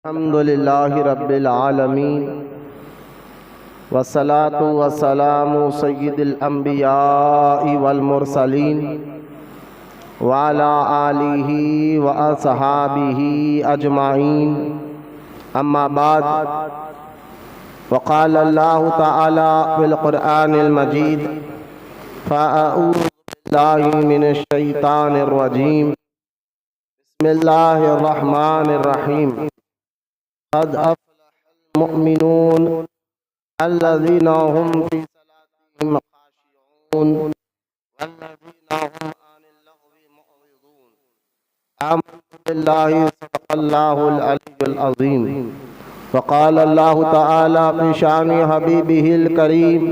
الحمد للہ رب العالمین والصلاة والسلام سید الانبیاء والمرسلین وعلی آلہ واصحابہ اجمعین اما بعد وقال اللہ تعالی فی القرآن المجید فاعوذ باللہ من الشیطان الرجیم بسم اللہ الرحمن الرحیم قد أفلح المؤمنون الذين هم في صلاتهم خاشعون والذين هم عن اللغو معرضون آمنت بالله صدق الله العلي العظيم وقال الله تعالى في شأن حبيبه الكريم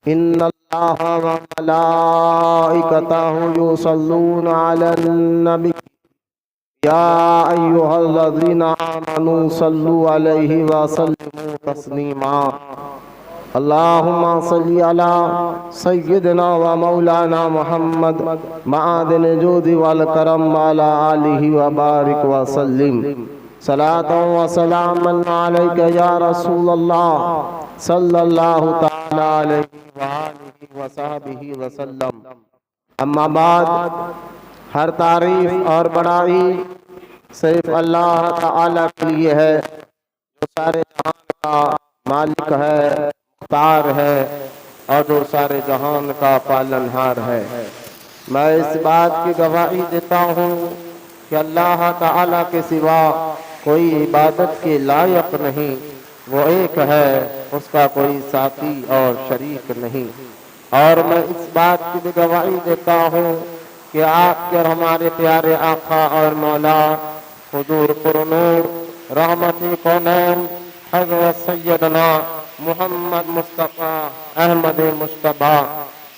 إن الله وملائكته يصلون على النبي يا أيها الذين آمنوا صلوا عليه وسلموا تسليما اللهم صل على سيدنا ومولانا محمد معدن الجود والكرم وعلى آله وبارك وسلم صلاة وسلاما عليك يا رسول الله صلى الله تعالى عليه وآله وصحبه وسلم اما بعد ہر تعریف اور بڑائی صرف اللہ تعالیٰ کے لیے ہے جو سارے جہان کا مالک ہے، مختار ہے اور جو سارے جہان کا پالنہار ہے۔ میں اس بات کی گواہی دیتا ہوں کہ اللہ تعالیٰ کے سوا کوئی عبادت کے لائق نہیں، وہ ایک ہے، اس کا کوئی ساتھی اور شریک نہیں۔ اور میں اس بات کی بھی گواہی دیتا ہوں کہ آپ کے اور ہمارے پیارے آقا اور مولا حضور پرنور رحمت کونین حضرت سیدنا محمد مصطفیٰ احمد مصطفیٰ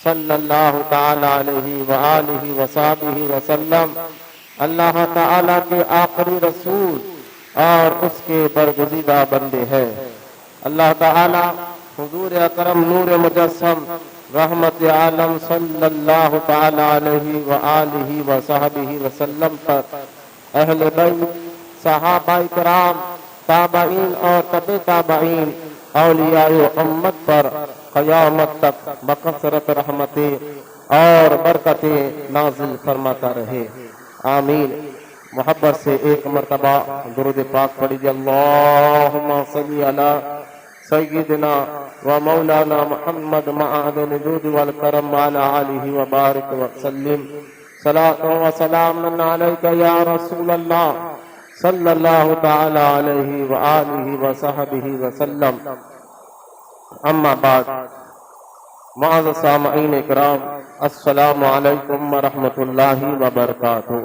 صلی اللہ تعالی علیہ وآلہ وصحبہ وسلم اللہ تعالی کے آخری رسول اور اس کے برگزیدہ بندے ہیں۔ اللہ تعالی حضور اکرم نور مجسم رحمت عالم صلی اللہ تعالی علیہ وآلہ وصحبہ وسلم پر، اہل بیت، صحابہ کرام، تابعین اور تبع تابعین، اولیاء امت پر قیامت تک بکثرت رحمتیں اور برکتیں نازل فرماتا رہے، آمین۔ محبت سے ایک مرتبہ درود پاک پڑھیے، اللہم صلی علی سیدنا و مولانا محمد معدن الجود والکرم وعلی آلہ وبارک وسلم صلاة و سلام علیک یا رسول اللہ صلی اللہ تعالی علیہ وآلہ وصحبہ وسلم اما بعد۔ معزز سامعین اکرام، السلام علیکم ورحمۃ اللہ وبرکاتہ۔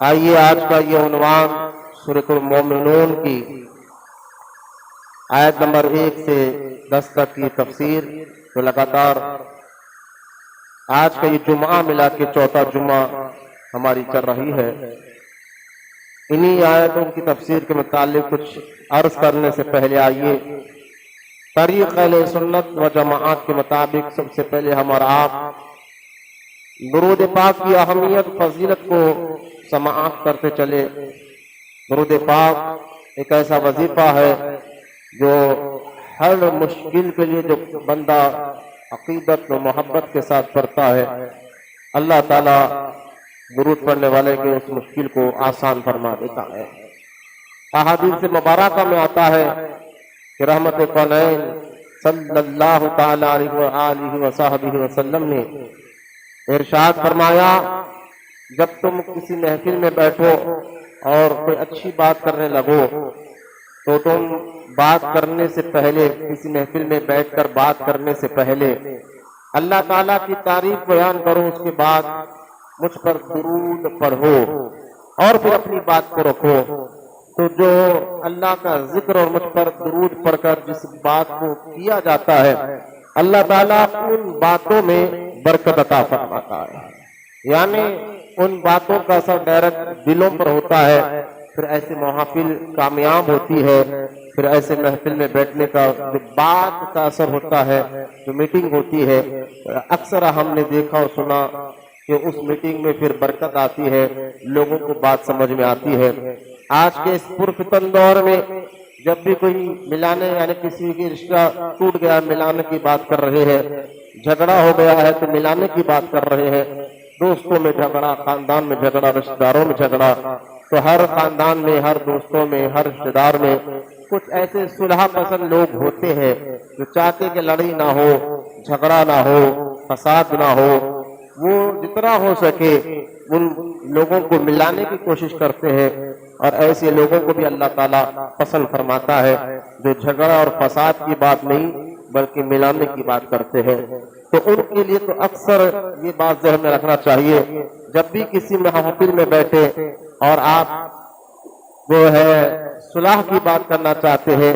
آئیے آج کا یہ عنوان سورۃ المومنون کی آیت نمبر 1 سے 10 تک کی تفسیر، تو لگاتار آج کا یہ جمعہ ملا کے چوتھا جمعہ ہماری چل رہی ہے۔ انہی آیتوں کی تفسیر کے متعلق کچھ عرض کرنے سے پہلے آئیے طریق اہل سنت و جماعت کے مطابق سب سے پہلے ہم اور آپ درود پاک کی اہمیت فضیلت کو سماعت کرتے چلے۔ درود پاک ایک ایسا وظیفہ ہے جو ہر مشکل کے لیے جو بندہ عقیدت و محبت کے ساتھ پڑھتا ہے، اللہ تعالیٰ درود پڑھنے والے کے اس مشکل کو آسان فرما دیتا ہے۔ احادیث مبارکہ میں آتا ہے کہ رحمت کونین صلی اللہ تعالی علیہ وآلہ وصحبہ وسلم نے ارشاد فرمایا، جب تم کسی محفل میں بیٹھو اور کوئی اچھی بات کرنے لگو تو تم بات کرنے سے پہلے، کسی محفل میں بیٹھ کر بات کرنے سے پہلے اللہ تعالیٰ کی تعریف بیان کرو، اس کے بعد مجھ پر درود پڑھو اور پھر اپنی بات کو رکھو۔ تو جو اللہ کا ذکر اور مجھ پر درود پڑھ کر جس بات کو کیا جاتا ہے، اللہ تعالیٰ ان باتوں میں برکت عطا فرماتا ہے، یعنی ان باتوں کا اثر ڈائریکٹ دلوں پر ہوتا ہے، پھر ایسے محافل کامیاب ہوتی ہے، پھر ایسے محفل میں بیٹھنے کا جو بات کا اثر ہوتا ہے، جو میٹنگ ہوتی ہے، اکثر ہم نے دیکھا اور سنا کہ اس میٹنگ میں پھر برکت آتی ہے، لوگوں کو بات سمجھ میں آتی ہے۔ آج کے اس پرفتن دور میں جب بھی کوئی ملانے یعنی کسی کی رشتہ ٹوٹ گیا ملانے کی بات کر رہے ہیں، جھگڑا ہو گیا ہے تو ملانے کی بات کر رہے ہیں، دوستوں میں جھگڑا، خاندان میں جھگڑا، رشتہ داروں میں جھگڑا، تو ہر خاندان میں، ہر دوستوں میں، ہر رشتہ دار میں کچھ ایسے صلح پسند لوگ ہوتے ہیں جو چاہتے کہ لڑائی نہ ہو، جھگڑا نہ ہو، فساد نہ ہو، وہ جتنا ہو سکے ان لوگوں کو ملانے کی کوشش کرتے ہیں، اور ایسے لوگوں کو بھی اللہ تعالیٰ پسند فرماتا ہے جو جھگڑا اور فساد کی بات نہیں بلکہ ملانے کی بات کرتے ہیں۔ تو ان کے لیے تو اکثر یہ بات ذہن میں رکھنا چاہیے، جب بھی کسی محفل میں بیٹھے اور آپ وہ ہے صلح کی بات کرنا چاہتے ہیں،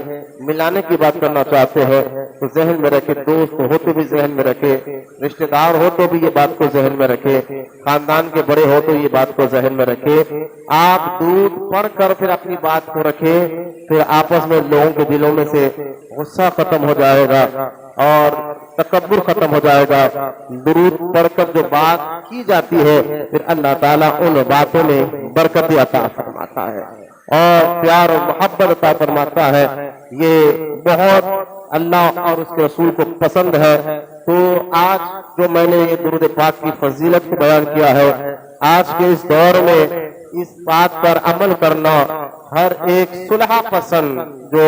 ملانے کی بات کرنا چاہتے ہیں، تو ذہن میں رکھے، دوست ہو تو بھی ذہن میں رکھے، رشتہ دار ہو تو بھی یہ بات کو ذہن میں رکھے، خاندان کے بڑے ہو تو یہ بات کو ذہن میں رکھے۔ آپ دودھ پڑھ کر پھر اپنی بات کو رکھے، پھر آپس میں لوگوں کے دلوں میں سے غصہ ختم ہو جائے گا اور تکبر ختم ہو جائے گا۔ درود پڑھ کر جو بات کی جاتی ہے پھر اللہ تعالیٰ ان باتوں میں برکت عطا فرماتا ہے اور پیار اور محبت عطا فرماتا ہے۔ یہ بہت اللہ اور اس کے رسول کو پسند ہے۔ تو آج جو میں نے یہ درود پاک کی فضیلت کو بیان کیا ہے، آج کے اس دور میں اس بات پر عمل کرنا ہر ایک صلح پسند جو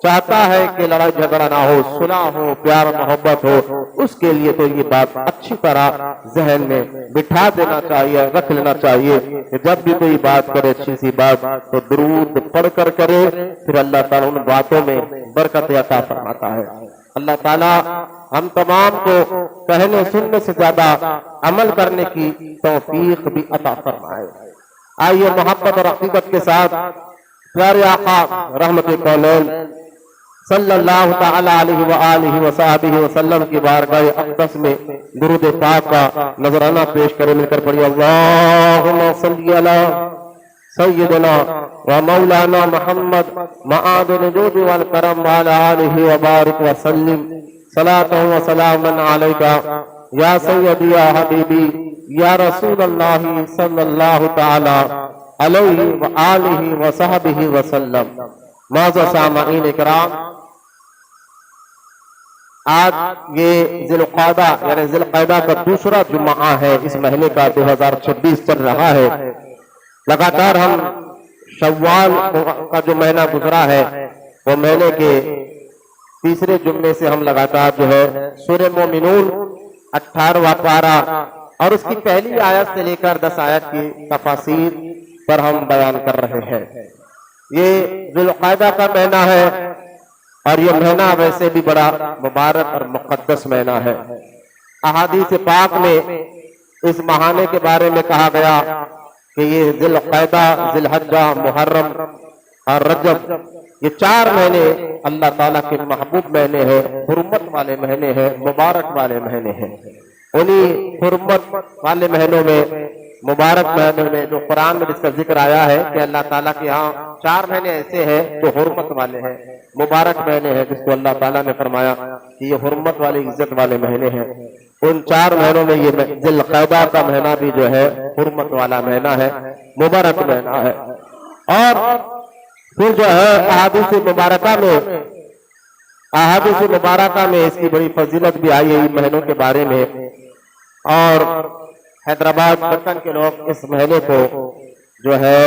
چاہتا ہے کہ لڑائی جھگڑا نہ ہو، صلح ہو، پیار محبت ہو، اس کے لیے تو یہ بات اچھی طرح ذہن میں بٹھا دینا چاہیے، رکھ لینا چاہیے کہ جب بھی کوئی بات کرے اچھی سی بات تو درود پڑھ کر کرے، پھر اللہ تعالیٰ ان باتوں میں برکت عطا فرماتا ہے۔ اللہ تعالیٰ ہم تمام کو کہنے سننے سے زیادہ عمل کرنے کی توفیق بھی عطا فرمائے۔ آئیے محبت اور عقیدت کے ساتھ پیارے آقا رحمت کونین صلی اللہ تعالی علیہ وآلہ وصحبہ وسلم کی بارگاہ اقدس میں درود پاک کا نذرانہ پیش کرے، مل کر پڑھیے اللہم صلی علی سیدنا و مولانا محمد معادن جود والکرم وعلی آلہ وبارک وسلم صلاة و سلاما علیکہ یا سیدی یا حبیبی یا رسول اللہ صلی اللہ تعالی علیہ وآلہ وصحبہ وسلم۔ معزز سامعین اکرام، آج یہ ذی القعدہ یعنی ذی القعدہ کا دوسرا جمعہ ہے، اس مہینے کا 2026 چل رہا ہے۔ لگاتار ہم شوال کا جو مہینہ گزرا ہے وہ مہینے کے تیسرے جمعے سے ہم لگاتار جو ہے سورہ مومنون 18واں پارہ اور اس کی پہلی آیت سے لے کر 10 آیت کی تفاسیر پر ہم بیان کر رہے ہیں۔ یہ ذی القعدہ کا مہینہ ہے اور یہ مہینہ ویسے بھی بڑا مبارک اور مقدس مہینہ ہے۔ احادیث پاک میں اس مہینے کے بارے میں کہا گیا کہ یہ ذی القعدہ، ذی الحجہ، محرم اور رجب، یہ 4 مہینے اللہ تعالیٰ کے محبوب مہینے ہیں، حرمت والے مہینے ہیں، مبارک والے مہینے ہیں۔ انہی حرمت والے مہینوں میں، مبارک مہینوں میں جو قرآن میں جس کا ذکر آیا ہے کہ اللہ تعالیٰ کے ہاں 4 مہینے ایسے ہیں جو حرمت والے ہیں، مبارک مہینے ہیں، جس کو اللہ تعالیٰ نے فرمایا کہ یہ حرمت والے، عزت والے مہینے ہیں۔ ان 4 مہینوں میں یہ ذی القعدہ کا مہینہ بھی جو ہے حرمت والا مہینہ ہے، مبارک مہینہ ہے۔ اور پھر جو ہے احادیث مبارکہ میں اس کی بڑی فضیلت بھی آئی ہے ان مہینوں کے بارے میں، اور حیدرآباد دکن کے لوگ اس مہینے کو جو ہے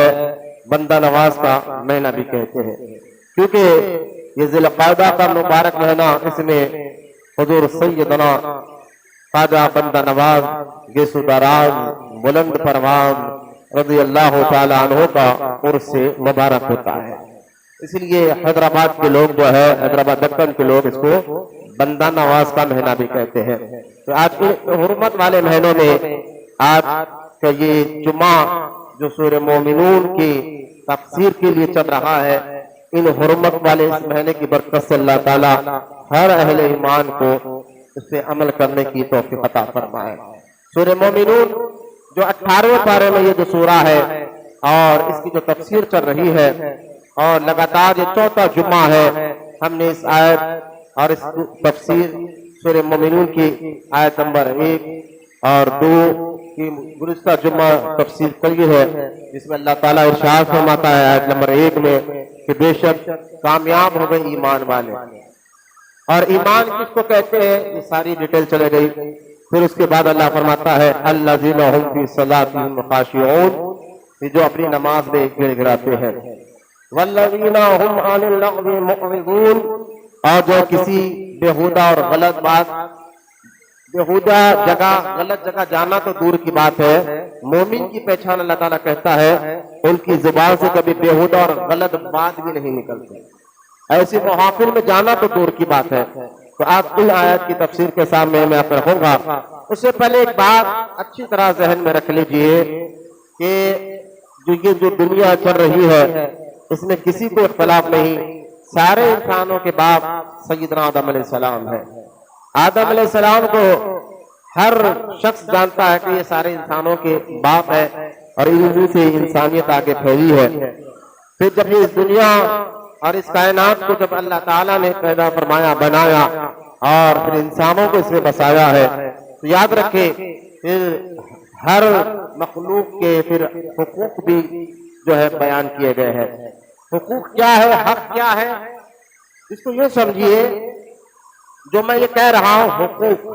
بندہ نواز کا مہینہ بھی کہتے ہیں، کیونکہ یہ ذی القعدہ کا مبارک مہینہ، اس میں حضور سیدنا خواجہ بندہ نواز گیسو دراز بلند پرواز رضی اللہ تعالی عنہ کا عرس سے مبارک ہوتا ہے۔ اس لیے حیدرآباد کے لوگ جو ہے، حیدرآباد دکن کے لوگ اس کو بندہ نواز کا مہینہ بھی کہتے ہیں۔ تو آج کے حرمت والے مہینوں میں آج کا یہ جمعہ جو سورہ مومنون کی تفسیر کے لیے چل رہا ہے، ان حرمت والے اس مہینے کی برکت سے اللہ تعالیٰ ہر اہل ایمان کو اس پہ عمل کرنے کی توفیق عطا فرمائے۔ سورہ مومنون جو 18ویں پارے میں یہ جو سورہ ہے اور اس کی جو تفسیر چل رہی ہے، اور لگاتار یہ 4تھا جمعہ ہے، ہم نے اس آیت اور اس تفسیر سورہ مومنون کی آیت نمبر 1 اور 2 کی گزشتہ جمعہ تفسیر کی ہے، جس میں اللہ تعالیٰ ارشاد فرماتا ہے آیت نمبر 1 میں کہ بے شک کامیاب ہو گئے ایمان والے. اور ایمان کس کو کہتے ہیں یہ ساری ڈیٹیل چلے گئی. پھر اس کے بعد اللہ فرماتا ہے الذین هم فی صلاتهم خاشعون، جو اپنی نماز میں گڑ گڑاتے ہیں. والذین هم عن اللغو معرضون، اور جو کسی بےہودہ اور غلط بات، بےہودہ جگہ، غلط جگہ جانا تو دور کی بات ہے، مومن کی پہچان اللہ تعالیٰ کہتا ہے ان کی زبان سے کبھی بےہودہ اور غلط بات بھی نہیں نکلتی. ایسی محافل میں جانا تو دور کی بات ہے. تو آج ان آیات کی تفسیر کے سامنے میں آپ رکھوں گا. اس سے پہلے ایک بات اچھی طرح ذہن میں رکھ لیجئے کہ یہ جو دنیا چل رہی ہے اس میں کسی کو اختلاف نہیں، سارے انسانوں کے باپ سیدنا آدم علیہ السلام ہے. آدم علیہ السلام کو ہر شخص جانتا ہے کہ یہ سارے انسانوں کے باپ ہے اور انہی سے انسانیت آگے پھیلی ہے. پھر جب یہ اس دنیا اور اس کائنات کو جب اللہ تعالیٰ نے پیدا فرمایا، بنایا اور پھر انسانوں کو اس میں بسایا ہے، تو یاد رکھے پھر ہر مخلوق کے پھر حقوق بھی جو ہے بیان کیے گئے ہیں. حقوق کیا ہے، حق کیا ہے، اس کو یہ سمجھیے جو میں یہ کہہ رہا ہوں حقوق،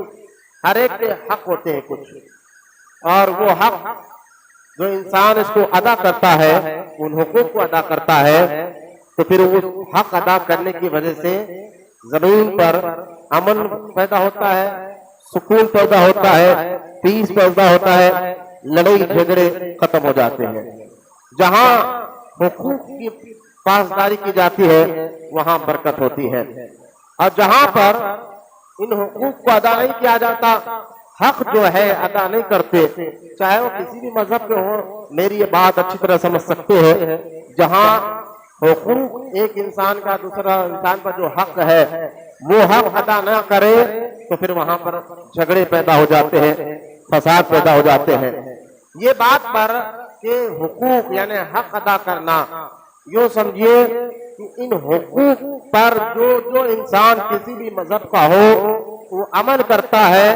ہر ایک کے حق ہوتے ہیں کچھ، اور وہ حق جو انسان اس کو ادا کرتا ہے، ان حقوق کو ادا کرتا ہے، تو پھر وہ حق ادا کرنے کی وجہ سے زمین پر امن پیدا ہوتا ہے، سکون پیدا ہوتا ہے، پیس پیدا ہوتا ہے، لڑائی جھگڑے ختم ہو جاتے ہیں. جہاں حقوق کی پاسداری کی جاتی ہے وہاں برکت ہوتی ہے، اور جہاں پر ان حقوق کو ادا نہیں کیا جاتا، حق جو ہے ادا نہیں کرتے، چاہے وہ کسی بھی مذہب کے ہوں، میری یہ بات اچھی طرح سمجھ سکتے ہیں، جہاں حقوق ایک انسان کا دوسرا انسان پر جو حق ہے وہ حق ادا نہ کرے تو پھر وہاں پر جھگڑے پیدا ہو جاتے ہیں، فساد پیدا ہو جاتے ہیں. یہ بات پر کہ حقوق یعنی حق ادا کرنا، یوں سمجھیے کہ ان حقوق پر جو انسان کسی بھی مذہب کا ہو وہ عمل کرتا ہے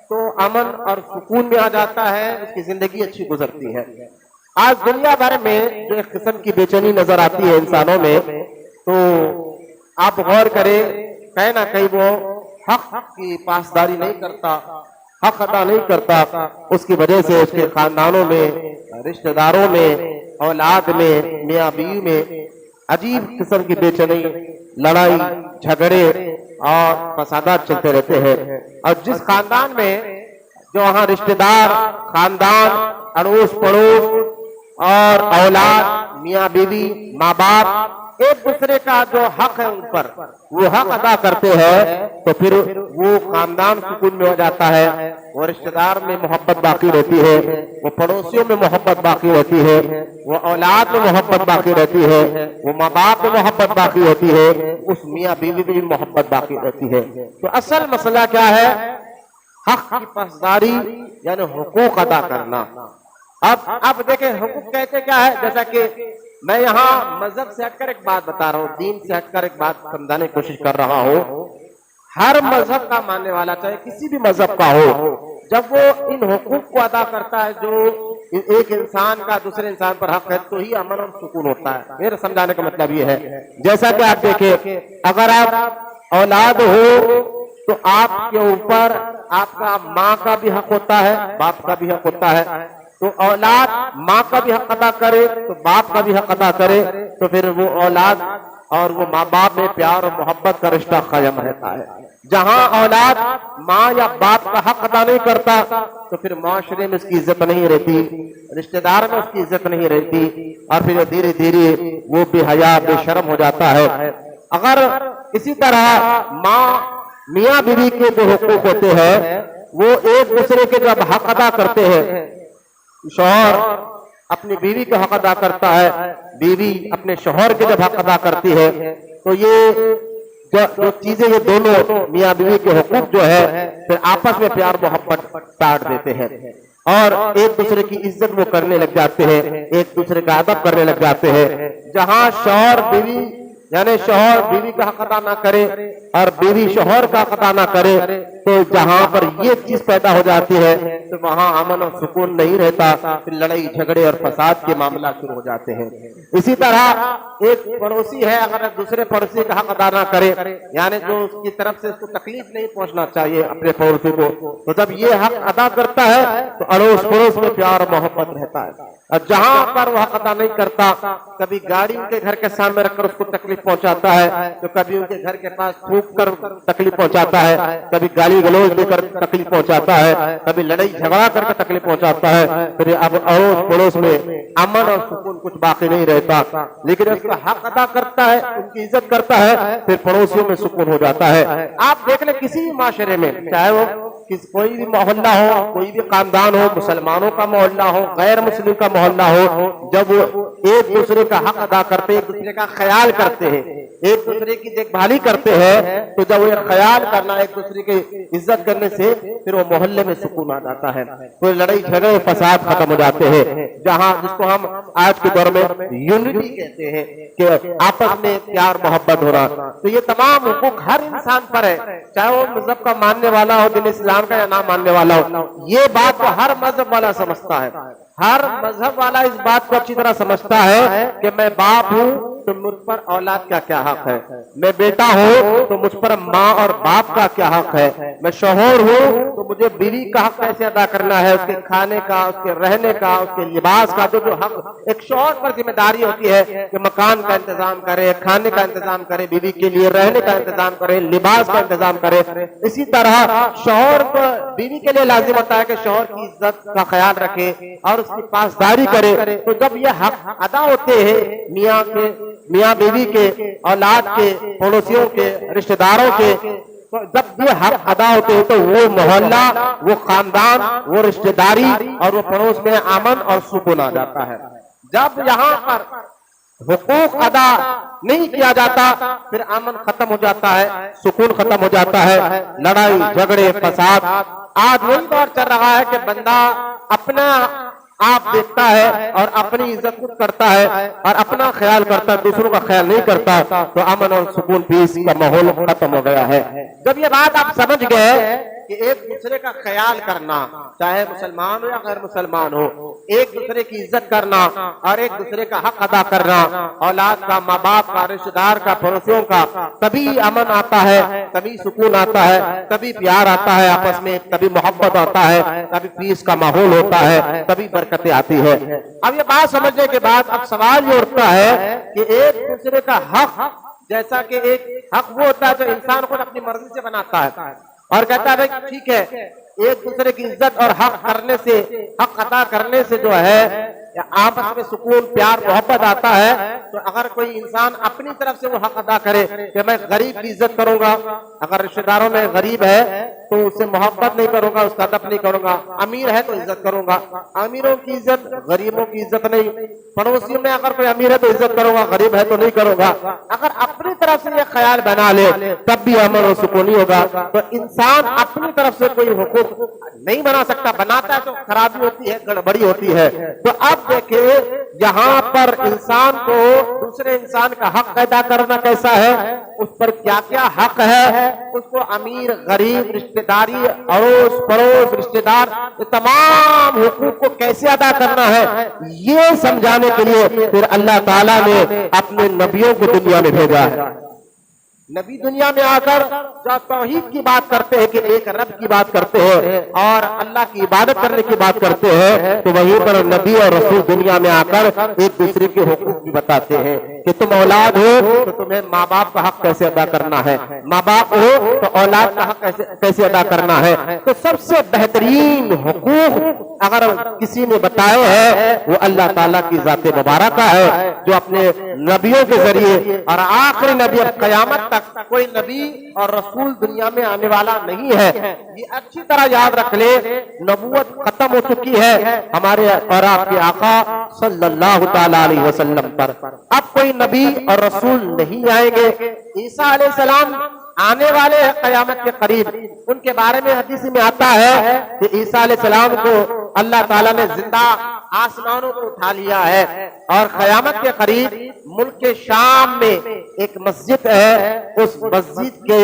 تو امن اور سکون میں آ جاتا ہے، اس کی زندگی اچھی گزرتی ہے. آج دنیا بھر میں جو ایک قسم کی بے چینی نظر آتی ہے انسانوں میں، تو آپ غور کریں کہیں نہ کہیں وہ حق کی پاسداری نہیں کرتا، حق ادا نہیں کرتا. اس کی وجہ سے اس کے خاندانوں میں، رشتہ داروں میں، اولاد میں، میاں بیوی میں عجیب قسم کی بے چینی، لڑائی جھگڑے اور فسادات چلتے رہتے ہیں. اور جس خاندان میں جو وہاں رشتہ دار، خاندان، اڑوس پڑوس اور اولاد، میاں بیوی، ماں باپ ایک دوسرے کا جو حق ہے ان پر وہ حق ادا کرتے ہیں تو پھر وہ خاندان سکون میں ہو جاتا ہے، وہ رشتہ دار میں محبت باقی رہتی ہے، وہ پڑوسیوں میں محبت باقی رہتی ہے، وہ اولاد میں محبت باقی رہتی ہے، وہ ماں باپ میں محبت باقی ہوتی ہے، اس میاں بیوی میں بھی محبت باقی رہتی ہے. تو اصل مسئلہ کیا ہے؟ حق کی پاسداری یعنی حقوق ادا کرنا. اب دیکھیں حقوق کہتے کیا ہے، جیسا کہ میں یہاں مذہب سے ہٹ کر ایک بات بتا رہا ہوں، دین سے ہٹ کر ایک بات سمجھانے کی کوشش کر رہا ہوں. ہر مذہب کا ماننے والا چاہے کسی بھی مذہب کا ہو، جب وہ ان حقوق کو ادا کرتا ہے جو ایک انسان کا دوسرے انسان پر حق ہے تو ہی امن اور سکون ہوتا ہے. میرے سمجھانے کا مطلب یہ ہے جیسا کہ آپ دیکھیں اگر آپ اولاد ہو تو آپ کے اوپر آپ کا ماں کا بھی حق ہوتا ہے، باپ کا بھی حق ہوتا ہے. تو اولاد ماں کا بھی حق ادا کرے تو باپ کا بھی حق ادا کرے تو پھر وہ اولاد اور وہ ماں باپ میں پیار اور محبت کا رشتہ قائم رہتا ہے. جہاں اولاد ماں یا باپ کا حق ادا نہیں کرتا تو پھر معاشرے میں اس کی عزت نہیں رہتی، رشتہ دار میں اس کی عزت نہیں رہتی، اور پھر دھیرے دھیرے وہ بے حیا بے شرم ہو جاتا ہے. اگر اسی طرح ماں میاں بیوی کے جو حقوق ہوتے ہیں وہ ایک دوسرے کے جب حق ادا کرتے ہیں، شوہر اپنی بیوی کا حق ادا کرتا ہے، بیوی اپنے شوہر کے جب حق ادا کرتی ہے تو یہ جو چیزیں یہ دونوں میاں بیوی کے حقوق جو ہے پھر آپس میں پیار محبت کاٹ دیتے ہیں اور ایک دوسرے کی عزت وہ کرنے لگ جاتے ہیں، ایک دوسرے کا ادب کرنے لگ جاتے ہیں. جہاں شوہر بیوی یعنی شوہر بیوی کا حق ادا نہ کرے اور بیوی شوہر کا حق ادا نہ کرے تو جہاں پر یہ چیز پیدا ہو جاتی ہے تو وہاں امن اور سکون نہیں رہتا، پھر لڑائی جھگڑے اور فساد کے معاملات شروع ہو جاتے ہیں۔ اسی طرح ایک پڑوسی ہے، اگر دوسرے پڑوسی کا حق ادا نہ کرے، یعنی جو اس کی طرف سے اس کو تکلیف نہیں پہنچنا چاہیے اپنے پڑوسی کو، تو جب یہ حق ادا کرتا ہے تو اڑوس پڑوس میں پیار اور محبت رہتا ہے۔ اور جہاں پر وہ حق ادا نہیں کرتا، کبھی گاڑی ان کے گھر کے سامنے رکھ کر اس کو تکلیف پہنچاتا ہے، تو کبھی ان کے گھر کے پاس تھوک کر تکلیف پہنچاتا ہے، کبھی گالی گلوچ دے کر تکلیف پہنچاتا ہے، کبھی لڑائی جھگڑا کر کے تکلیف پہنچاتا ہے، پھر اب اڑوس پڑوس میں امن اور سکون کچھ باقی نہیں رہتا۔ لیکن اس کا حق ادا کرتا ہے، ان کی عزت کرتا ہے، پھر پڑوسیوں میں سکون ہو جاتا ہے۔ آپ دیکھ لیں کسی بھی معاشرے میں، چاہے وہ کوئی بھی محلہ ہو، کوئی بھی خاندان ہو، مسلمانوں کا محلہ ہو، غیر مسلم کا محلہ ہو، جب وہ ایک دوسرے کا حق ادا کرتے ہیں، ایک دوسرے کا خیال کرتے ہیں، ایک دوسرے کی دیکھ بھالی کرتے ہیں، تو جب وہ خیال کرنا، ایک دوسرے کی عزت کرنے سے پھر وہ محلے میں سکون آ جاتا ہے، پھر لڑائی جھگڑے فساد ختم ہو جاتے ہیں۔ جہاں جس کو ہم آج کے دور میں یونٹی کہتے ہیں کہ آپس میں پیار محبت ہو رہا، تو یہ تمام حقوق ہر انسان پر ہے، چاہے وہ مذہب کا ماننے والا ہو، دین اسلام کا یا نہ ماننے والا ہو۔ یہ بات کو ہر مذہب والا سمجھتا ہے، ہر مذہب والا اس بات کو اچھی طرح سمجھتا ہے کہ میں باپ ہوں تو مجھ پر اولاد کا کیا حق ہے، میں بیٹا ہوں تو مجھ پر ماں اور باپ کا کیا حق ہے، میں شوہر ہوں تو مجھے بیوی کا حق کیسے ادا کرنا ہے، اس کے کھانے کا، اس کے رہنے کا، اس کے لباس کا، جو حق ایک شوہر پر ذمہ داری ہوتی ہے کہ مکان کا انتظام کرے، کھانے کا انتظام کرے، بیوی کے لیے رہنے کا انتظام کرے، لباس کا انتظام کرے۔ اسی طرح شوہر کو بیوی کے لیے لازم ہوتا ہے کہ شوہر کی عزت کا خیال رکھے اور اس کی پاسداری کرے۔ تو جب یہ حق ادا ہوتے ہیں میاں بیوی کے، اولاد کے، پڑوسیوں کے، رشتہ داروں کے، جب یہ حق ادا ہوتے ہیں تو وہ محلہ، وہ خاندان، وہ رشتہ داری اور وہ پڑوس میں امن اور سکون آ جاتا ہے۔ جب یہاں پر حقوق ادا نہیں کیا جاتا پھر امن ختم ہو جاتا ہے، سکون ختم ہو جاتا ہے، لڑائی جھگڑے فساد۔ آج وہی دور چل رہا ہے کہ بندہ اپنا آپ دیکھتا ہے اور اپنی عزت کرتا ہے اور اپنا خیال کرتا ہے، دوسروں کا خیال نہیں کرتا، تو امن اور سکون پیس کا ماحول ختم ہو گیا ہے۔ جب یہ بات آپ سمجھ گئے کہ ایک دوسرے کا خیال کرنا، چاہے مسلمان ہو یا غیر مسلمان ہو، ایک دوسرے کی عزت کرنا اور ایک دوسرے کا حق ادا کرنا، اولاد کا، ماں باپ کا، رشتہ دار کا، پڑوسیوں کا، تبھی امن آتا ہے، تبھی سکون آتا ہے، تبھی پیار آتا ہے آپس میں، تبھی محبت آتا ہے، تبھی پیس کا ماحول ہوتا ہے، تبھی برکتیں آتی ہے۔ اب یہ بات سمجھنے کے بعد اب سوال یہ اٹھتا ہے کہ ایک دوسرے کا حق، جیسا کہ ایک حق وہ ہوتا ہے جو انسان خود اپنی مرضی سے بناتا ہے اور کہتا ہے بھائی ٹھیک ہے، ایک دوسرے کی عزت اور حق کرنے سے، حق ادا کرنے سے جو ہے آپس میں سکون، پیار، محبت آتا ہے۔ تو اگر کوئی انسان اپنی طرف سے وہ حق ادا کرے کہ میں غریب کی عزت کروں گا، اگر رشتہ داروں میں غریب ہے تو اس سے محبت نہیں کروں گا، اس کا ادب نہیں کروں گا، امیر ہے تو عزت کروں گا، امیروں کی عزت، غریبوں کی عزت نہیں، پڑوسیوں میں اگر کوئی امیر ہے تو عزت کروں گا، غریب ہے تو نہیں کروں گا۔ اگر اپنی طرف سے یہ خیال بنا لے تب بھی امن و سکون نہیں ہوگا۔ تو انسان اپنی طرف سے کوئی حقوق نہیں بنا سکتا، بناتا ہے تو خرابی ہوتی ہے، گڑبڑی ہوتی ہے۔ تو اب دیکھیں یہاں پر انسان کو دوسرے انسان کا حق ادا کرنا کیسا ہے، اس پر کیا کیا حق ہے، اس کو امیر، غریب، رشتہ داری، اڑوس پڑوس، رشتہ دار، تمام حقوق کو کیسے ادا کرنا ہے، یہ سمجھانے کے لیے پھر اللہ تعالیٰ نے اپنے نبیوں کو دنیا میں بھیجا ہے۔ نبی دنیا میں آ کر جو توحید کی بات کرتے ہیں کہ ایک رب کی بات کرتے ہیں اور اللہ کی عبادت کرنے کی بات کرتے ہیں، تو وہیں پر نبی اور رسول دنیا میں آ کر ایک دوسرے کے حقوق بھی بتاتے ہیں کہ تم اولاد ہو تو تمہیں ماں باپ کا حق کیسے ادا کرنا ہے، ماں باپ ہو تو اولاد کا حق کیسے ادا کرنا ہے۔ تو سب سے بہترین حقوق اگر کسی نے بتائے ہیں وہ اللہ تعالیٰ کی ذات مبارکہ ہے، جو اپنے نبیوں کے ذریعے، اور آخری نبی اب قیامت تک کوئی نبی اور رسول دنیا میں آنے والا نہیں ہے۔ یہ اچھی طرح یاد رکھ لے، نبوت ختم ہو چکی ہے ہمارے اور آپ کے آقا صلی اللہ تعالی علیہ وسلم پر۔ اب کوئی نبی اور رسول نہیں آئیں گے۔ عیسیٰ علیہ السلام آنے والے ہیں قیامت کے قریب، ان کے بارے میں حدیث میں آتا ہے کہ عیسیٰ علیہ السلام کو اللہ تعالیٰ نے زندہ آسمانوں کو اٹھا لیا ہے، اور قیامت کے قریب ملک شام میں ایک مسجد ہے، اس مسجد کے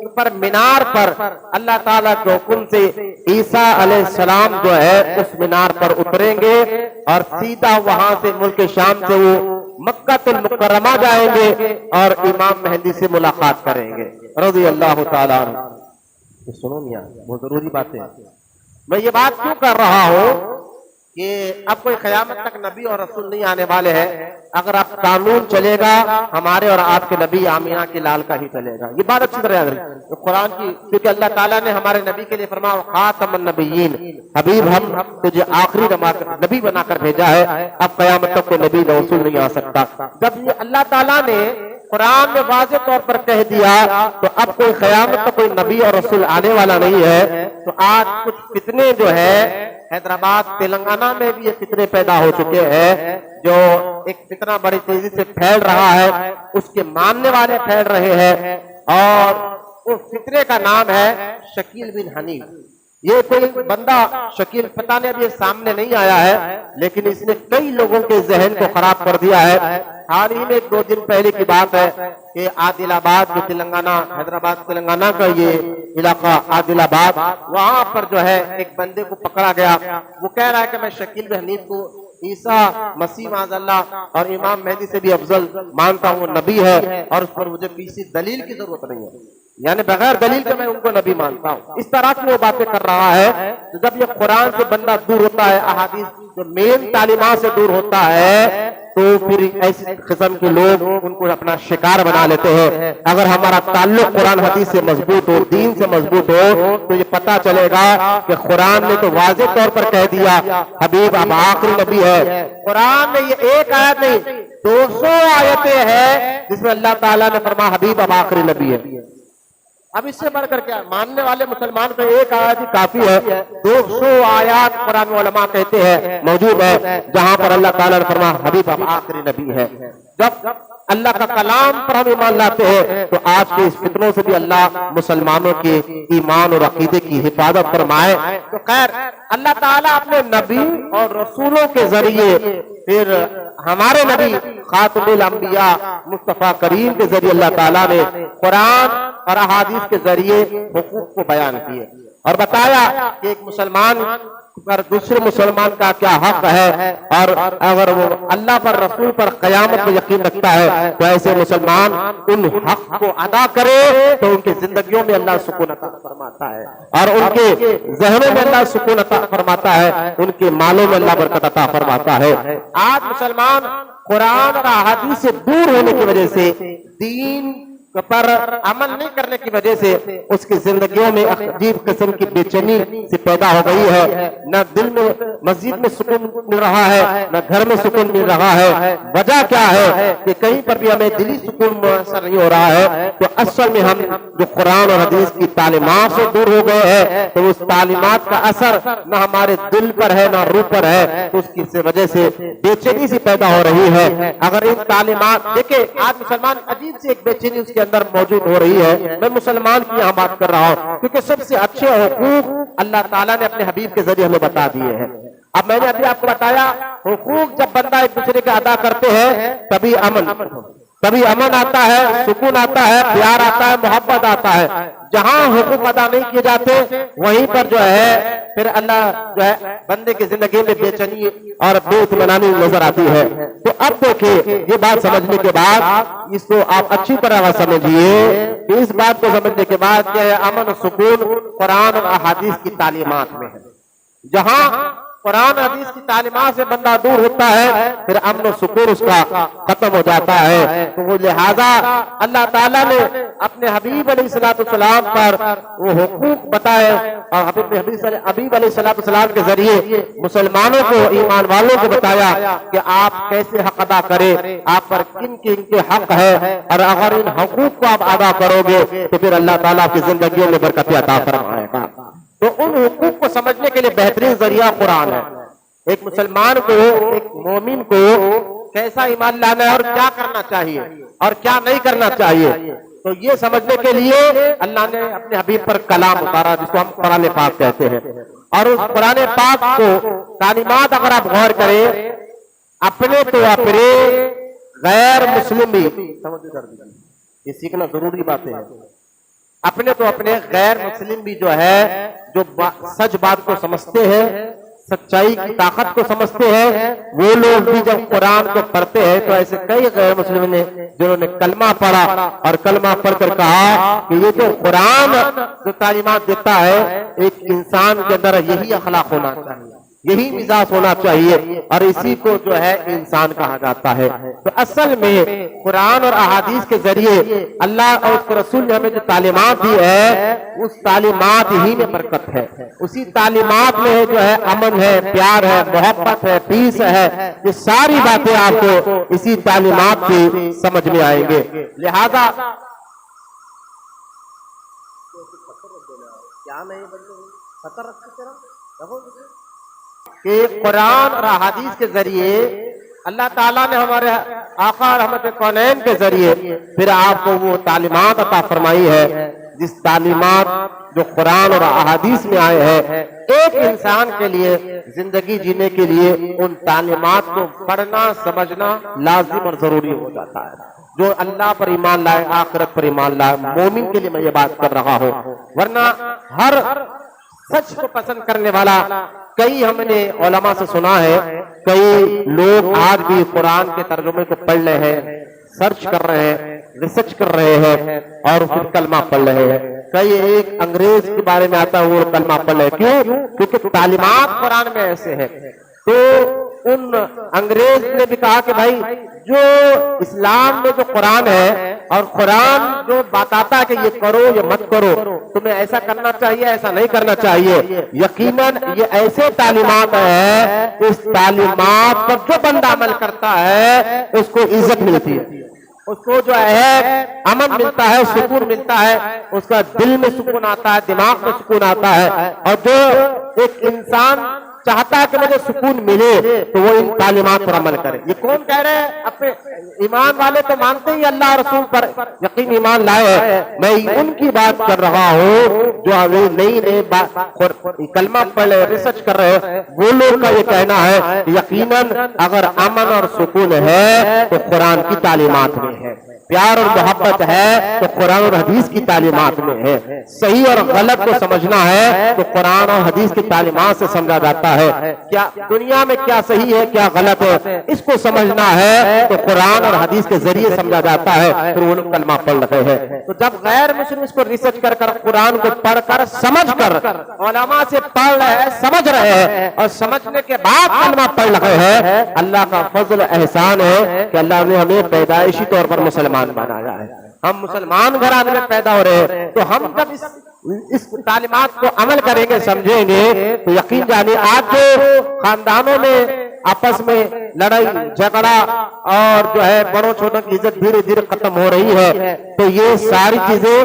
اوپر مینار پر اللہ تعالیٰ کے حکم سے عیسیٰ علیہ السلام جو ہے اس مینار پر اتریں گے، اور سیدھا وہاں سے ملک شام سے وہ مکہ المکرمہ جائیں گے اور امام مہدی سے ملاقات کریں گے رضی اللہ تعالیٰ عنہ۔ سنو میاں، بہت ضروری باتیں، میں یہ بات کیوں کر رہا ہوں کہ اب کوئی قیامت تک نبی اور رسول نہیں آنے والے ہیں، اگر اب قانون چلے گا ہمارے اور آپ کے نبی آمینہ کے لال کا ہی چلے گا، یہ بات اچھی طرح یاد رکھیں قرآن کی، کیونکہ اللہ تعالیٰ نے ہمارے نبی کے لیے فرمایا خاتم النبیین، حبیب ہم تجھے آخری نبی بنا کر بھیجا ہے، اب قیامت تک کوئی نبی رسول نہیں آ سکتا۔ جب یہ اللہ تعالیٰ نے قرآن میں واضح طور پر کہہ دیا تو اب کوئی قیامت تک کوئی نبی اور رسول آنے والا نہیں ہے، تو آج کچھ فتنے جو ہے حیدرآباد تلنگانہ میں بھی یہ فتنے پیدا ہو چکے ہیں، جو ایک فتنہ بڑی تیزی سے پھیل رہا ہے، اس کے ماننے والے پھیل رہے ہیں، اور اس فتنے کا نام ہے شکیل بن حنیف۔ یہ کوئی بندہ شکیل پتہ نہیں اب یہ سامنے نہیں آیا ہے، لیکن اس نے کئی لوگوں کے ذہن کو خراب کر دیا ہے۔ حال ہی میں 2 دن پہلے کی بات ہے کہ عادل آباد جو تلنگانہ حیدرآباد تلنگانہ کا یہ علاقہ عادل آباد، وہاں پر جو ہے ایک بندے کو پکڑا گیا، وہ کہہ رہا ہے کہ میں شکیل بن حنیف کو عیسیٰ مسیح معاذ اللہ اور امام مہدی سے بھی افضل مانتا ہوں، وہ نبی ہے اور اس پر مجھے کسی دلیل کی ضرورت نہیں ہے، یعنی بغیر دلیل کے میں ان کو نبی مانتا ہوں، اس طرح کی وہ باتیں کر رہا ہے۔ جب یہ قرآن سے بندہ دور ہوتا ہے، احادیث جو مین تعلیمات سے دور ہوتا ہے، تو پھر ایسی قسم کے لوگ ان کو اپنا شکار بنا لیتے ہیں۔ اگر ہمارا تعلق قرآن حدیث سے مضبوط ہو، دین سے مضبوط ہو، تو یہ پتہ چلے گا کہ قرآن نے تو واضح طور پر کہہ دیا حبیب اب آخری نبی ہے۔ قرآن میں یہ ایک آیت نہیں 200 آیتیں ہیں جس میں اللہ تعالیٰ نے فرمایا حبیب اب آخری نبی ہے۔ اب اس سے بڑھ کر کیا ماننے والے مسلمان کو ایک آیت ہی کافی ہے، 200 آیات قرآن علماء کہتے ہیں موجود ہے جہاں پر اللہ تعالیٰ نے فرمایا حبیب اب آخری نبی ہے۔ جب اللہ کا کلام پر ہم ایمان لاتے ہیں تو آج کے اس فتنوں سے بھی اللہ مسلمانوں کے ایمان اور عقیدے کی حفاظت فرمائے۔ تو خیر اللہ تعالیٰ اپنے نبی اور رسولوں کے ذریعے، پھر ہمارے نبی خاتم الانبیاء مصطفیٰ کریم کے ذریعے اللہ تعالیٰ نے قرآن اور احادیث کے ذریعے حقوق کو بیان کیے اور بتایا کہ ایک مسلمان پر دوسرے مسلمان کا کیا حق ہے، اور اگر وہ اللہ پر رسول پر قیامت میں یقین رکھتا ہے تو ایسے مسلمان ان حق کو ادا کرے تو ان کی زندگیوں میں اللہ سکون عطا فرماتا ہے، اور ان کے ذہنوں میں اللہ سکون عطا فرماتا ہے، ان کے مالوں میں اللہ برکت عطا فرماتا ہے۔ آج مسلمان قرآن اور احادیث سے دور ہونے کی وجہ سے، دین پر عمل نہیں کرنے کی وجہ سے اس کی زندگیوں میں عجیب قسم کی بے چینی سے پیدا ہو گئی ہے، نہ دل میں مسجد میں سکون مل رہا ہے، نہ گھر میں سکون مل رہا ہے۔ وجہ کیا ہے کہ کہیں پر بھی ہمیں دلی سکون میسر نہیں ہو رہا ہے، تو اصل میں ہم جو قرآن اور حدیث کی تعلیمات سے دور ہو گئے ہیں، تو اس تعلیمات کا اثر نہ ہمارے دل پر ہے نہ روح پر ہے، اس کی وجہ سے بے چینی سی پیدا ہو رہی ہے۔ اگر ان تعلیمات دیکھیں آج مسلمان عجیب سی ایک بے چینی اس کے اندر موجود ہو رہی ہے، میں مسلمان کی یہاں بات کر رہا ہوں کیونکہ سب سے اچھے حقوق اللہ تعالیٰ نے اپنے حبیب کے ذریعے ہمیں بتا دیے ہیں۔ اب میں نے ابھی آپ کو بتایا حقوق جب بندہ ایک دوسرے کے ادا کرتے ہیں تبھی امن آتا ہے، سکون آتا ہے، پیار آتا ہے، محبت آتا ہے۔ جہاں حقوق ادا نہیں کیے جاتے وہیں پر جو ہے پھر اللہ جو ہے بندے کی زندگی میں بے چینی اور بے اطمینانی نظر آتی ہے۔ تو اب دیکھیں یہ بات سمجھنے کے بعد اس کو آپ اچھی طرح سمجھیے کہ اس بات کو سمجھنے کے بعد کہ امن و سکون قرآن اور احادیث کی تعلیمات میں ہے۔ جہاں قرآن حدیث کی تعلیمات سے بندہ دور ہوتا ہے پھر امن و سکون اس کا ختم ہو جاتا ہے۔ تو وہ لہذا اللہ تعالیٰ نے اپنے حبیب علیہ السلام پر وہ حقوق بتائے اور حبیب علیہ السلام کے ذریعے مسلمانوں کو، ایمان والوں کو بتایا کہ آپ کیسے حق ادا کریں، آپ پر کن کے حق ہے، اور اگر ان حقوق کو آپ ادا کرو گے تو پھر اللہ تعالیٰ کی زندگیوں میں برکت عطا فرمائے گا۔ تو ان حقوق کو سمجھنے کے لیے بہترین ذریعہ قرآن ہے۔ ایک مسلمان کو، ایک مومن کو کیسا ایمان لانا ہے اور کیا کرنا چاہیے اور کیا نہیں کرنا چاہیے، تو یہ سمجھنے کے لیے اللہ نے اپنے حبیب پر کلام اتارا جس کو ہم قرآن پاک کہتے ہیں، اور اس قرآن پاک کو تعلیمات اگر آپ غور کریں اپنے تو اپنے غیر مسلم بھی یہ سیکھنا ضروری باتیں ہیں، اپنے تو اپنے غیر مسلم بھی جو ہے جو سچ بات کو سمجھتے ہیں، سچائی کی طاقت کو سمجھتے ہیں، وہ لوگ بھی جب قرآن کو پڑھتے ہیں تو ایسے کئی غیر مسلم نے جنہوں نے کلمہ پڑھا اور کلمہ پڑھ کر کہا کہ یہ جو قرآن جو تعلیمات دیتا ہے ایک انسان کے اندر یہی اخلاق ہونا چاہیے، یہی مزاج ہونا چاہیے، اور اسی کو جو ہے انسان کہا جاتا ہے۔ تو اصل میں قرآن اور احادیث کے ذریعے اللہ اور اس کے رسول نے ہمیں جو تعلیمات دی ہے اس تعلیمات ہی میں برکت ہے، اسی تعلیمات میں جو ہے امن ہے، پیار ہے، محبت ہے، پیس ہے، یہ ساری باتیں آپ کو اسی تعلیمات سے سمجھ میں آئیں گے۔ لہذا کہ قرآن اور احادیث کے ذریعے اللہ تعالیٰ نے ہمارے آقا رحمت کونین کے ذریعے پھر آپ کو وہ تعلیمات عطا فرمائی ہے، جس تعلیمات جو قرآن اور احادیث میں آئے ہیں ایک انسان کے لیے زندگی جینے کے لیے ان تعلیمات کو پڑھنا سمجھنا لازم اور ضروری ہو جاتا ہے۔ جو اللہ پر ایمان لائے، آخرت پر ایمان لائے، مومن کے لیے میں یہ بات کر رہا ہوں، ورنہ ہر سچ کو پسند کرنے والا کئی ہم نے علماء سے سنا ہے، کئی لوگ آج بھی قرآن کے ترجمے کو پڑھ رہے ہیں، سرچ کر رہے ہیں، ریسرچ کر رہے ہیں اور پھر کلمہ پڑھ رہے ہیں۔ کئی ایک انگریز کے بارے میں آتا ہے وہ کلمہ پڑھ رہے ہیں، کیوں؟ کیونکہ تعلیمات قرآن میں ایسے ہیں۔ تو ان انگریز نے بھی کہا کہ بھائی جو اسلام میں جو قرآن ہے اور قرآن جو بتاتا ہے کہ یہ کرو یہ مت کرو، تمہیں ایسا کرنا چاہیے ایسا نہیں کرنا چاہیے، یقیناً یہ ایسے تعلیمات ہیں، اس تعلیمات پر جو بندہ عمل کرتا ہے اس کو عزت ملتی ہے، اس کو جو ہے امن ملتا ہے، سکون ملتا ہے، اس کا دل میں سکون آتا ہے، دماغ میں سکون آتا ہے۔ اور جو ایک انسان چاہتا ہے کہ مجھے سکون ملے تو وہ ان تعلیمات پر عمل کرے۔ یہ کون کہہ رہے ہیں؟ اپنے ایمان والے تو مانتے ہی اللہ رسول پر یقین ایمان لائے ہیں، میں ان کی بات کر رہا ہوں جو ابھی نئی کلمہ پڑھ رہے ریسرچ کر رہے ہیں، وہ لوگ کا یہ کہنا ہے یقیناً اگر امن اور سکون ہے تو قرآن کی تعلیمات میں ہے، پیار اور محبت ہے تو قرآن اور حدیث کی تعلیمات میں ہے، صحیح اور غلط کو سمجھنا ہے تو قرآن اور حدیث کی تعلیمات سے سمجھا جاتا ہے، کیا دنیا میں کیا صحیح ہے کیا غلط ہے اس کو سمجھنا ہے تو قرآن اور حدیث کے ذریعے سمجھا جاتا ہے، پھر وہ لوگ کلمہ پڑھ رہے ہیں۔ تو جب غیر مسلم اس کو ریسرچ کر کر قرآن کو پڑھ کر سمجھ کر علماء سے پڑھ رہے ہیں، سمجھ رہے ہیں اور سمجھنے کے بعد کلمہ پڑھ رہے ہیں، اللہ کا فضل احسان ہے کہ اللہ نے ہمیں پیدائشی طور پر مسلمان بنایا ہے، ہم مسلمان گھرانے میں پیدا ہو رہے ہیں۔ تو ہم جب اس تعلیمات کو عمل کریں گے سمجھیں گے تو یقین جانے آج جو خاندانوں میں آپس میں لڑائی جھگڑا اور جو ہے بڑوں چھوٹوں کی عزت دھیرے دھیرے ختم ہو رہی ہے تو یہ ساری چیزیں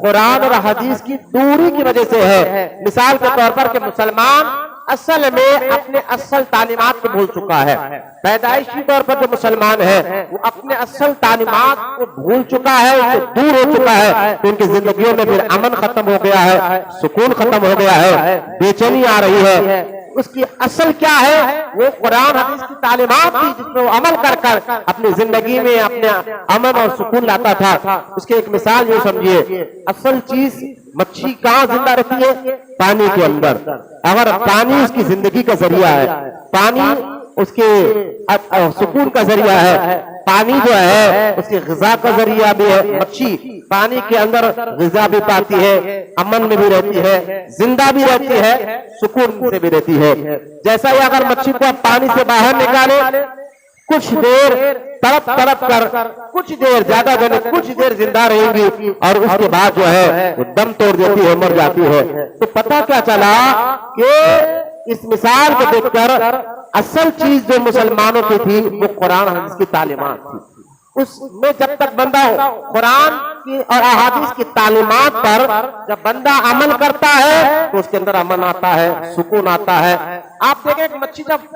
قرآن اور حدیث کی دوری کی وجہ سے ہے۔ مثال کے طور پر کہ مسلمان اصل میں اپنے اصل تعلیمات کو بھول چکا ہے، پیدائشی طور پر جو مسلمان ہے وہ اپنے اصل تعلیمات کو بھول چکا ہے، اس سے دور ہو چکا ہے، تو ان کی زندگیوں میں پھر امن ختم ہو گیا ہے، سکون ختم ہو گیا ہے، بے چینی آ رہی ہے۔ اس کی اصل کیا ہے؟ وہ قرآن حدیث کی تعلیمات تھی جس میں وہ عمل کر کر اپنی زندگی میں اپنے امن اور سکون لاتا تھا۔ اس کے ایک مثال یہ سمجھیے، اصل چیز مچھی کہاں زندہ رہتی ہے؟ پانی کے اندر۔ اگر پانی اس کی زندگی کا ذریعہ ہے، پانی اس کے سکون کا ذریعہ ہے، پانی جو ہے اس کی غذا کا ذریعہ بھی ہے، مچھی پانی کے اندر غذا بھی پاتی ہے، امن میں بھی رہتی ہے، زندہ بھی رہتی ہے، سکون سے بھی رہتی ہے۔ جیسا ہی اگر مچھی کو آپ پانی سے باہر نکالے کچھ دیر تڑپ تڑپ کر کچھ دیر زیادہ کچھ دیر زندہ رہیں گی اور اس کے بعد جو ہے وہ دم توڑ دیتی ہے، مر جاتی ہے۔ تو پتہ کیا چلا کہ اس مثال کو دیکھ کر اصل چیز جو مسلمانوں کی تھی وہ قرآن حدیث کی تعلیمات تھی۔ اس میں جب تک بندہ قرآن کی اور احادیث کی تعلیمات پر جب بندہ عمل کرتا ہے تو اس کے اندر امن آتا ہے، سکون آتا ہے۔ آپ دیکھیں کہ مچھی جب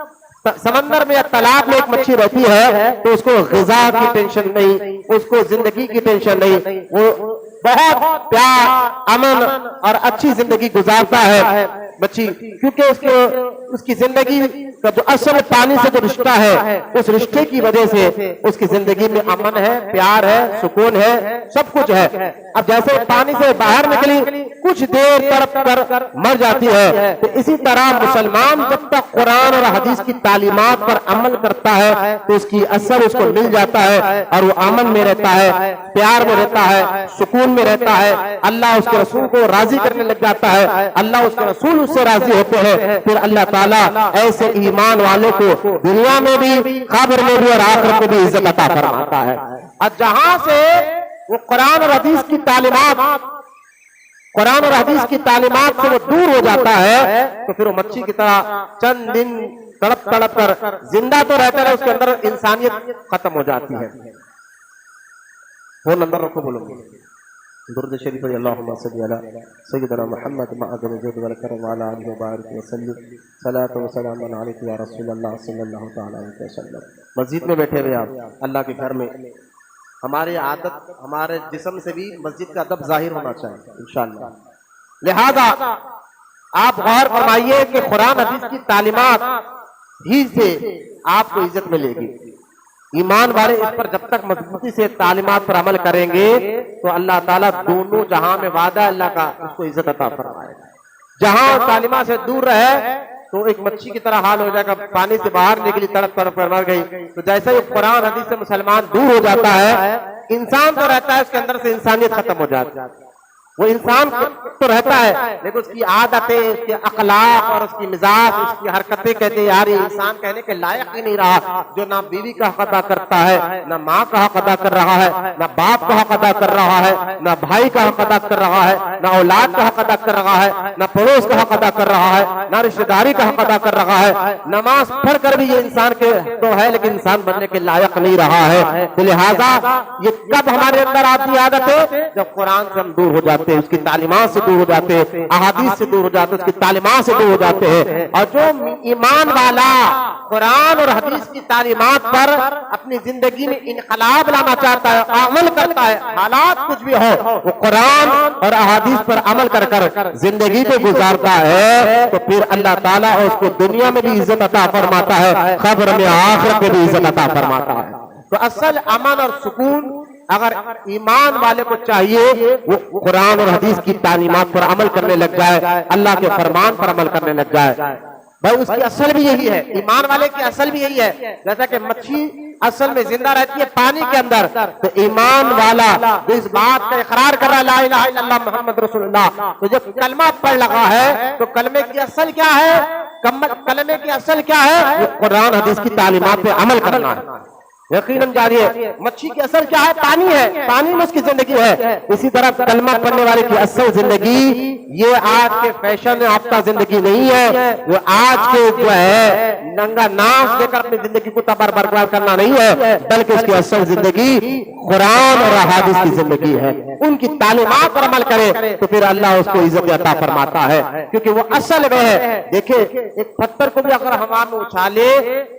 سمندر میں یا تالاب میں ایک مچھی رہتی ہے تو اس کو غذا کی ٹینشن نہیں، اس کو زندگی کی ٹینشن نہیں، وہ بہت پیار، امن اور اچھی زندگی گزارتا ہے بچی، کیونکہ اس کی زندگی کا جو اصل پانی سے جو رشتہ ہے، اس رشتے کی وجہ سے اس کی زندگی میں امن ہے، پیار ہے، سکون ہے، سب کچھ ہے۔ اب جیسے پانی سے باہر نکلی کچھ دیر تڑپ کر مر جاتی ہے، تو اسی طرح مسلمان جب تک قرآن اور حدیث کی تعلیمات پر عمل کرتا ہے تو اس کی اثر اس کو مل جاتا ہے اور وہ امن میں رہتا ہے، پیار میں رہتا ہے، سکون میں رہتا ہے، اللہ اس کے رسول کو راضی کرنے لگ جاتا ہے، اللہ اس کے رسول اس سے راضی ہوتے ہیں، پھر اللہ تعالیٰ ایسے ایمان والوں کو دنیا میں بھی، قبر میں بھی اور آخرت میں بھی عزت عطا فرماتا ہے۔ اور جہاں سے وہ قرآن اور حدیث کی تعلیمات سے وہ دور ہو جاتا ہے تو پھر وہ مچھی کی طرح چند دن تڑپ تڑپ کر زندہ تو رہتا ہے، اس کے اندر انسانیت ختم ہو جاتی ہے۔ فون نمبر رکھو، بولو درود شریف پڑھی، اللہم صلی علی سیدنا محمد معظم الجود والکرم وعلی آلہ وبارک وسلم، صلاۃ و سلام علیک یا رسول اللہ صلی اللہ تعالی علیہ وسلم۔ مسجد میں بیٹھے ہوئے آپ اللہ کے گھر میں، ہماری عادت، ہمارے جسم سے بھی مسجد کا ادب ظاہر ہونا چاہیے انشاءاللہ۔ لہذا آپ غور فرمائیے کہ قرآن حدیث کی تعلیمات ہی سے آپ کو عزت ملے گی۔ ایمان والے اس پر جب تک مضبوطی سے تعلیمات پر عمل کریں گے تو اللہ تعالیٰ دونوں جہاں میں وعدہ اللہ کا اس کو عزت عطا فرمائے گا۔ جہاں تعلیمات سے دور رہے تو ایک مچھی کی طرح حال ہو جائے گا، پانی سے باہر نکلی تڑپ تڑپ کر مر گئی۔ تو جیسے ہی قرآن حدیث سے مسلمان دور ہو جاتا ہے، انسان تو رہتا ہے اس کے اندر سے انسانیت ختم ہو جاتی ہے، وہ انسان تو رہتا ہے لیکن اس کی عادتیں، اس کے اخلاق اور اس کی مزاج، اس کی حرکتیں کہتے ہیں یار یہ انسان کہنے کے لائق ہی نہیں رہا، جو نہ بیوی کا حق ادا کرتا ہے، نہ ماں کا حق ادا کر رہا ہے، نہ باپ کا حق ادا کر رہا ہے، نہ بھائی کا حق ادا کر رہا ہے، نہ اولاد کا حق ادا کر رہا ہے، نہ پڑوس کا حق ادا کر رہا ہے، نہ رشتہ داری کا حق ادا کر رہا ہے۔ نماز پڑھ کر بھی یہ انسان کے تو ہے لیکن انسان بننے کے لائق نہیں رہا ہے۔ تو لہٰذا یہ کب ہمارے اندر آتی عادت ہے؟ جب قرآن سے ہم دور ہو جاتے ہیں، اس کی تعلیمات سے دور ہو جاتے ہیں، احادیث سے دور ہو جاتے ہیں، اس کی تعلیمات سے دور ہو جاتے ہیں۔ اور جو ایمان والا قرآن اور حدیث کی تعلیمات پر اپنی زندگی میں انقلاب لانا چاہتا ہے، عمل کرتا ہے، حالات کچھ بھی ہو وہ قرآن اور احادیث پر عمل کر زندگی کو گزارتا ہے تو پھر اللہ تعالیٰ اس کو دنیا میں بھی عزت عطا فرماتا ہے، قبر میں آخرت میں بھی عزت عطا فرماتا ہے۔ تو اصل امن اور سکون اگر ایمان والے کو چاہیے وہ قرآن اور حدیث کی تعلیمات پر عمل کرنے لگ جائے، اللہ کے فرمان پر عمل کرنے لگ جائے۔ بھائی اس کی اصل بھی یہی ہے، ایمان والے کی اصل بھی یہی ہے، جیسا کہ مچھی اصل میں زندہ رہتی ہے پانی کے اندر، تو ایمان والا جو اس بات کا اقرار کر رہا ہے لا الہ الا اللہ محمد رسول اللہ، تو جب کلمہ پڑھ لگا ہے تو کلمے کی اصل کیا ہے؟ کلمے کی اصل کیا ہے؟ وہ قرآن حدیث کی تعلیمات پہ عمل کرنا ہے۔ یقیناً جاری ہے، مچھی کی اصل کیا ہے؟ پانی ہے، پانی میں اس کی زندگی ہے۔ اسی طرح کلمہ پڑھنے والے کی اصل زندگی یہ آج کے فیشن یافتہ زندگی نہیں ہے، وہ آج کے جو ہے ننگا ناچ دے کر اپنی زندگی کو تباہ برباد کرنا نہیں ہے، بلکہ اس کی اصل زندگی قرآن اور احادیث کی زندگی ہے۔ ان کی تعلیمات پر عمل کرے تو پھر اللہ اس کو عزت عطا فرماتا ہے، کیونکہ وہ اصل میں ہے۔ دیکھیں ایک پتھر کو بھی اگر ہوا میں اچھالے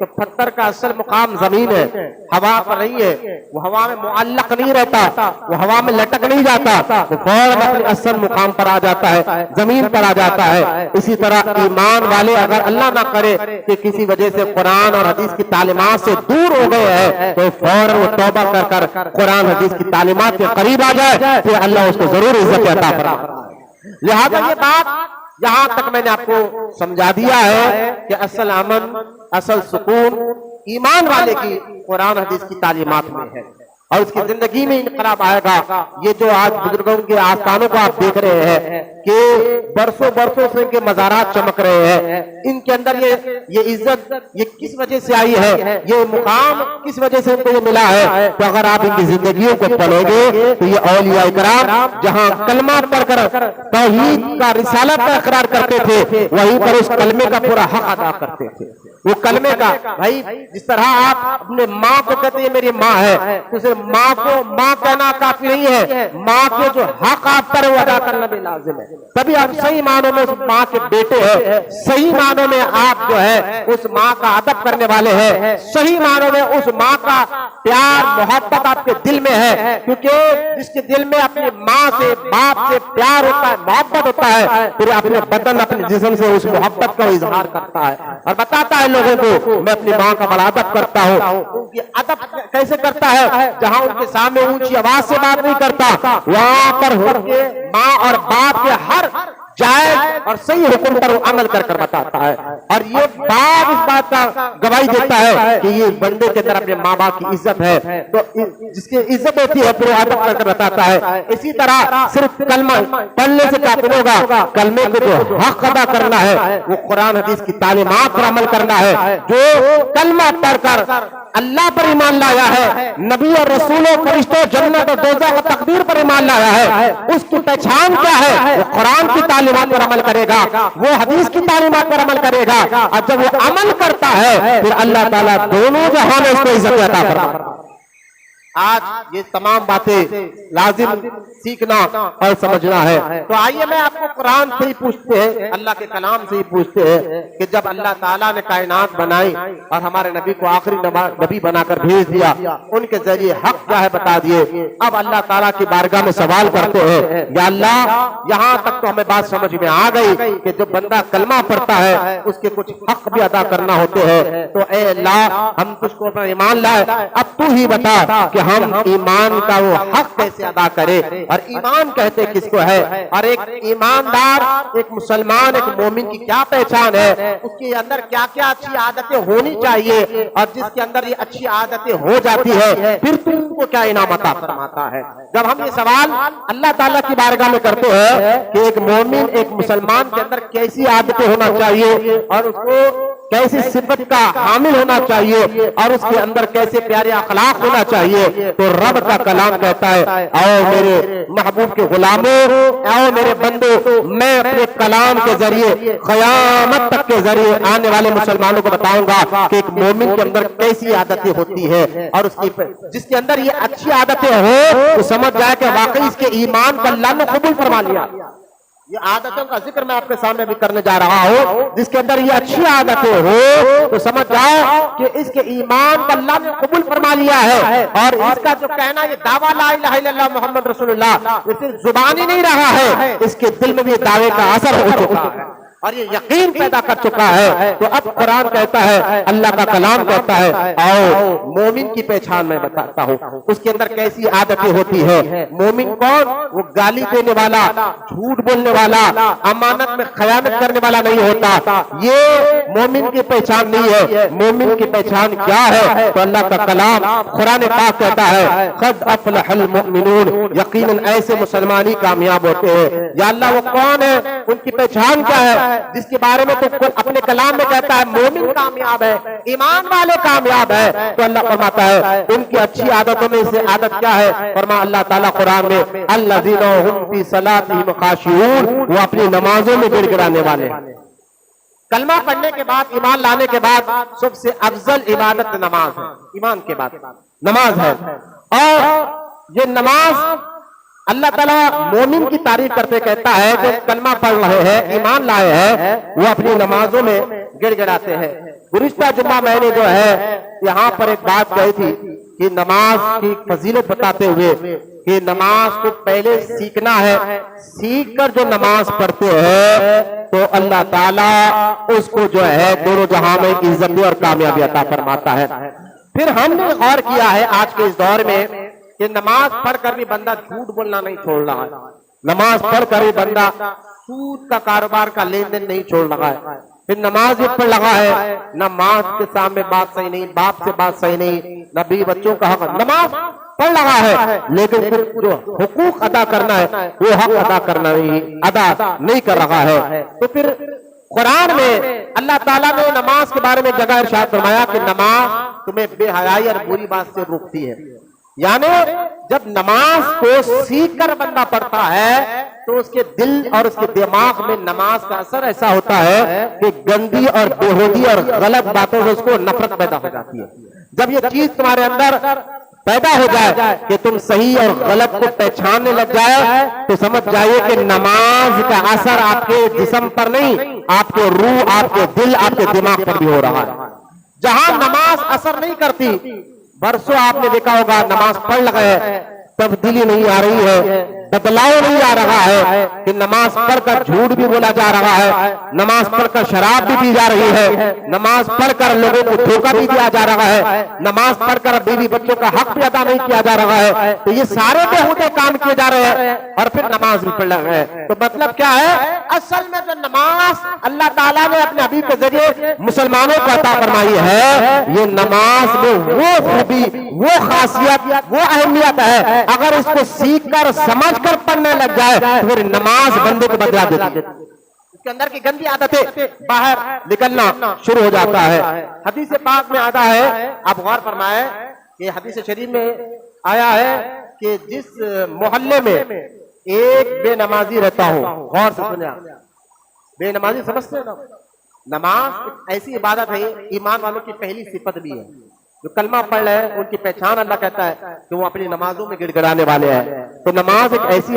تو پتھر کا اصل مقام زمین ہے، ہوا پر نہیں ہے، وہ ہوا میں معلق نہیں رہتا، وہ ہوا میں لٹک نہیں جاتا، وہ فوراً اپنے اصل مقام پر آ جاتا ہے، زمین پر آ جاتا ہے۔ اسی طرح ایمان والے اگر اللہ نہ کرے کہ کسی وجہ سے قرآن اور حدیث کی تعلیمات سے دور ہو گئے ہیں تو فوراً وہ توبہ کر قرآن حدیث کی تعلیمات کے قریب آ جائے، پھر اللہ اس کو ضرور عزت عطا فرمائے۔ لہذا یہ بات یہاں تک میں نے آپ کو سمجھا دیا ہے کہ اصل امن، اصل سکون ایمان والے کی قرآن حدیث کی تعلیمات میں ہے اور اس کی زندگی میں انقلاب آئے گا۔ یہ جو آج بزرگوں کے آستانوں کو آپ دیکھ رہے ہیں کہ برسوں سے ان کے مزارات چمک رہے ہیں، ان کے اندر یہ عزت یہ کس وجہ سے آئی ہے، یہ مقام کس وجہ سے ان کو یہ ملا ہے؟ تو اگر آپ ان کی زندگیوں کو پڑھیں گے تو یہ اولیاء کرام جہاں کلمہ پڑھ کر توحید کا رسالت کا اقرار کرتے تھے، وہیں پر اس کلمے کا پورا حق ادا کرتے تھے۔ وہ کلمے کا بھائی جس طرح آپ اپنے ماں کو کہتے ہیں میری ماں ہے، تو صرف ماں کو ماں کہنا کافی نہیں ہے، ماں کے جو حق آپ پر وہ ادا کرنا بھی لازم ہے، تبھی آپ صحیح معنوں میں اس ماں کے بیٹے ہیں، صحیح معنوں میں آپ جو ہے اس ماں کا ادب کرنے والے ہیں، صحیح معنوں میں اس ماں کا پیار محبت آپ کے دل میں ہے، کیونکہ جس کے دل میں اپنی ماں سے باپ سے پیار ہوتا ہے محبت ہوتا ہے، پھر اپنے بدن اپنے جسم سے اس محبت کا اظہار کرتا ہے اور بتاتا ہے لوگوں کو میں اپنی ماں کا بڑا ادب کرتا ہوں۔ ان کی ادب کیسے کرتا ہے؟ جہاں ان کے سامنے اونچی آواز سے بات نہیں کرتا، وہاں پر ہو کے ماں اور باپ کے ہر جائز اور صحیح حکم پر عمل کر کر بتاتا ہے، اور یہ باپ اس بات کا گواہی دیتا ہے کہ یہ بندے کے اندر اپنے ماں باپ کی عزت ہے، تو جس کی عزت ہوتی ہے پھر وہ ادب کر کر بتاتا ہے۔ اسی طرح صرف کلمہ پڑھنے سے کافی نہیں ہوگا، کلمے کو جو حق ادا کرنا ہے وہ قرآن حدیث کی تعلیمات پر عمل کرنا ہے۔ جو کلمہ پڑھ کر اللہ پر ایمان لایا ہے، نبی اور رسولوں فرشتوں جنت اور دوزخ اور تقدیر پر ایمان لایا ہے، اس کی پہچان کیا ہے؟ وہ قرآن کی تعلیمات پر عمل کرے گا، وہ حدیث کی تعلیمات پر عمل کرے گا، اور جب وہ عمل کرتا ہے پھر اللہ تعالیٰ دونوں جہاں میں اس کو عزت عطا فرماتا ہے۔ آج یہ تمام باتیں لازم سیکھنا اور سمجھنا ہے، تو آئیے میں آپ کو قرآن سے ہی پوچھتے ہیں، اللہ کے کلام سے ہی پوچھتے ہیں کہ جب اللہ تعالیٰ نے کائنات بنائی اور ہمارے نبی کو آخری نبی بنا کر بھیج دیا، ان کے ذریعے حق کیا ہے بتا دیے، اب اللہ تعالیٰ کی بارگاہ میں سوال کرتے ہیں یا اللہ یہاں تک تو ہمیں بات سمجھ میں آ گئی کہ جو بندہ کلمہ پڑھتا ہے اس کے کچھ حق بھی ادا کرنا ہوتے ہیں، تو اے اللہ ہم تجھ کو اپنا ایمان لائے، اب تو ہی بتا کہ ہم ایمان کا وہ حق کیسے ادا کرے، اور ایمان کہتے کس کو ہے، اور ایک ایماندار ایک مسلمان ایک مومن کی کیا پہچان ہے، اس کے اندر کیا کیا اچھی عادتیں ہونی چاہیے، اور جس کے اندر یہ اچھی عادتیں ہو جاتی ہے پھر تو ان کو کیا انعام عطا فرماتا ہے۔ جب ہم یہ سوال اللہ تعالیٰ کی بارگاہ میں کرتے ہیں کہ ایک مومن ایک مسلمان کے اندر کیسی عادتیں ہونا چاہیے اور اس کو کیسی صفت کا حامل ہونا چاہیے اور اس کے اندر کیسے پیارے اخلاق ہونا چاہیے، تو رب کا کلام کہتا ہے آؤ میرے محبوب کے غلاموں، آؤ میرے بندوں، میں اپنے کلام کے ذریعے قیامت تک کے ذریعے آنے والے مسلمانوں کو بتاؤں گا کہ ایک مومن کے اندر کیسی عادتیں ہوتی ہے، اور اس کی جس کے اندر یہ اچھی عادتیں ہو تو سمجھ جائے کہ واقعی اس کے ایمان کو اللہ نے قبول فرما لیا۔ یہ عادتوں کا ذکر میں آپ کے سامنے بھی کرنے جا رہا ہوں، جس کے اندر یہ اچھی عادتیں ہو تو سمجھ جاؤ کہ اس کے ایمان کو اللہ نے قبول فرما لیا ہے، اور اس کا جو کہنا یہ دعویٰ لا الہ الا اللہ محمد رسول اللہ یہ صرف زبانی نہیں رہا ہے، اس کے دل میں بھی دعوے کا اثر ہو چکا ہے اور یہ یقین پیدا کر چکا ہے۔ تو اب قرآن کہتا ہے، اللہ کا کلام کہتا ہے آؤ مومن کی پہچان میں بتاتا ہوں، اس کے اندر کیسی عادتیں ہوتی ہے۔ مومن کون؟ وہ گالی دینے والا، جھوٹ بولنے والا، امانت میں خیانت کرنے والا نہیں ہوتا، یہ مومن کی پہچان نہیں ہے۔ مومن کی پہچان کیا ہے؟ تو اللہ کا کلام قرآن پاک کہتا ہے قد افلح المؤمنون، یقیناً ایسے مسلمان ہی کامیاب ہوتے ہیں۔ یا اللہ وہ کون ہے؟ ان کی پہچان کیا ہے جس کے بارے میں تو اپنے کلام میں کہتا ہے مومن کامیاب ہے، ایمان والے کامیاب ہے، تو اللہ فرماتا ہے ان کی اچھی عادتوں میں سے عادت کیا ہے؟ فرما اللہ تعالیٰ قرآن میں الذین هم فی صلاتہم خاشعون، وہ اپنی نمازوں میں گڑ گڑانے والے ہیں۔ کلمہ پڑھنے کے بعد ایمان لانے کے بعد سب سے افضل عبادت نماز ہے، ایمان کے بعد نماز ہے، اور یہ نماز اللہ تعالیٰ مومن کی تعریف کرتے کہتا ہے جو کلمہ پڑھ رہے ہیں ایمان لائے ہیں وہ اپنی نمازوں میں گڑ گڑاتے ہیں۔ گزشتہ جمعہ میں نے جو ہے یہاں پر ایک بات کہی تھی کہ نماز کی فضیلت بتاتے ہوئے کہ نماز کو پہلے سیکھنا ہے، سیکھ کر جو نماز پڑھتے ہیں تو اللہ تعالیٰ اس کو جو ہے دونوں جہاں میں عزت اور کامیابی عطا فرماتا ہے۔ پھر ہم نے غور کیا ہے آج کے اس دور میں کہ نماز پڑھ کر بھی بندہ جھوٹ بولنا نہیں چھوڑ رہا ہے، نماز پڑھ کر بھی بندہ سود کا کاروبار کا لین دین نہیں چھوڑ رہا ہے، پھر نماز بھی پڑھ رہا ہے، نہ ماں کے سامنے بات صحیح نہیں، باپ سے بات صحیح نہیں، نہ بیوی بچوں کا حق، نماز پڑھ رہا ہے لیکن پھر جو حقوق ادا کرنا ہے وہ حق ادا کرنا ادا نہیں کر رہا ہے۔ تو پھر قرآن میں اللہ تعالیٰ نے نماز کے بارے میں جگہ ارشاد فرمایا کہ نماز تمہیں بے حیائی اور بری بات سے روکتی ہے، یعنی جب نماز کو سیکھ کر بندہ پڑھتا ہے تو اس کے دل اور اس کے دماغ میں نماز کا اثر ایسا ہوتا ہے کہ گندی اور بےہودی اور غلط باتوں سے اس کو نفرت پیدا ہو جاتی ہے. جب یہ چیز تمہارے اندر پیدا ہو جائے کہ تم صحیح اور غلط کو پہچاننے لگ جائے تو سمجھ جائیے کہ نماز کا اثر آپ کے جسم پر نہیں، آپ کے روح، آپ کے دل، آپ کے دماغ پر بھی ہو رہا ہے. جہاں نماز اثر نہیں کرتی، برسوں آپ نے دیکھا ہوگا نماز پڑھ لگے، تبدیلی نہیں آ رہی ہے، بدلاؤ نہیں آ رہا ہے کہ نماز پڑھ کر جھوٹ بھی بولا جا رہا ہے، نماز پڑھ کر شراب بھی پی جا رہی ہے، نماز پڑھ کر لوگوں کو دھوکہ بھی دیا جا رہا ہے، نماز پڑھ کر بیوی بچوں کا حق بھی ادا نہیں کیا جا رہا ہے. تو یہ سارے بےہودے کام کیے جا رہے ہیں اور پھر نماز بھی پڑھ رہے ہیں. تو مطلب کیا ہے؟ اصل میں جو نماز اللہ تعالیٰ نے اپنے حبیب کے ذریعے مسلمانوں کو عطا فرمائی ہے، یہ نماز میں وہ خوبی، وہ خاصیت، وہ اہمیت ہے، اگر اس کو سیکھ کر سمجھ کر پڑھنے لگ جائے تو پھر نماز بندے کو بدلا دیتی ہے، اس کے اندر کی گندی عادتیں باہر نکلنا شروع ہو جاتا ہے. حدیث پاک میں آتا ہے، آپ غور فرمائیں کہ حدیث شریف میں آیا ہے کہ جس محلے میں ایک بے نمازی رہتا ہو، غور سے سنیں، بے نمازی سمجھتے ہیں نا، نماز ایسی عبادت ہے، ایمان والوں کی پہلی صفت بھی ہے. جو کلمہ پڑھ رہے ہیں ان کی پہچان اللہ کہتا ہے کہ وہ اپنی نمازوں میں گڑ گڑانے والے ہیں. تو نماز ایک ایسی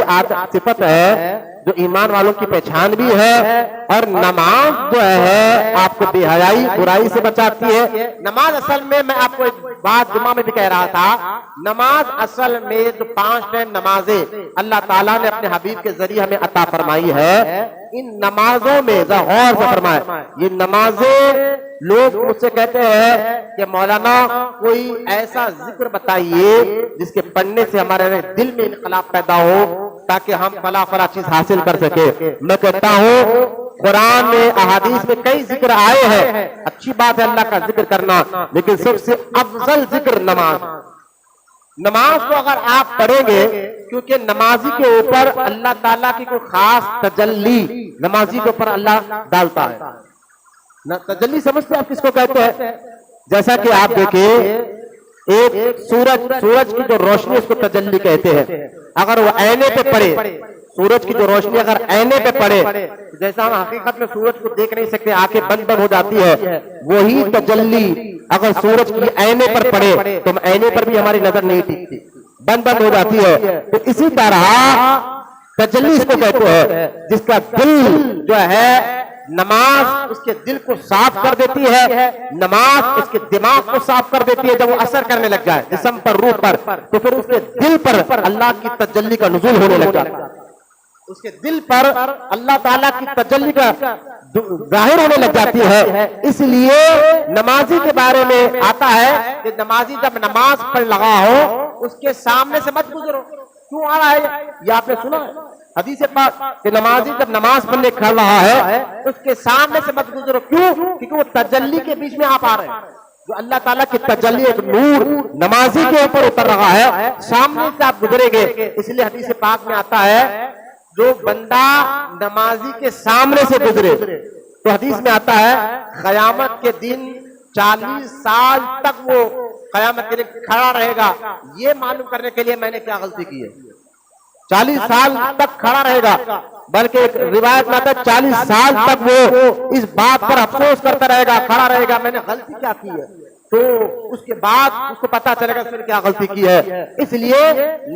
صفت ہے جو ایمان والوں کی پہچان بھی ہے، اور نماز جو ہے آپ کو بے حیائی، برائی سے بچاتی ہے. نماز اصل میں آپ کو ایک بات جمعہ میں بھی کہہ رہا تھا، نماز اصل میں جو 5 ٹائم نمازیں اللہ تعالیٰ نے اپنے حبیب کے ذریعے ہمیں عطا فرمائی ہے، ان نمازوں میں غور سے فرمائے، یہ نمازیں لوگ مجھ سے کہتے ہیں کہ مولانا کوئی ایسا ذکر بتائیے جس کے پڑھنے سے ہمارے دل میں انقلاب پیدا ہو تاکہ ہم فلاں چیز حاصل کر سکے. میں کہتا ہوں قرآن میں، احادیث میں کئی ذکر آئے ہیں، اچھی بات ہے اللہ کا ذکر کرنا، لیکن سب سے افضل ذکر نماز. نماز کو اگر آپ پڑھیں گے، کیونکہ نمازی کے اوپر اللہ تعالیٰ کی کوئی خاص تجلی نمازی کے اوپر اللہ ڈالتا ہے. تجلی سمجھتے آپ کس کو کہتے ہیں؟ جیسا کہ آپ دیکھیں ایک سورج کی جو روشنی، اس کو تجلی کہتے ہیں. اگر وہ آئینے پہ پڑے، سورج کی جو روشنی اگر آئینے پہ پڑے، جیسا ہم حقیقت میں سورج کو دیکھ نہیں سکتے، آنکھیں بند ہو جاتی ہے، وہی تجلی اگر سورج کی آئینے پر پڑے تو آئینے پر بھی ہماری نظر نہیں ٹکتی، بند ہو جاتی ہے. تو اسی طرح تجلی اس کو کہتے ہیں جس کا دل جو ہے، نماز اس کے دل کو صاف کر دیتی ہے، نماز اس کے دماغ کو صاف کر دیتی ہے. جب وہ اثر کرنے لگ جائے جسم پر، روح پر، تو پھر اس کے دل پر اللہ کی تجلی کا نزول ہونے لگ جاتا ہے، اس کے دل پر اللہ تعالیٰ کی تجلی کا ظاہر ہونے لگ جاتی ہے. اس لیے نمازی کے بارے میں آتا ہے کہ نمازی جب نماز پڑھ لگا ہو اس کے سامنے سے مت گزرو. کیوں آ رہا ہے یہ آپ نے سنا ہے حدیث پاک کہ نمازی جب نماز پڑھنے کھڑ رہا ہے اس کے سامنے سے مت گزرو. کیوں؟ کیونکہ وہ تجلی کے بیچ میں آپ آ رہے ہیں. جو اللہ تعالیٰ کی تجلی، ایک نور نمازی کے اوپر اتر رہا ہے، سامنے سے آپ گزریں گے. اس لیے حدیث پاک میں آتا ہے جو بندہ نمازی کے سامنے سے گزرے، تو حدیث میں آتا ہے قیامت کے دن 40 سال تک وہ قیامت کے دن کھڑا رہے گا، یہ معلوم کرنے کے لیے میں نے کیا غلطی کی ہے. 40 سال تک کھڑا رہے گا، بلکہ ایک روایت میں آتا ہے 40 سال تک وہ اس بات پر افسوس کرتا رہے گا، کھڑا رہے گا میں نے غلطی کیا کی ہے. تو اس کے بعد اس کو پتا چلے گا اس نے کیا غلطی کی ہے. اس لیے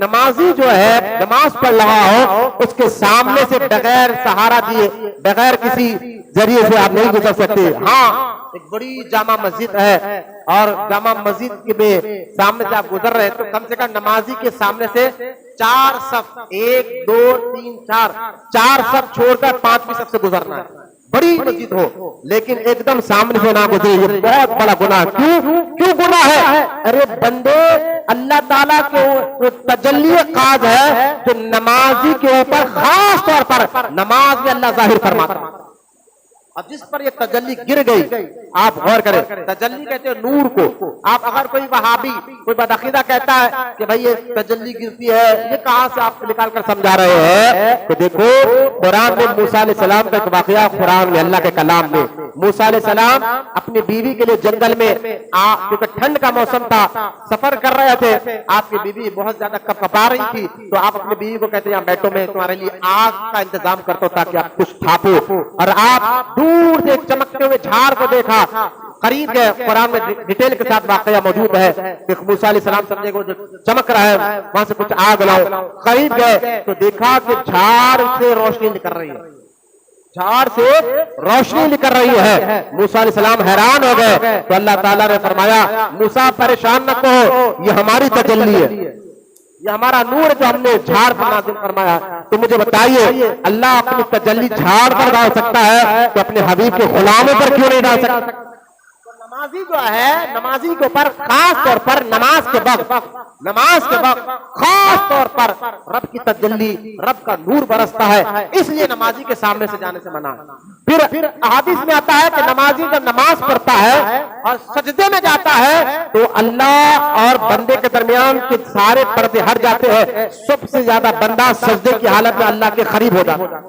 نمازی جو ہے نماز پڑھ رہا ہو اس کے سامنے سے بغیر سہارا دیے، بغیر کسی ذریعے سے آپ نہیں گزر سکتے. ہاں ایک بڑی جامع مسجد ہے اور جامع مسجد کے سامنے سے آپ گزر رہے ہیں تو کم سے کم نمازی کے سامنے سے 4 صف، 1 2 3 4 صف چھوڑ کر 5ویں صف سے گزرنا ہے. بڑی مسجد ہو لیکن ایک دم سامنے سے نہ گزرے، یہ بہت بڑا گناہ. کیوں گناہ ہے؟ ارے بندے، اللہ تعالیٰ کے تجلی قاض ہے جو نمازی کے اوپر خاص طور پر نماز میں اللہ ظاہر فرماتا ہے. اب جس پر یہ تجلی گر گئی، آپ غور کریں، تجلی کہتے ہیں نور کو. آپ اگر کوئی وہابی، کوئی بدعقیدہ کہتا ہے کہ بھائی یہ تجلی گرتی ہے، یہ کہاں سے آپ نکال کر سمجھا رہے ہیں؟ تو دیکھو قرآن میں موسیٰ علیہ السلام کا ایک واقعہ، قرآن میں اللہ کے کلام میں موسیٰ علیہ السلام اپنی بیوی کے لیے جنگل میں کیونکہ ٹھنڈ کا موسم تھا سفر کر رہے تھے، آپ کی بیوی بہت زیادہ کپکپا رہی تھی، تو آپ اپنی بیوی کو کہتے ہیں یہاں بیٹھو، میں تمہارے لیے آگ کا انتظام کرتا ہوں تاکہ آپ کچھ کھاپو، اور آپ دور سے چمکتے ہوئے جھاڑ کو دیکھا، قریب گئے، قرآن میں ڈیٹیل کے ساتھ واقعہ موجود ہے کہ موسیٰ علیہ السلام سمجھے کو جو چمک رہا ہے وہاں سے کچھ آگ لاؤ، قریب گئے تو دیکھا کہ جھاڑ سے روشنی نکل رہی ہے، جھاڑ سے روشنی نکل رہی ہے۔ موسیٰ علیہ السلام حیران ہو گئے تو اللہ تعالیٰ نے فرمایا موسیٰ پریشان نہ کہو، یہ ہماری تجلی ہے، یہ ہمارا نور جو ہم نے جھاڑ پر نازل فرمایا، تو مجھے بتائیے اللہ اپنی تجلی جھاڑ پر ڈال سکتا ہے تو اپنے حبیب کے غلاموں پر کیوں نہیں ڈال سکتا؟ نمازی جو ہے، نمازی کے اوپر خاص طور پر نماز کے وقت خاص طور پر رب کی تجلی، رب کا نور برستا ہے، اس لیے نمازی کے سامنے سے جانے سے منع ہے۔ پھر احادیث میں آتا ہے کہ نمازی جب نماز پڑھتا ہے اور سجدے میں جاتا ہے تو اللہ اور بندے کے درمیان کے سارے پردے ہٹ جاتے ہیں، سب سے زیادہ بندہ سجدے کی حالت میں اللہ کے قریب ہو جاتا ہے،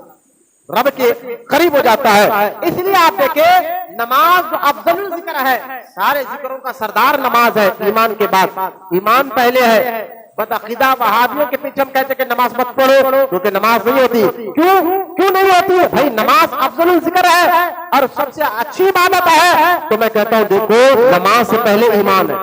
رب کے قریب ہو جاتا ہے۔ اس لیے آپ دیکھیں نماز افضل ذکر ہے، سارے ذکروں کا سردار نماز ہے، ایمان کے بعد ایمان پہلے ہے۔ بدعقیدہ وہابیوں کے پیچھے ہم کہتے ہیں کہ نماز مت پڑھو کیونکہ نماز نہیں ہوتی، کیوں نہیں ہوتی؟ بھائی نماز افضل ذکر ہے اور سب سے اچھی عبادت ہے، تو میں کہتا ہوں دیکھو نماز سے پہلے ایمان ہے،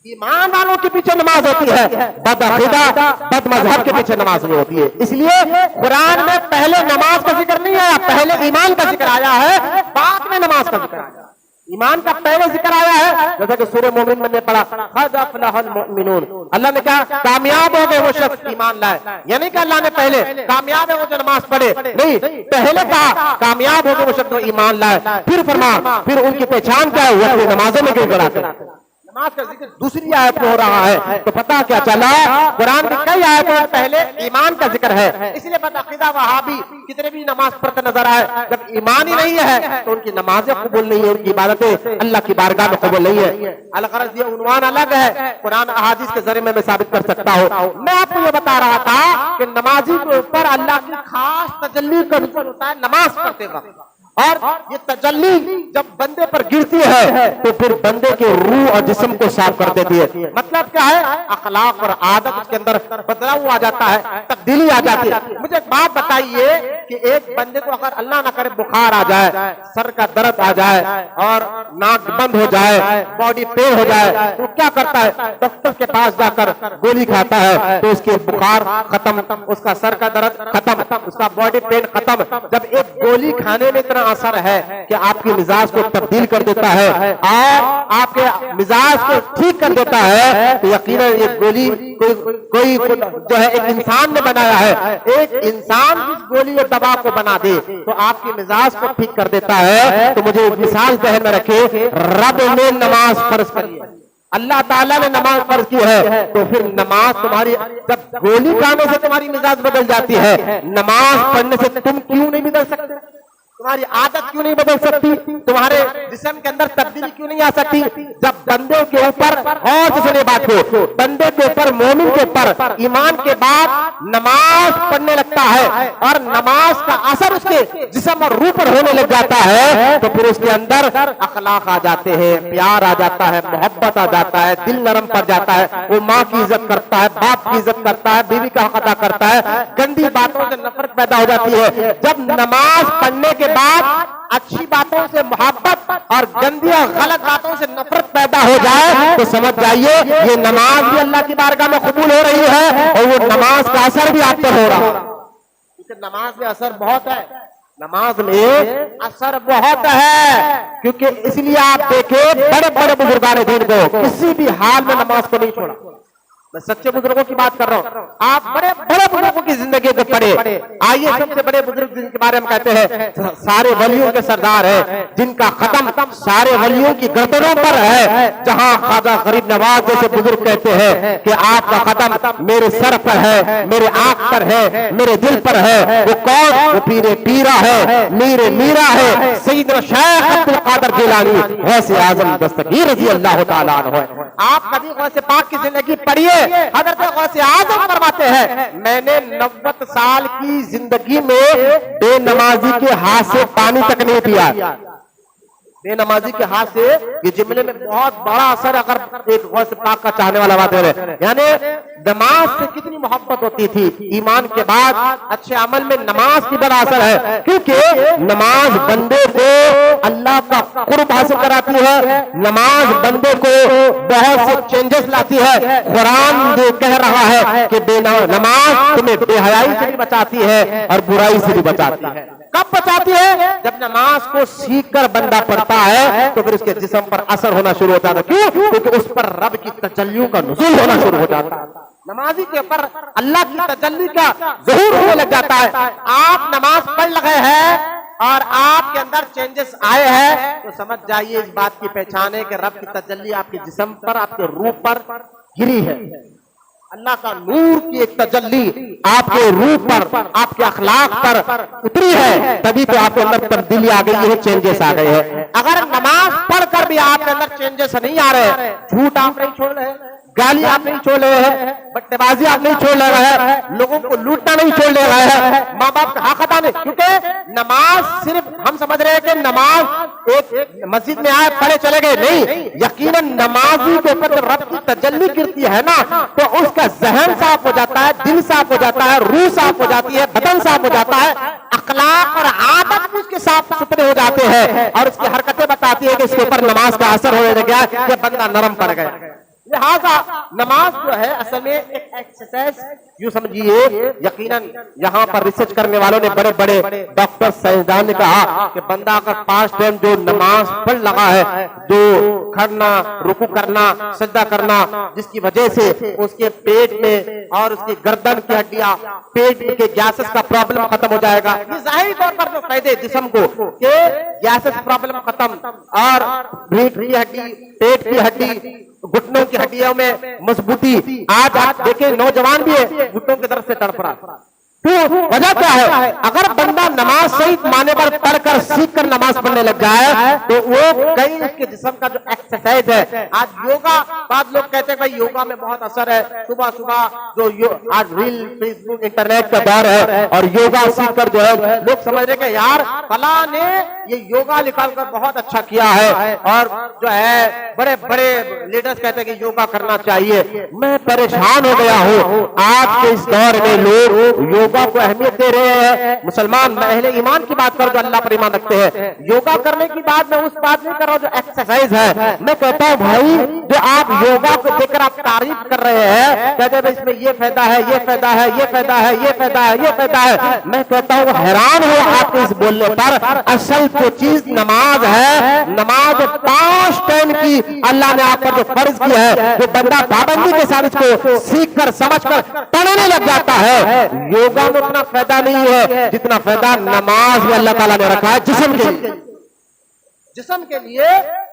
ایمان والوں کے پیچھے نماز ہوتی ہے، بدعقیدہ بد مذہب کے پیچھے نماز نہیں ہوتی ہے۔ اس لیے قرآن میں پہلے نماز کا ذکر نہیں آیا، پہلے ایمان کا ذکر آیا ہے، بعد میں نماز کا ذکر آیا ہے۔ ایمان کا پہلے ذکر آیا ہے، جیسا کہ سورہ مومن میں نے پڑھا قد افلح المؤمنون، اللہ نے کہا کامیاب ہو گئے وہ شخص ایمان لائے، یعنی کہ اللہ نے پہلے کامیاب ہے وہ جو نماز پڑھے، نہیں، پہلے کہا کامیاب ہو گئے وہ شخص جو ایمان لائے، پھر فرما پھر ان کی پہچان کیا ہے، وہ اپنی نمازوں میں کیوں کراتے ہیں۔ نماز کا ذکر دوسری آیت میں ہو رہا ہے تو پتہ کیا چلا، قرآن کی کئی آیتوں میں پہلے ایمان کا ذکر ہے۔ اس لیے بدعقیدہ وہابی کتنے بھی نماز پڑھتے نظر آئے، جب ایمان ہی نہیں ہے تو ان کی نمازیں قبول نہیں ہے، ان کی عبادتیں اللہ کی بارگاہ میں قبول نہیں ہے۔ الغرض یہ عنوان الگ ہے، قرآن احادیث کے ذریعے میں ثابت کر سکتا ہوں۔ میں آپ کو یہ بتا رہا تھا کہ نمازی کے اوپر اللہ کی خاص تجلی کا نزول ہوتا ہے نماز پڑھتے وقت، اور یہ تجلی جب بندے پر گرتی ہے تو پھر بندے کے روح اور جسم کو صاف کر دیتی ہے۔ مطلب کیا ہے، اخلاق اور عادت اس کے اندر بدلاؤ آ جاتا ہے، تبدیلی آ جاتی ہے۔ مجھے ایک بات بتائیے کہ ایک بندے کو اگر اللہ نہ کرے بخار آ جائے، سر کا درد آ جائے اور ناک بند ہو جائے، باڈی پین ہو جائے، تو کیا کرتا ہے؟ ڈاکٹر کے پاس جا کر گولی کھاتا ہے تو اس کے بخار ختم، اس کا سر کا درد ختم، اس کا باڈی پین ختم۔ جب ایک گولی کھانے میں اتنا اثر ہے کہ آپ کے مزاج کو تبدیل کر دیتا ہے اور آپ کے مزاج کو ٹھیک کر دیتا ہے، تو یقیناً یہ گولی کوئی جو ہے ایک انسان نے بنایا ہے، ایک انسان اس گولی اور دوا کو بنا دے تو آپ کے مزاج کو ٹھیک کر دیتا ہے۔ تو مجھے ایک مثال ذہن میں رکھے، رب نے نماز فرض کی ہے، اللہ تعالیٰ نے نماز فرض کی ہے، تو پھر نماز تمہاری جب گولی کھانے سے تمہاری مزاج بدل جاتی ہے، نماز پڑھنے سے تم کیوں نہیں بدل سکتے؟ تمہاری عادت کیوں نہیں بدل سکتی؟ تمہارے جسم کے اندر تبدیلی کیوں نہیں آ سکتی؟ جب بندے کے اوپر، اور جس نے بات کو بندے کے اوپر، مومن کے اوپر ایمان کے بعد نماز پڑھنے لگتا ہے اور نماز کا اثر اس کے جسم اور روح پر ہونے لگ جاتا ہے، تو پھر اس کے اندر اخلاق آ جاتے ہیں، پیار آ جاتا ہے، محبت آ جاتا ہے، دل نرم پڑ جاتا ہے، وہ ماں کی عزت کرتا ہے، باپ کی عزت کرتا ہے، بیوی کا حق ادا کرتا ہے، گندی باتوں سے نفرت پیدا ہو جاتی ہے۔ جب نماز پڑھنے کے بعد اچھی باتوں سے محبت اور گندی اور غلط باتوں سے نفرت پیدا ہو جائے تو سمجھ جائیے یہ نماز بھی اللہ کی بارگاہ میں قبول ہو رہی ہے اور وہ نماز کا اثر بھی آپ پر ہو رہا ہے، کیونکہ نماز میں اثر بہت ہے، نماز میں اثر بہت ہے۔ کیونکہ اس لیے آپ دیکھیں بڑے بڑے بزرگان دین کو کسی بھی حال میں نماز کو نہیں چھوڑا، میں سچے بزرگوں کی بات کر رہا ہوں۔ آپ بڑے بڑے بزرگوں کی زندگی کو پڑھے، آئیے سب سے بڑے بزرگ جن کے بارے میں کہتے ہیں سارے ولیوں کے سردار ہیں، جن کا ختم سارے ولیوں کی گردنوں پر ہے، جہاں خواجہ غریب نواز جیسے بزرگ کہتے ہیں کہ آپ کا ختم میرے سر پر ہے، میرے آنکھ پر ہے، میرے دل پر ہے۔ وہ کون؟ وہ پیر پیرا ہے، میر میرا ہے، سیدنا شیخ عبد القادر جیلانی غوث اعظم دستگیر رضی اللہ تعالیٰ عنہ ہے۔ آپ کبھی غوث پاک کی زندگی پڑھیے، حضرت غوث اعظم فرماتے ہیں میں نے 90 سال کی زندگی میں بے نمازی کے ہاتھ سے پانی تک نہیں پیا، بے نمازی کے ہاتھ سے یہ جملے میں بہت بڑا اثر اگر ایک غوث پاک کا چاہنے والا بات ہے، یعنی نماز سے کتنی محبت ہوتی تھی، ایمان کے بعد اچھے عمل میں نماز کی بڑا اثر ہے، کیونکہ نماز بندے کو اللہ کا قرب حاصل کراتی ہے، نماز بندے کو بہت سے چینجز لاتی ہے۔ قرآن جو کہہ رہا ہے کہ نماز تمہیں بے حیائی سے بھی بچاتی ہے اور برائی سے بھی بچاتی ہے۔ کب بچاتی ہے؟ جب نماز کو سیکھ کر بندہ پڑھتا ہے تو پھر اس کے جسم پر اثر ہونا شروع ہوتا ہے، کیوں؟ کیونکہ اس پر رب کی تجلیوں کا نزول ہونا شروع ہو جاتا ہے، نمازی کے اوپر اللہ کی تجلی کا ظہور ہونے لگ جاتا ہے۔ آپ نماز پڑھ لگے ہیں اور آپ کے اندر چینجز آئے ہیں تو سمجھ جائیے اس بات کی پہچان ہے کہ رب کی تجلی آپ کے جسم پر، آپ کے روح پر گری ہے، اللہ کا نور کی ایک تجلی آپ کے روح پر، آپ کے اخلاق پر اتری ہے، تبھی تو آپ کے اندر تبدیلی آ گئی ہے، چینجز آ گئے ہیں۔ اگر نماز پڑھ کر بھی آپ کے اندر چینجز نہیں آ رہے، جھوٹ آپ نہیں چھوڑ رہے، گالی آپ نہیں چھوڑ رہے ہیں، بٹے بازی آپ نہیں چھوڑ لے رہے ہیں، لوگوں کو لوٹنا نہیں چھوڑ لے رہے ہیں، ماں باپ کا حق ادا نہیں، کیونکہ نماز صرف ہم سمجھ رہے ہیں کہ نماز ایک مسجد میں آئے پڑھے چلے گئے، نہیں، یقیناً نمازی کے اوپر جب رب کی تجلی گرتی ہے نا تو اس کا ذہن صاف ہو جاتا ہے، دل صاف ہو جاتا ہے، روح صاف ہو جاتی ہے، بدن صاف ہو جاتا ہے، اخلاق اور عادت بھی اس کے صاف ستھرے ہو جاتے ہیں اور اس کی حرکتیں بتاتی ہے کہ اس کے اوپر نماز کا اثر ہونے لگ گیا کہ بندہ نرم پڑ گیا۔ لہذا نماز جو ہے اصل میں ایک ایکسرسائز یوں سمجھیے، یقیناً یہاں پر ریسرچ کرنے والوں نے بڑے بڑے ڈاکٹر سائنسدان نے کہا کہ بندہ اگر 5 ٹائم جو نماز پڑھ لگا ہے، جو کھڑنا، رکوع کرنا، سجدہ کرنا، جس کی وجہ سے اس کے پیٹ میں اور اس کی گردن کی ہڈیاں، پیٹ کے گیسز کا پرابلم ختم ہو جائے گا، یہ ظاہری طور پر جو فائدے جسم کو کہ گیسز پرابلم ختم اور ریڑھ کی ہڈی، پیٹ کی ہڈی، گھٹنوں کی ہڈیوں میں مضبوطی۔ آج آپ دیکھیں نوجوان بھی ہے گھٹنوں کی طرف سے تڑپ رہا، وجہ کیا ہے؟ اگر بندہ نماز صحیح معنی پر پڑھ کر سیکھ کر نماز پڑھنے لگ جائے تو وہ کئی اس کے جسم کا جو ایکسرسائز ہے، آج یوگا، بعض لوگ کہتے ہیں بھائی یوگا میں بہت اثر ہے، صبح صبح جو آج ریل، فیس بک، انٹرنیٹ کا دور ہے اور یوگا سیکھ کر جو ہے لوگ سمجھ رہے کہ یار فلاں نے یہ یوگا نکال کر بہت اچھا کیا ہے اور جو ہے بڑے بڑے لیڈرز کہتے ہیں کہ یوگا کرنا چاہیے۔ میں پریشان ہو گیا ہوں، آج کے اس دور میں لوگ یوگا کو اہمیت دے رہے ہیں۔ مسلمان، میں اہل ایمان کی بات کروں جو اللہ پر ایمان رکھتے ہیں، یوگا کرنے کی بات میں اس بات نہیں کر رہا ہوں جو ایکسرسائز ہے، میں کہتا ہوں بھائی جو آپ یوگا کو دیکھ کر آپ تعریف کر رہے ہیں، کہتے ہیں اس میں یہ فائدہ ہے، یہ فائدہ ہے، یہ فائدہ ہے، یہ فائدہ ہے، یہ فائدہ ہے، میں کہتا ہوں حیران ہو آپ کے اس بولنے پر۔ اصل جو چیز نماز ہے، نماز 5 ٹائم کی اللہ نے آپ پر جو فرض کی ہے، جو بندہ پابندی کے ساتھ اس کو سیکھ کر سمجھ کر پڑھنے لگ جاتا ہے، یوگا میں اتنا فائدہ نہیں ہے جتنا فائدہ نماز میں اللہ تعالیٰ نے رکھا ہے جسم کے لیے۔ جسم کے لیے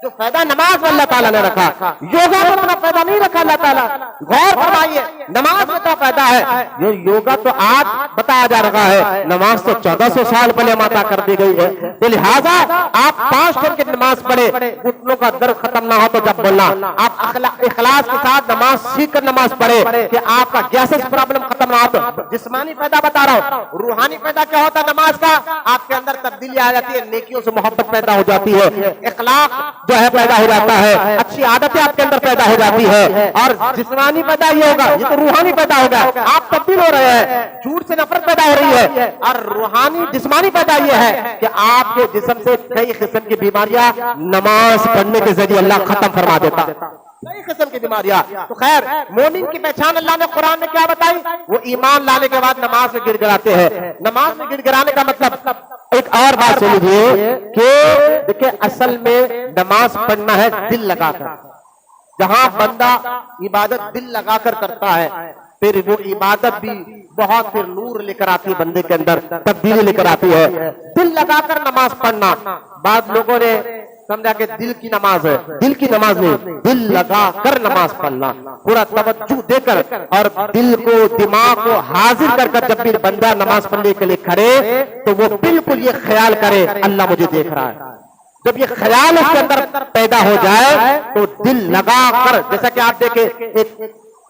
جو فائدہ نماز میں اللہ تعالیٰ نے رکھا، یوگا میں اتنا فائدہ نہیں رکھا اللہ تعالیٰ۔ غور فرمائیے، نماز میں اتنا فائدہ ہے، یہ یوگا تو آج بتایا جا رہا ہے، نماز تو 1400 سال پہلے ماتا کر دی گئی ہے، تو لہٰذا آپ 5 ٹائم کی نماز پڑھے، گھٹنوں کا درد ختم نہ ہو تو جب بولنا، آپ اخلاص کے ساتھ نماز سیکھ کر نماز پڑھے کہ آپ کا گیسز پرابلم ختم نہ ہو تو جسمانی فائدہ بتا رہا ہوں۔ روحانی فائدہ کیا ہوتا ہے نماز کا؟ آپ کے اندر تبدیلی آ جاتی ہے، نیکیوں سے محبت پیدا ہو جاتی ہے، اخلاق جو ہے پیدا ہو جاتا ہے، اچھی عادتیں آپ کے اندر پیدا ہو جاتی ہے، اور جسمانی پیدا یہ ہوگا، یہ تو روحانی پیدا ہوگا، آپ تبدیل ہو رہے ہیں، جھوٹ سے نفرت پیدا ہو رہی ہے، اور روحانی جسمانی پیدا یہ ہے کہ آپ کے جسم سے کئی قسم کی بیماریاں نماز پڑھنے کے ذریعے اللہ ختم فرما دیتا ہے، کئی قسم کی بیماریاں۔ تو خیر، مومن کی پہچان اللہ نے قرآن میں کیا بتائی؟ وہ ایمان لانے کے بعد نماز میں گڑ گڑاتے ہیں۔ نماز میں گڑ گڑانے کا مطلب ایک اور بات سن لیجیے کہ دیکھیں اصل میں نماز پڑھنا ہے دل لگا کر، جہاں بندہ عبادت دل لگا کر کرتا ہے پھر وہ عبادت بھی بہت پھر نور لے کر آتی ہے، بندے کے اندر تبدیلی لے کر آتی ہے۔ دل لگا کر نماز پڑھنا، بعض لوگوں نے سمجھا کہ دل کی نماز ہے، دل کی نماز نہیں، دل لگا کر نماز پڑھنا، پورا توجہ دے کر اور دل کو، دماغ کو حاضر کر کر جب بھی بندہ نماز پڑھنے کے لیے کھڑے تو وہ بالکل یہ خیال کرے اللہ مجھے دیکھ رہا ہے۔ جب یہ خیال اس کے اندر پیدا ہو جائے تو دل لگا کر، جیسا کہ آپ دیکھیں ایک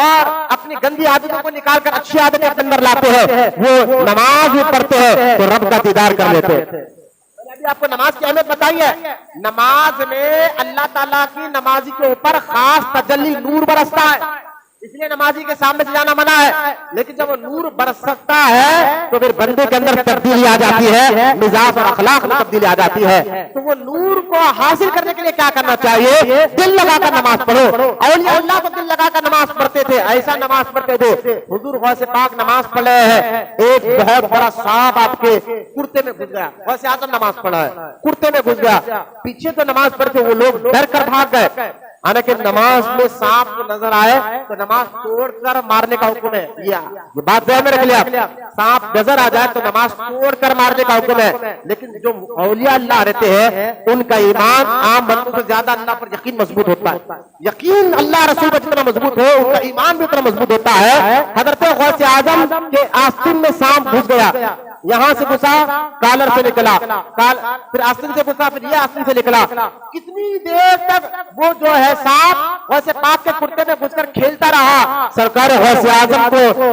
اور اپنی گندی عادتوں کو نکال کر اچھی عادتیں اپنے اندر لاتے ہیں، وہ نماز بھی پڑھتے ہیں تو رب کا دیدار کر لیتے ہیں۔ میں نے ابھی آپ کو نماز کی اہمیت بتائی ہے، نماز میں اللہ تعالیٰ کی نمازی کے اوپر خاص تجلی نور برستا ہے، اس لیے نمازی کے سامنے سے جانا منع ہے، لیکن جب وہ نور برس سکتا ہے تو پھر بندے کے اندر تبدیلی آ جاتی ہے، مزاج اور اخلاق میں تبدیلی آ جاتی ہے۔ تو وہ نور کو حاصل کرنے کے لیے کیا کرنا چاہیے؟ دل لگا کر نماز پڑھو۔ اولیاء اللہ کو دل لگا کر نماز پڑھتے تھے، ایسا نماز پڑھتے تھے، حضور غوث پاک نماز پڑھ رہے ہیں، ایک بہت بڑا سانپ آپ کے کرتے میں گھس گیا، غوث اعظم نماز پڑھا ہے، کرتے میں گھس گیا، پیچھے تو نماز پڑھتے وہ لوگ ڈر کر بھاگ گئے، حالانکہ نماز میں سانپ کو نظر آئے تو نماز توڑ کر مارنے کا حکم ہے، یہ بات ذہن میں رکھ لیا، سانپ نظر آ جائے تو نماز توڑ کر مارنے کا حکم ہے۔ لیکن جو اولیاء اللہ رہتے ہیں ان کا ایمان عام بندوں سے زیادہ اللہ پر یقین مضبوط ہوتا ہے، یقین اللہ رسول پر جتنا مضبوط ہو ان کا ایمان بھی اتنا مضبوط ہوتا ہے۔ حضرت غوث اعظم کے آستین میں سانپ گھس گیا، یہاں سے گھسا کالر سے نکلا، پھر آستین سے گھسا، پھر یہ آستین سے نکلا، کتنی دیر تک وہ جو ہے سانپ غوث پاک کے کرتے میں گھس کر کھیلتا رہا۔ سرکار غوث اعظم کو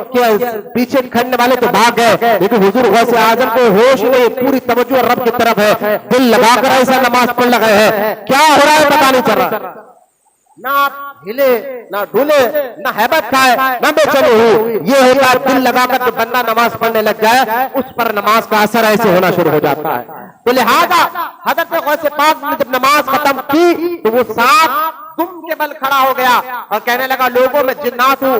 پیچھے کھڑنے والے تو بھاگ گئے، لیکن حضور غوث اعظم کو ہوش نہیں، پوری توجہ رب کی طرف ہے، دل لگا کر ایسا نماز پڑھ لگے ہیں، کیا ہو رہا ہے پتہ نہیں چل رہا، نہ آپ ہلے نہ ڈھولے نہ ہیبت کھائے نہ بے چینی ہوئی۔ یہ ہوتا ہے دل لگا کر جو بندہ نماز پڑھنے لگ جائے اس پر نماز کا اثر ایسے ہونا شروع ہو جاتا ہے۔ تو لہذا حضرت غوث پاک نے جب نماز ختم کی تو وہ سانپ دم کے بل کھڑا ہو گیا اور کہنے لگا لوگوں میں جنات ہوں،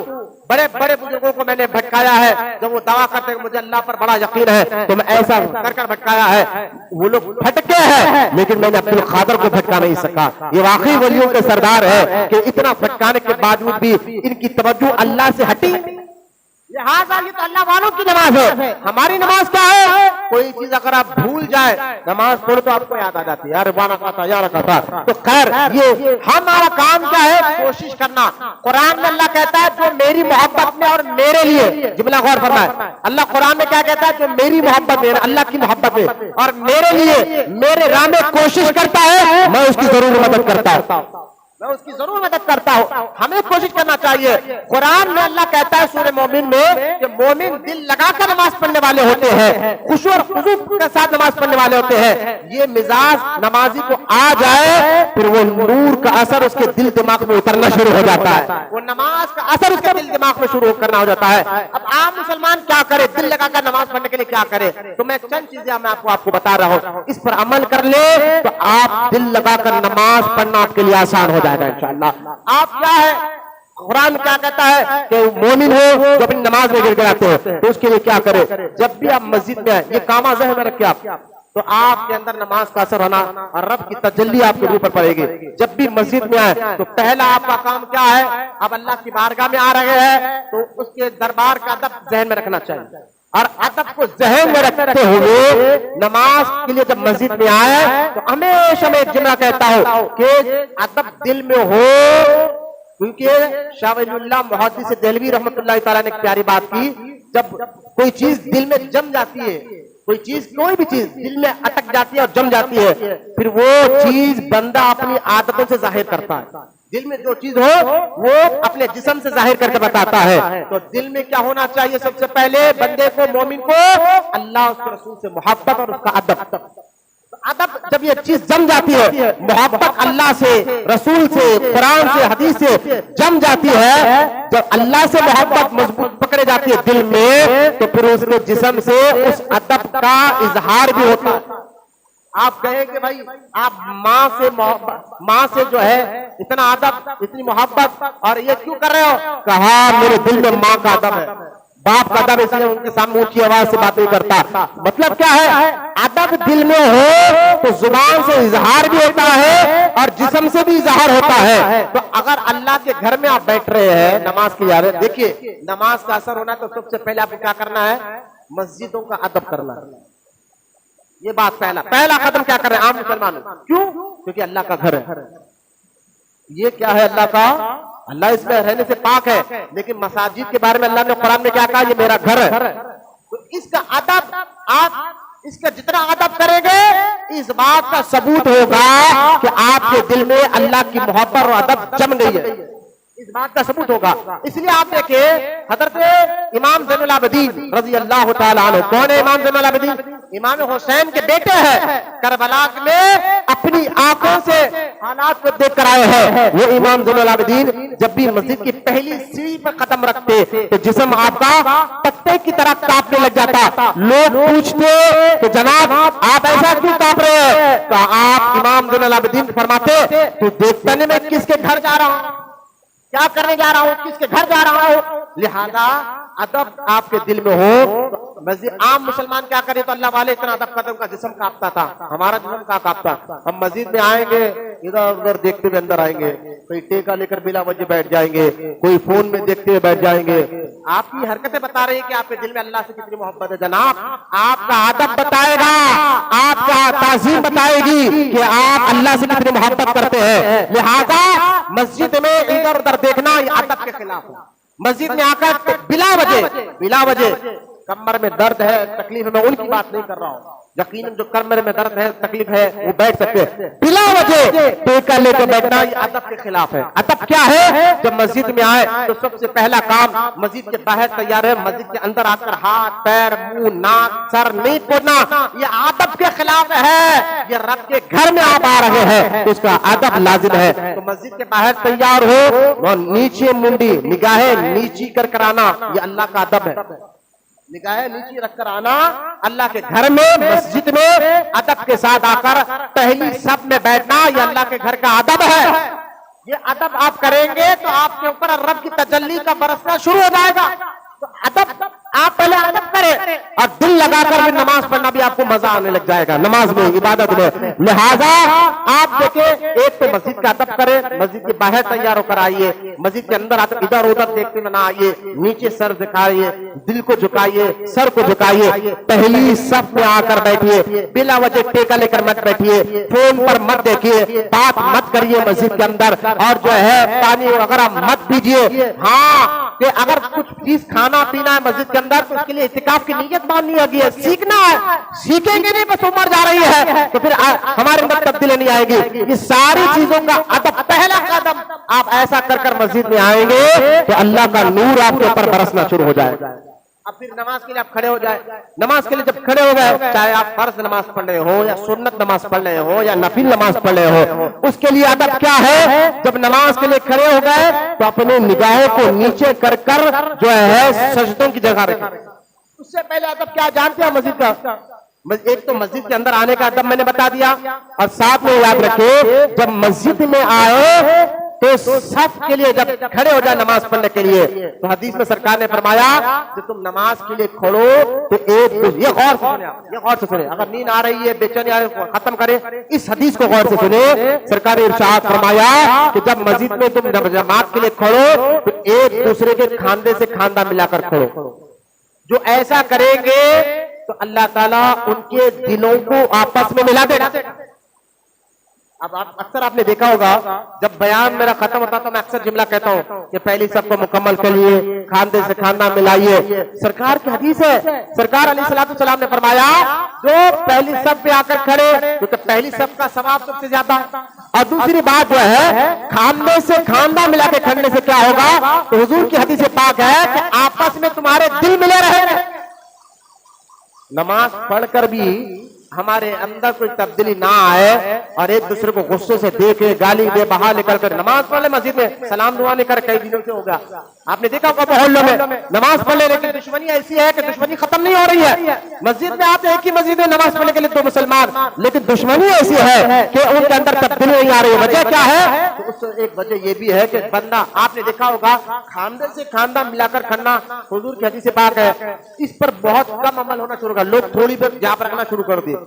بڑے بڑے بزرگوں کو میں نے بھٹکایا ہے، جب وہ دعویٰ کرتے کہ مجھے اللہ پر بڑا یقین ہے تو میں ایسا کر کر بھٹکایا ہے، وہ لوگ بھٹکے ہیں لیکن میں نے عبد القادر کو بھٹکا نہیں سکا۔ یہ واقعی ولیوں کے سردار ہے کہ اتنا بھٹکانے کے باوجود بھی ان کی توجہ اللہ سے ہٹی۔ لہٰذا یہ تو اللہ والوں کی نماز ہے، ہماری نماز کیا ہے؟ کوئی چیز اگر آپ بھول جائے نماز پڑھو تو آپ کو یاد آ جاتی ہے، یار وانا کہتا یار کہتا، تو خیر یہ ہمارا کام کیا ہے؟ کوشش کرنا۔ قرآن میں اللہ کہتا ہے جو میری محبت میں اور میرے لیے، جملہ غور فرمائے، اللہ قرآن میں کیا کہتا ہے؟ جو میری محبت میں، اللہ کی محبت میں اور میرے لیے میرے راہ میں کوشش کرتا ہے میں اس کی ضرور مدد کرتا ہوں، میں اس کی ضرور مدد کرتا ہوں۔ ہمیں کوشش کرنا چاہیے۔ قرآن میں اللہ کہتا ہے سورہ مومن میں کہ مومن دل لگا کر نماز پڑھنے والے ہوتے ہیں، خشوع اور خضوع کے ساتھ نماز پڑھنے والے ہوتے ہیں۔ یہ مزاج نمازی کو آ جائے پھر وہ نور کا اثر اس کے دل دماغ میں اترنا شروع ہو جاتا ہے، وہ نماز کا اثر اس کے دل دماغ میں شروع کرنا ہو جاتا ہے۔ اب عام مسلمان کیا کرے؟ دل لگا کر نماز پڑھنے کے لیے کیا کرے؟ تو میں چند چیزیں میں آپ کو بتا رہا ہوں، اس پر عمل کر لے تو آپ دل لگا کر نماز پڑھنا آپ کے لیے آسان ہو جائے گا انشاءاللہ۔ آپ کیا ہے؟ قرآن کیا کہتا ہے کہ مومن ہو جو اپنی نماز میں گر گراتے ہو تو اس کے لیے کیا کرے؟ جب بھی آپ مسجد میں آئے، یہ کامہ ذہن میں رکھے آپ، تو آپ کے اندر نماز کا اثر ہونا اور رب کی تجلی آپ کے اوپر پڑے گی۔ جب بھی مسجد میں آئے تو پہلا آپ کا کام کیا ہے؟ آپ اللہ کی بارگاہ میں آ رہے ہیں تو اس کے دربار کا ادب ذہن میں رکھنا چاہیے، اور ادب کو ذہن میں رکھتے ہوئے نماز کے لیے جب مسجد میں آئے تو ہمیشہ میں ایک جملہ کہتا ہوں کہ ادب دل میں ہو، کیونکہ شاہ ولی اللہ محدث دہلوی رحمۃ اللہ تعالیٰ نے ایک پیاری بات کی، جب کوئی چیز دل میں جم جاتی ہے، کوئی بھی چیز دل میں اٹک جاتی ہے اور جم جاتی ہے، پھر وہ چیز بندہ اپنی عادتوں سے ظاہر کرتا ہے۔ دل میں جو چیز ہو وہ اپنے جسم سے ظاہر کر کے بتاتا ہے۔ تو دل میں کیا ہونا چاہیے؟ سب سے پہلے بندے کو، مومن کو اللہ اس کے رسول سے محبت اور اس کا ادب۔ ادب جب یہ چیز جم جاتی ہے، محبت اللہ سے، رسول سے، قرآن سے، حدیث سے جم جاتی ہے، جب اللہ سے محبت مضبوط پکڑے جاتی ہے دل میں تو پھر اس کے جسم سے اس ادب کا اظہار بھی ہوتا ہے۔ آپ کہیں کہ بھائی آپ ماں سے جو ہے اتنا ادب، اتنی محبت اور یہ کیوں کر رہے ہو؟ کہا میرے دل میں ماں کا ادب ہے، باپ کا ادب، اس لیے ان کے سامنے اونچی آواز سے بات نہیں کرتا۔ مطلب کیا ہے؟ ادب دل میں ہو تو زبان سے اظہار بھی ہوتا ہے اور جسم سے بھی اظہار ہوتا ہے۔ تو اگر اللہ کے گھر میں آپ بیٹھ رہے ہیں نماز کے لیے، دیکھیے نماز کا اثر ہونا تو سب سے پہلے آپ کو کیا کرنا ہے؟ مسجدوں کا ادب کرنا ہے۔ یہ بات پہلا قدم کیا کر رہے ہیں عام مسلمان؟ کیوں؟ کیونکہ اللہ کا گھر ہے۔ یہ کیا ہے؟ اللہ کا، اللہ اس میں رہنے سے پاک ہے، لیکن مساجد کے بارے میں اللہ نے قرآن میں کیا کہا؟ یہ میرا گھر ہے۔ تو اس کا ادب، آپ اس کا جتنا ادب کریں گے اس بات کا ثبوت ہوگا کہ آپ کے دل میں اللہ کی محبت اور ادب جم گئی ہے۔ اس بات کا ثبوت ہوگا. اس لیے آپ دیکھیں حضرت امام زین العابدین رضی اللہ تعالیٰ عنہ, کون ہے امام زین العابدین؟ امام حسین کے بیٹے ہیں. کربلا میں اپنی آنکھوں سے حالات کو دیکھ کر آئے ہیں. وہ امام زین العابدین جب بھی مسجد کی پہلی سیڑھی پر قدم رکھتے تو جسم آپ کا پتے کی طرح کانپنے لگ جاتا. لوگ پوچھتے کہ جناب آپ ایسا کیوں کانپ رہے ہیں؟ تو آپ امام زین العابدین فرماتے تو دیکھتا نہیں میں کس کے گھر جا رہا ہوں, کیا کرنے جا رہا ہوں, کس کے گھر جا رہا ہوں. لہذا ادب آپ کے دل میں ہو. عام مسلمان کیا کرے تو اللہ والے اتنا ادب کرتے ان کا جسم کانپتا تھا, ہمارا جسم کا کانپتا. ہم مسجد میں آئیں گے ادھر ادھر دیکھتے ہوئے اندر آئیں گے, کوئی ٹیکا لے کر بلا وجہ بیٹھ جائیں گے, کوئی فون میں دیکھتے ہوئے بیٹھ جائیں گے. آپ کی حرکتیں بتا رہی ہیں کہ آپ کے دل میں اللہ سے کتنی محبت ہے. جناب آپ کا ادب بتائے گا, آپ کا تعظیم بتائے گی کہ آپ اللہ سے کتنی محبت کرتے ہیں. لہذا مسجد میں ادھر ادھر دیکھنا یہ ادب کے خلاف ہے. مسجد میں آ کر بلا وجہ کمر میں درد ہے, تکلیف ہے, میں ان کی بات نہیں کر رہا ہوں. یقیناً جو کمر میں درد ہے, تکلیف ہے, وہ بیٹھ سکتے ہیں. بلا وجہ ٹیکا لے کے بیٹھنا یہ ادب کے خلاف ہے. ادب کیا ہے؟ جب مسجد میں آئے تو سب سے پہلا کام مسجد کے باہر تیار ہے, مسجد کے اندر آ کر ہاتھ پیر منہ ناک سر نہیں پوچھنا. یہ ادب کے خلاف ہے. یہ رب کے گھر میں آپ آ رہے ہیں تو اس کا ادب لازم ہے. تو مسجد کے باہر تیار ہو اور نیچے منڈی نگاہیں نیچی کر آنا, یہ اللہ کا ادب ہے. نگاہیں نیچی رکھ کر آنا. اللہ کے گھر میں مسجد میں ادب کے ساتھ آ کر پہلی صف میں بیٹھنا یہ اللہ کے گھر کا ادب ہے. یہ ادب آپ کریں گے تو آپ کے اوپر رب کی تجلی کا برسنا شروع ہو جائے گا. تو ادب آپ پہلے ادب کریں اور دل لگا کر بھی نماز پڑھنا بھی آپ کو مزہ آنے لگ جائے گا نماز میں, عبادت میں. لہذا آپ دیکھیں ایک تو مسجد کا ادب کریں, مسجد کے باہر تیار ہو کر آئیے, مسجد کے اندر آتے ادھر ادھر دیکھتے نہ آئیے, نیچے سر دکھائیے, دل کو جھکائیے, سر کو جھکائیے, پہلی صف میں آ کر بیٹھیے, بلا وجہ ٹیکا لے کر مت بیٹھیے, فون پر مت دیکھیے, بات مت کریے مسجد کے اندر, اور جو ہے پانی وغیرہ مت پیجیے. ہاں کہ اگر کچھ چیز کھانا پینا ہے مسجد کے اندر تو اس کے لیے اعتکاف کی نیت باندھنی ہوگی, سیکھنا ہے. سیکھیں گے نہیں بس عمر جا رہی ہے تو پھر ہمارے اندر تبدیلی نہیں آئے گی. یہ ساری چیزوں کا ادب, پہلا قدم آپ ایسا کر کر مسجد میں آئیں گے تو اللہ کا نور آپ کے اوپر برسنا شروع ہو جائے گا. اب پھر نماز کے لیے آپ کھڑے ہو جائے. نماز کے لیے جب کھڑے ہو گئے, چاہے آپ فرض نماز پڑھ رہے ہو یا سنت نماز پڑھ رہے ہو یا نفل نماز پڑھ رہے ہو, اس کے لیے ادب کیا ہے؟ جب نماز کے لیے کھڑے ہو گئے تو اپنے نگاہوں کو نیچے کر کر جو ہے سجدوں کی جگہ رکھیں. اس سے پہلے ادب کیا جانتے ہیں مسجد کا؟ ایک تو مسجد کے اندر آنے کا ادب میں نے بتا دیا, اور ساتھ میں یاد رکھے جب مسجد میں آئے تو صف کے لیے جب کھڑے ہو جائے نماز پڑھنے کے لیے تو حدیث میں سرکار نے فرمایا کہ تم نماز کے لیے کھڑو تو یہ غور سے سنیں, اگر نیند آ رہی ہے, بے چینی آ رہی ہے, ختم کرے. اس حدیث کو غور سے سنیں. سرکار نے ارشاد فرمایا کہ جب مسجد میں تم جماعت کے لیے کھڑو تو ایک دوسرے کے کھاندے سے کھاندہ ملا کر کھڑو. جو ایسا کریں گے تو اللہ تعالیٰ ان کے دلوں کو آپس میں ملا دے گا. اب اکثر آپ نے دیکھا ہوگا جب بیان میرا ختم ہوتا تو میں اکثر جملہ کہتا ہوں کہ پہلی صف کو مکمل کریے, کھاندے سے کھاندہ ملائیے. سرکار کی حدیث ہے, سرکار علیہ السلام نے فرمایا جو پہلی صف پہ آ کر کھڑے کیونکہ پہلی صف کا ثواب سب سے زیادہ ہے. اور دوسری بات جو ہے کھاندے سے کھاندہ ملا کے کھڑنے سے کیا ہوگا, تو حضور کی حدیث پاک ہے کہ آپس میں تمہارے دل ملے رہے. نماز پڑھ کر بھی ہمارے اندر کوئی تبدیلی نہ آئے اور ایک دوسرے کو غصے سے دیکھے, گالی دے بہا نکل کر نماز پڑھ لے مسجد میں, سلام دعا نہیں کر, کئی دنوں سے ہوگا. آپ نے دیکھا ہوگا محلوں میں نماز پڑھ لے لیکن دشمنی ایسی ہے کہ دشمنی ختم نہیں ہو رہی ہے. مسجد میں آتے ایک ہی مسجد میں نماز پڑھنے کے لیے دو مسلمان, لیکن دشمنی ایسی ہے کہ ان کے اندر تبدیلی نہیں آ رہی ہے. وجہ کیا ہے؟ تو اس سے ایک وجہ یہ بھی ہے کہ بندہ, آپ نے دیکھا ہوگا کھاندے سے کھاندہ ملا کر کھڑنا حضور کی حدیث پاک ہے, اس پر بہت کم عمل ہونا شروع کر, لوگ تھوڑی دیر جہاں رکھنا شروع کر دیے.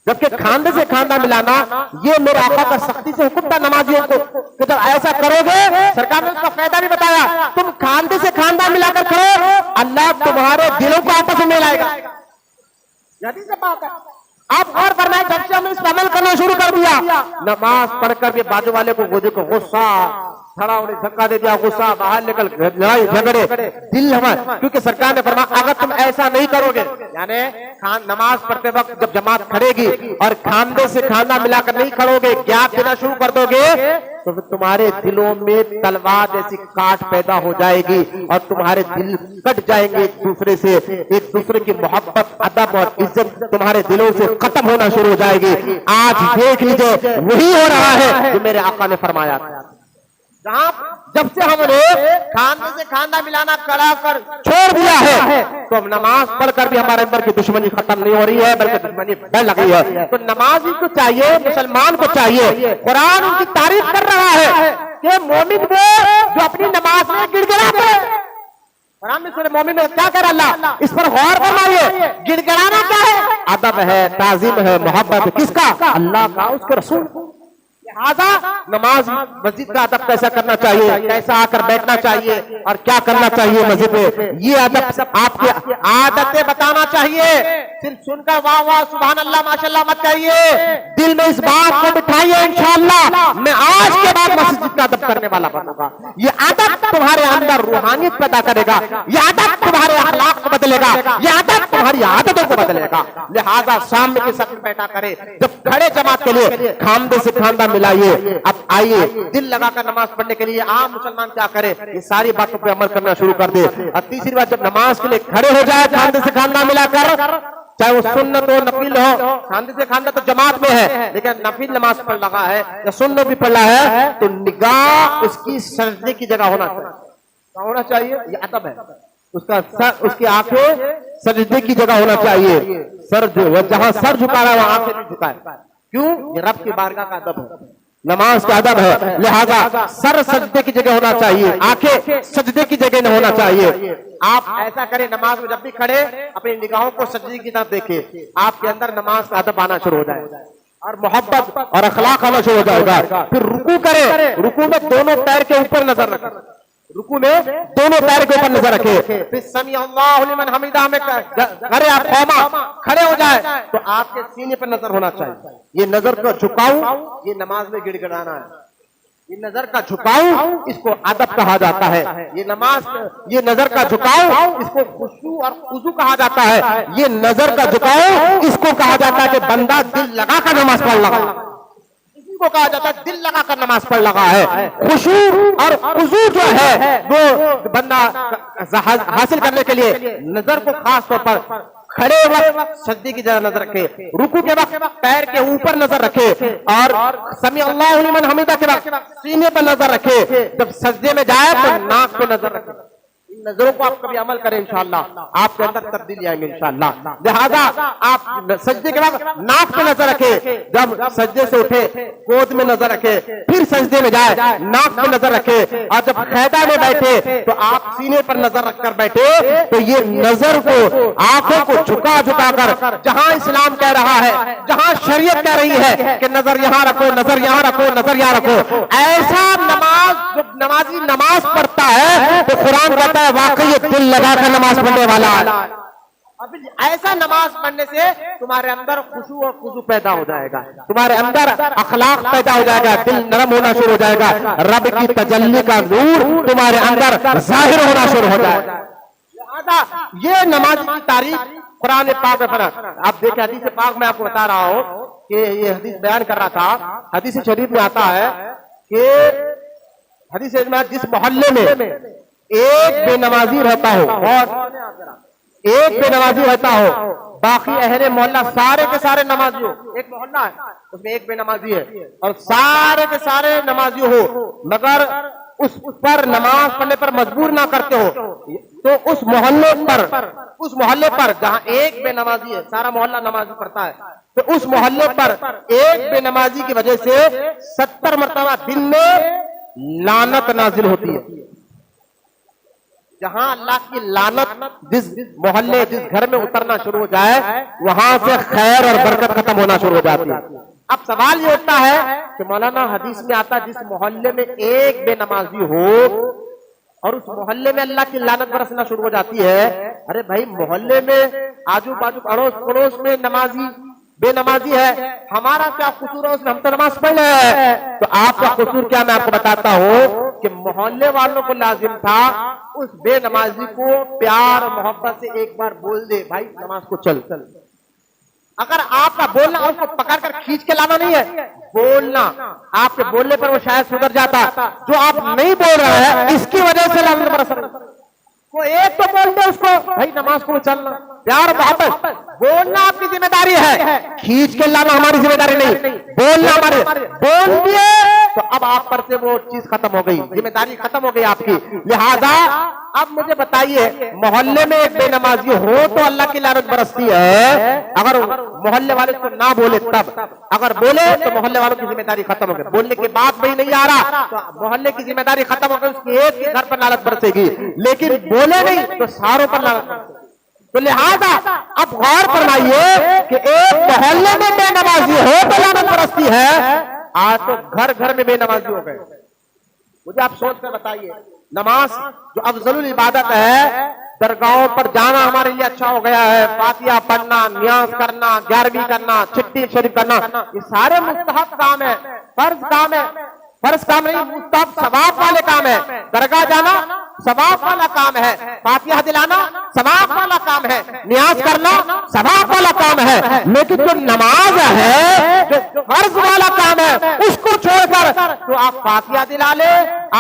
جبکہ کھاندے سے کھاندہ ملانا یہ میرے آقا کا سختی سے حکم تھا نمازیوں کو کہ جب ایسا کرو گے, سرکار نے اس کا فائدہ بھی بتایا, تم کھاندے سے کھاندہ ملا کر کھڑو, اللہ تمہارے دلوں کو آپس میں ملائے گا. حدیث سے بات ہے, آپ غور فرمائیں. جب سے ہم اس پر عمل کرنا کرنا شروع کر دیا. نماز پڑھ کر بھی بازو والے کو دیکھو غصہ کھڑا انہیں دھکا دے دیا, غصہ باہر نکل, لڑائی جھگڑے, دل ہمارا, کیونکہ سرکار نے فرمایا اگر تم ایسا نہیں کرو گے, یعنی نماز پڑھتے وقت جب جماعت کھڑے گی اور کھاندے سے کھانا ملا کر نہیں کھڑو گے, گیپ دینا شروع کر دو گے, تو پھر تمہارے دلوں میں تلوار جیسی کاٹ پیدا ہو جائے گی اور تمہارے دل کٹ جائیں گے ایک دوسرے سے, ایک دوسرے کی محبت, ادب اور عزت تمہارے دلوں سے ختم ہونا شروع ہو جائے گی. آج دیکھ لیجیے وہی ہو رہا ہے جو میرے آقا نے فرمایا تھا. جب سے ہم نے کھانے سے کھانا ملانا کڑا کر چھوڑ دیا ہے, تو اب نماز پڑھ کر بھی ہمارے اندر کی دشمنی ختم نہیں ہو رہی ہے بلکہ دشمنی بڑھ لگی ہے. تو نمازی کو چاہیے, مسلمان کو چاہیے, قرآن ان کی تعریف کر رہا ہے کہ مومن وہ جو اپنی نماز میں گڑ گڑاتے ہیں. قرآن میں سورہ مومن میں کیا کر اللہ, اس پر غور فرمائیے. گڑ گڑانا کیا ہے؟ ادب ہے, تعظیم ہے, محبت کس کا؟ اللہ کا, اس کے رسول کو. لہذا نماز مسجد کا ادب کیسا کرنا چاہیے, کیسا آ کر بیٹھنا چاہیے اور کیا کرنا چاہیے مسجد میں, یہ ادب آپ کی عادتیں بتانا چاہیے. صرف سن کر واہ واہ سبحان اللہ ماشاء اللہ مت کہیے, دل میں اس بات کو بٹھائیے انشاءاللہ میں آج کے بعد مسجد کا ادب کرنے والا بنوں گا. یہ ادب تمہارے اندر روحانیت پیدا کرے گا, یہ ادب تمہارے اخلاق کو بدلے گا, یہ ادب تمہاری عادتوں کو بدلے گا. لہذا سامنے کے صف میں بیٹھا کرے, جب کھڑے جماعت کے لیے کھاندے سے کھاندہ ملائیے. اب آئیے دل لگا کر نماز پڑھنے کے لیے عام مسلمان کیا کرے, یہ ساری باتوں پہ عمل کرنا شروع کر دے. اور تیسری بات, جب نماز کے لیے کھڑے ہو جائے کھاندے سے کھاندہ ملا کر, چاہے وہ سنت ہو نفل ہو, کھاندے سے کھاندہ تو جماعت میں ہے لیکن نفل نماز پڑھ لگا ہے یا سنت بھی پڑھ رہا ہے, تو نگاہ اس کی سجدے کی جگہ ہونا چاہیے. ہونا چاہیے, یہ ادب ہے. اس کا سر, اس کی آنکھیں سجدے کی جگہ ہونا چاہیے. سر جہاں سر جھکا رہا ہے وہاں آنکھیں نہیں جھکائے. کیوں؟ یہ رب کی بارگاہ کا ادب ہے, نماز کا ادب ہے. لہذا سر سجدے کی جگہ ہونا چاہیے, آنکھیں سجدے کی جگہ نہ ہونا چاہیے. آپ ایسا کریں, نماز میں جب بھی کھڑے اپنی نگاہوں کو سجدے کی طرف دیکھیں, آپ کے اندر نماز کا ادب آنا شروع ہو جائے اور محبت اور اخلاق آنا شروع ہو جائے گا. پھر رکوع کریں, رکوع میں دونوں پیر کے اوپر نظر رکھیں, رکوع میں دونوں پیر کے اوپر نظر رکھے. پھر سمیع اللہ لمن حمیدہ میں کرے آپ قوما کھڑے ہو جائے تو آپ کے سینے پر نظر ہونا چاہیے. یہ نظر کا جھکاؤ یہ نماز میں گڑ گڑانا ہے. یہ نظر کا جھکاؤ اس کو ادب کہا جاتا ہے. یہ نماز, یہ نظر کا جھکاؤ اس کو خشوع اور خضوع کہا جاتا ہے. یہ نظر کا جھکاؤ اس کو کہا جاتا ہے کہ بندہ دل لگا کر نماز پڑھ لگا, کو کہا جاتا ہے دل لگا کر نماز پڑھ لگا ہے. خشوع اور خضوع جو ہے وہ بندہ حاصل کرنے کے لیے نظر کو خاص طور پر کھڑے وقت سجدے کی جگہ نظر رکھے, رکوع کے وقت پیر کے اوپر نظر رکھے, اور سمیع اللہ لمن حمیدہ کے وقت سینے پر نظر رکھے. جب سجدے میں جائے تو ناک پہ نظر رکھے. ان نظروں کو آپ کبھی عمل کریں انشاءاللہ آپ کے اندر تبدیلی آئیں گے انشاءاللہ. لہذا آپ سجدے کے وقت ناک پہ نظر رکھے, جب سجدے سے اٹھے گود میں نظر رکھے, پھر سجدے میں جائے ناک پہ نظر رکھے, اور جب قیدا میں بیٹھے تو آپ سینے پر نظر رکھ کر بیٹھے. تو یہ نظر کو, آنکھوں کو جھکا جھکا کر, جہاں اسلام کہہ رہا ہے, جہاں شریعت کہہ رہی ہے کہ نظر یہاں رکھو, نظر یہاں رکھو, نظر یہاں رکھو, ایسا نماز جب نمازی نماز پڑھتا ہے تو قرآن کہتا ہے واقعی دل لگا کر نماز پڑھنے والا ہے. ایسا نماز پڑھنے سے تمہارے اندر خشوع اور خضوع پیدا ہو جائے گا, تمہارے اندر اخلاق پیدا ہو جائے گا, دل نرم ہونا شروع ہو جائے گا, رب کی تجلی کا نور تمہارے اندر ظاہر ہونا شروع ہو جائے گا. یہ نماز کی تعریف قرآن پاک میں آپ دیکھیں. حدیث پاک میں آپ کو بتا رہا ہوں کہ یہ حدیث بیان کر رہا تھا, حدیث شریف میں آتا ہے کہ حدیث میں جس محلے میں ایک بے نمازی رہتا ہو, اور ایک بے نمازی رہتا ہو, باقی اہل محلہ سارے کے سارے نمازی ہو. ایک محلہ ہے اس میں ایک بے نمازی ہے اور سارے کے سارے نمازی ہو, مگر اس پر نماز پڑھنے پر مجبور نہ کرتے ہو, تو اس محلے پر جہاں ایک بے نمازی ہے, سارا محلہ نمازی پڑھتا ہے, تو اس محلے پر ایک بے نمازی کی وجہ سے 70 مرتبہ دن میں لعنت نازل ہوتی ہے. جہاں اللہ کی لعنت جس محلے جس گھر میں اترنا شروع ہو جائے وہاں سے خیر اور برکت ختم ہونا شروع ہو جاتی ہے. اب سوال یہ ہوتا ہے کہ مولانا حدیث میں آتا ہے جس محلے میں ایک بے نمازی ہو اور اس محلے میں اللہ کی لعنت برسنا شروع ہو جاتی ہے. ارے بھائی محلے میں آجو باجو اڑوس پڑوس میں نمازی بے نمازی ہے، ہمارا کیا قصور ہے اس میں؟ ہم تو نماز پڑھ رہے ہیں. تو آپ کا قصور کیا میں آپ کو بتاتا ہوں کہ محلے والوں کو لازم تھا اس بے نمازی کو پیار اور محبت سے ایک بار بول دے بھائی نماز کو چل. اگر آپ کا بولنا اس کو پکڑ کر کھینچ کے لانا نہیں ہے، بولنا آپ کے بولنے پر وہ شاید سدھر جاتا. جو آپ نہیں بول رہے ہیں اس کی وجہ سے لعنت برس رہا ہے. وہ ایک تو بول دے اس کو بھائی نماز کو چلنا، پیار محبت. بولنا آپ کی ذمہ داری ہے، کھینچ کے لانا ہماری ذمہ داری نہیں. بولنا ہمارے، بول دیے تو اب آپ پر سے وہ چیز ختم ہو گئی، ذمہ داری ختم ہو گئی آپ کی. لہذا اب مجھے بتائیے محلے میں ایک بے نمازی ہو تو اللہ کی لعنت برستی ہے، اگر محلے والے کو نہ بولے تب. اگر بولے تو محلے والوں کی ذمہ داری ختم ہو گئی. بولنے کے بعد بھائی نہیں آ رہا تو محلے کی ذمہ داری ختم ہو گئی، اس کی ایک کے گھر پر لعنت برسے گی. لیکن بولے نہیں تو ساروں پر لعنت برسے گی. تو لہذا اب غور فرمائیے کہ ایک محلے میں بے نمازی ہو تو لعنت برستی ہے، آج تو گھر گھر میں بے نمازی ہو گئے. مجھے آپ سوچ کر بتائیے، نماز جو افضل العبادت ہے، درگاہوں پر جانا ہمارے لیے اچھا ہو گیا ہے، فاتحہ پڑھنا، نیاز کرنا، 11ویں کرنا، چھٹی شریف کرنا، یہ سارے مستحب کام ہے، فرض کام ہے. فرض کام نہیں، مستحب ثواب والے کام ہے. درگاہ جانا ثواب والا کام ہے، فاتحہ دلانا ثواب والا کام ہے، نیاز کرنا ثواب والا کام ہے. لیکن جو نماز ہے، جو فرض والا کام ہے، اس کو چھوڑ کر تو آپ فاتحہ دلا لے،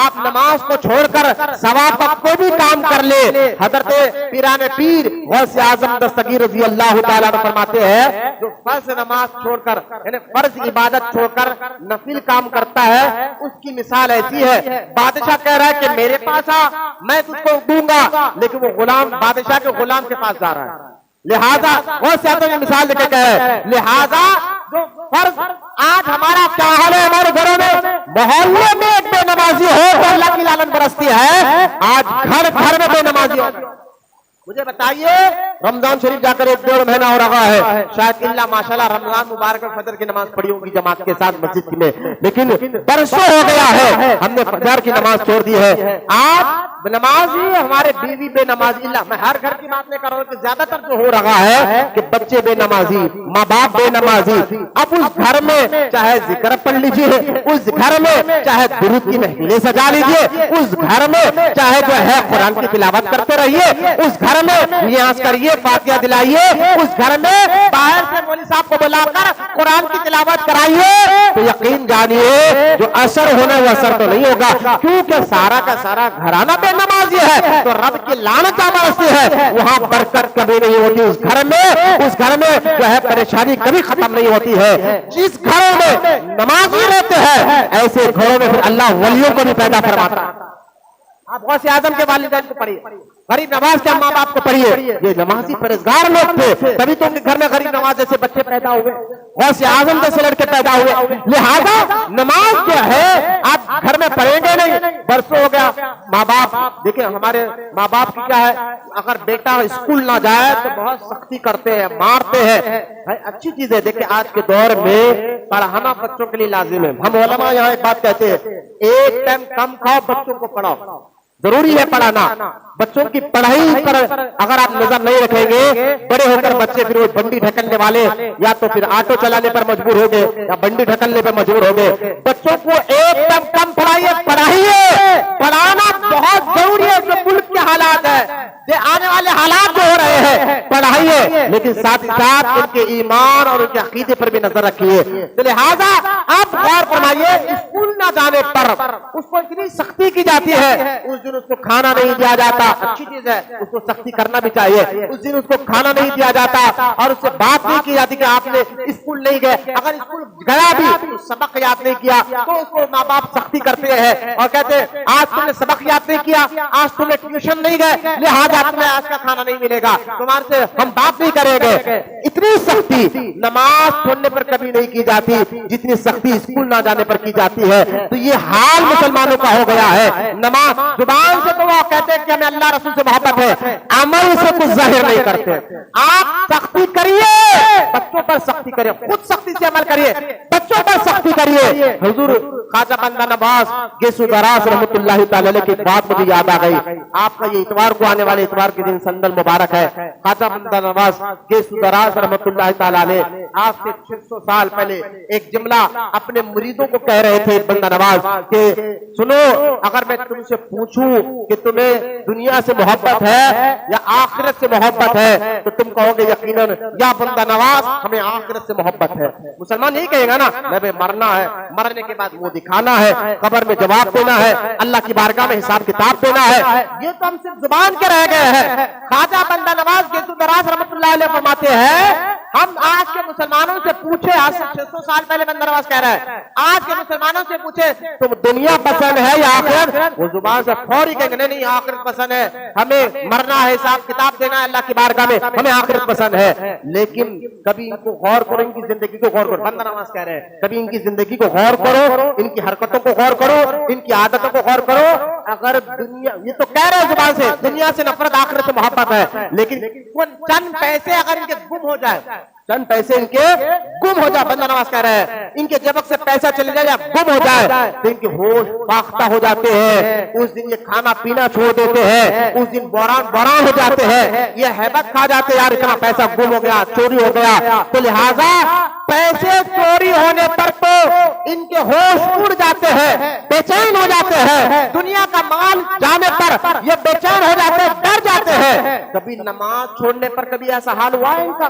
آپ نماز کو چھوڑ کر ثواب کا کوئی بھی کام کر لے. حضرت پیران پیر غوث اعظم دستگیر رضی اللہ تعالیٰ عنہ فرماتے ہیں جو فرض نماز چھوڑ کر یعنی فرض عبادت چھوڑ کر نفل کام کرتا ہے، اس کی مثال ایسی ہے، بادشاہ کہہ رہا ہے کہ میرے پاس آ میں تجھ کو دوں گا، لیکن وہ غلام بادشاہ کے غلام کے پاس جا رہا ہے. لہذا وہ سیادوں نے مثال دے کے کہے. لہذا جو فرض آج ہمارا کیا حال ہے، ہمارے گھروں میں محلے میں ایک بے نمازی ہو تو اللہ کی لعنت برستی ہے. آج گھر گھر میں بے نمازی ہو. مجھے بتائیے رمضان شریف جا کر 1-1.5 مہینہ ہو رہا ہے، شاید اللہ ماشاءاللہ رمضان مبارک اور فجر کی نماز پڑھی ہوگی جماعت کے ساتھ مسجد میں، لیکن برسوں ہو گیا ہے ہم نے فجر کی نماز چھوڑ دی ہے. آج نمازی ہمارے بیوی بے نمازی، اللہ میں ہر گھر کی بات نہیں کر رہا ہوں کہ زیادہ تر جو ہو رہا ہے کہ بچے بے نمازی، ماں باپ بے نمازی. اب اس گھر میں چاہے ذکر پڑھ لیجیے، اس گھر میں چاہے درود کی محفلیں سجا لیجیے، اس گھر میں چاہے جو ہے قرآن کی تلاوت کرتے رہیے، اس گھر میں نیاز کریے، فاتحہ دلائیے، اس گھر میں باہر سے مولوی صاحب کو بلا کر قرآن کی تلاوت کرائیے، تو یقین جانیے جو اثر ہونا وہ اثر تو نہیں ہوگا، کیونکہ سارا کا سارا گھرانہ بے نمازی ہے. تو رب کی لعنت برستی ہے، وہاں برکت کبھی نہیں ہوتی. اس گھر میں جو ہے پریشانی کبھی ختم نہیں ہوتی ہے. جس گھروں میں نمازی رہتے ہیں ایسے گھروں میں پھر اللہ ولیوں کو بھی پیدا فرماتا ہے. آپ غوث اعظم کے والدین کو پڑھیے، غریب نواز کے ماں باپ کو پڑھیے، یہ نمازی پرہیزگار لوگ تھے، تبھی تو ان کے گھر میں غریب نواز جیسے بچے پیدا ہوئے، غوث اعظم جیسے لڑکے پیدا ہوئے. لہذا نماز جو ہے آپ گھر میں پڑھیں گے نہیں، برسوں ہو گیا. ماں باپ دیکھیں، ہمارے ماں باپ کی کیا ہے، اگر بیٹا اسکول نہ جائے تو بہت سختی کرتے ہیں، مارتے ہیں. اچھی چیز ہے، دیکھیں آج کے دور میں پڑھانا بچوں کے لیے لازم ہے. ہم علماء یہاں ایک بات کہتے ہیں، ایک ٹائم کم کھاؤ بچوں کو پڑھاؤ. ضروری ہے پڑھانا. بچوں کی پڑھائی پر اگر آپ نظر نہیں رکھیں گے، بڑے ہو کر بچے پھر وہ بنڈی ڈھکلنے والے یا تو پھر آٹو چلانے پر مجبور ہو گئے یا بنڈی ڈھکلنے پر مجبور ہو گئے. بچوں کو ایک دم کم پڑھائیے. پڑھانا بہت ضروری ہے. جو ملک کے حالات ہے، آنے والے حالات جو ہو رہے ہیں، پڑھائیے، لیکن ساتھ ہی ساتھ ان کے ایمان اور ان کے عقیدے پر بھی نظر رکھیے. لہذا آپ غور فرمائیے، اسکول نہ جانے پر اس کو اتنی سختی کی جاتی ہے، اس دن اس کو کھانا نہیں دیا جاتا. اچھی چیز ہے، اس کو سختی کرنا بھی چاہیے. اس دن اس کو کھانا نہیں دیا جاتا اور اس سے بات نہیں کی جاتی کہ آپ نے اسکول نہیں گئے. اگر اسکول گیا بھی تو سبق یاد نہیں کیا تو اس کو ماں باپ سختی کرتے ہیں اور کہتے ہیں آج تم نے سبق یاد نہیں کیا، آج تم نے ٹیوشن نہیں گئے، لہٰذا تمہیں آج کا کھانا نہیں ملے گا، تمہارے سے ہم بات نہیں کریں گے. اتنی سختی نماز چھوڑنے پر کبھی نہیں کی جاتی جتنی سختی اسکول نہ جانے پر کی جاتی ہے. تو یہ حال مسلمانوں کا ہو گیا ہے. نماز زبان سے تو وہ کہتے ہیں کہ ہمیں اللہ رسول سے محبت ہے، عمل سے کچھ ظاہر نہیں کرتے. آپ سختی کریے، بچوں پر سختی کریے، خود سختی سے عمل کریے، بچوں پر سختی کریے. حضور خواجہ بندہ نواز گیسو دراز رحمۃ اللہ تعالی علیہ کی بات مجھے یاد آ گئی. آپ کا یہ اتوار کو آنے والے اتوار کے دن سندل مبارک ہے. خواجہ بندہ نواز گیسو دراز رحمۃ اللہ تعالی علیہ آج سے 600 سال پہلے ایک جملہ اپنے مریدوں کو کہہ رہے تھے بندہ نواز کہ سنو، اگر میں تم سے پوچھوں کہ تمہیں دنیا سے محبت ہے یا آخرت سے محبت ہے تو تم کہو گے یقیناً یا بندہ نواز ہمیں آخرت سے محبت ہے. مسلمان نہیں کہے گا نا، ہمیں مرنا ہے، مرنے کے بعد وہ دکھانا ہے، قبر میں جواب دینا ہے، اللہ کی بارگاہ میں حساب کتاب دینا ہے. یہ تو ہم صرف زبان کے رہ گئے ہیں. خواجہ بندہ نواز گیسو دراز رحمۃ اللہ علیہ فرماتے ہیں ہم آج کے مسلمانوں سے پوچھے، آج سے 600 سال پہلے بندہ نواز کہہ رہا ہے، آج کے مسلمانوں سے پوچھے تم دنیا پسند ہے یا آخرت، وہ زبان سے فوری کہیں گے نہیں آخرت پسند ہے، ہمیں مرنا ہے، حساب کتاب دینا ہے اللہ کی بارگاہ میں، ہمیں آخرت پسند ہے. لیکن کبھی ان کو غور کرو، ان کی زندگی کو غور کرو. بندہ نواز کہہ رہے ہیں کبھی ان کی زندگی کو غور کرو، ان کی حرکتوں کو غور کرو، ان کی عادتوں کو غور کرو. اگر دنیا، یہ تو کہہ رہے ہیں زبان سے دنیا سے نفرت آخرت سے محبت ہے، لیکن چند پیسے اگر ان کے گم ہو جائے، چند پیسے ان کے گم ہو جائے، بندہ نواز کہہ رہے ہیں ان کے جبک سے پیسہ چلے جائے یا گم ہو جائے تو ان کے ہوش باختہ ہو جاتے ہیں. اس دن یہ کھانا پینا چھوڑ دیتے ہیں، اس دن بوران ہو جاتے ہیں، یہ ہیبت کھا جاتے ہیں یار اتنا پیسہ گم ہو گیا، چوری ہو گیا. تو لہذا پیسے چوری ہونے پر تو ان کے ہوش اڑ جاتے ہیں، بے چین ہو جاتے ہیں. دنیا کا مال جانے پر یہ بے چین ہو جاتے ہیں، ڈر جاتے ہیں. کبھی نماز چھوڑنے پر کبھی ایسا حال ہوا ہے ان کا؟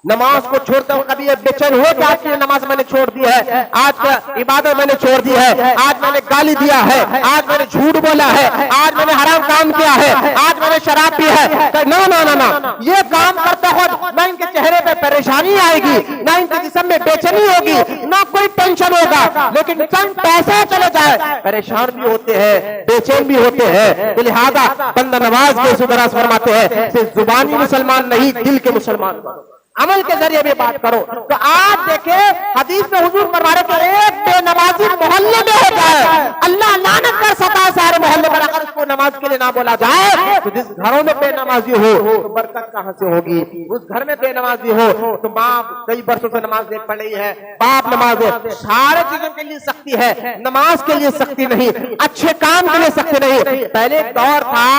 نماز کو چھوڑتے ہوئے کبھی یہ بے چین ہوئے کہ آج کی نماز میں نے چھوڑ دی ہے، آج کا عبادت میں نے چھوڑ دی ہے، آج میں نے گالی دیا ہے، آج میں نے جھوٹ بولا ہے، آج میں نے حرام کام کیا ہے، آج میں نے شراب پی ہے؟ نہ نہ نہ نہ، یہ کام کرتے وقت نہ ان کے چہرے پہ پریشانی آئے گی، نہ ان کے جسم میں بے چینی ہوگی، نہ کوئی ٹینشن ہوگا. لیکن چند پیسے چلے جائے پریشان بھی ہوتے ہیں، بے چین بھی ہوتے ہیں. لہذا بندہ نواز گیسو دراز فرماتے ہیں صرف زبانی مسلمان نہیں، دل کے مسلمان بنو، عمل کے ذریعے بھی بات کرو. تو آج دیکھیں حدیث میں حضور فرما رہے کہ ایک بے نمازی محلے میں ہو جائے اللہ لعنت کر سکتا ہے سارے محلے پر. اگر اس کو نماز کے لیے نہ بولا جائے تو جس گھروں میں بے نمازی ہو تو برکت کہاں سے ہوگی؟ اس گھر میں بے نمازی ہو تو ماں کئی برسوں سے نماز نہیں پڑھ رہی ہے، باپ نماز ہے، سارے چیزوں کے لیے سختی ہے، نماز کے لیے سختی نہیں، اچھے کام کے لیے سختی نہیں. پہلے ایک دور تھا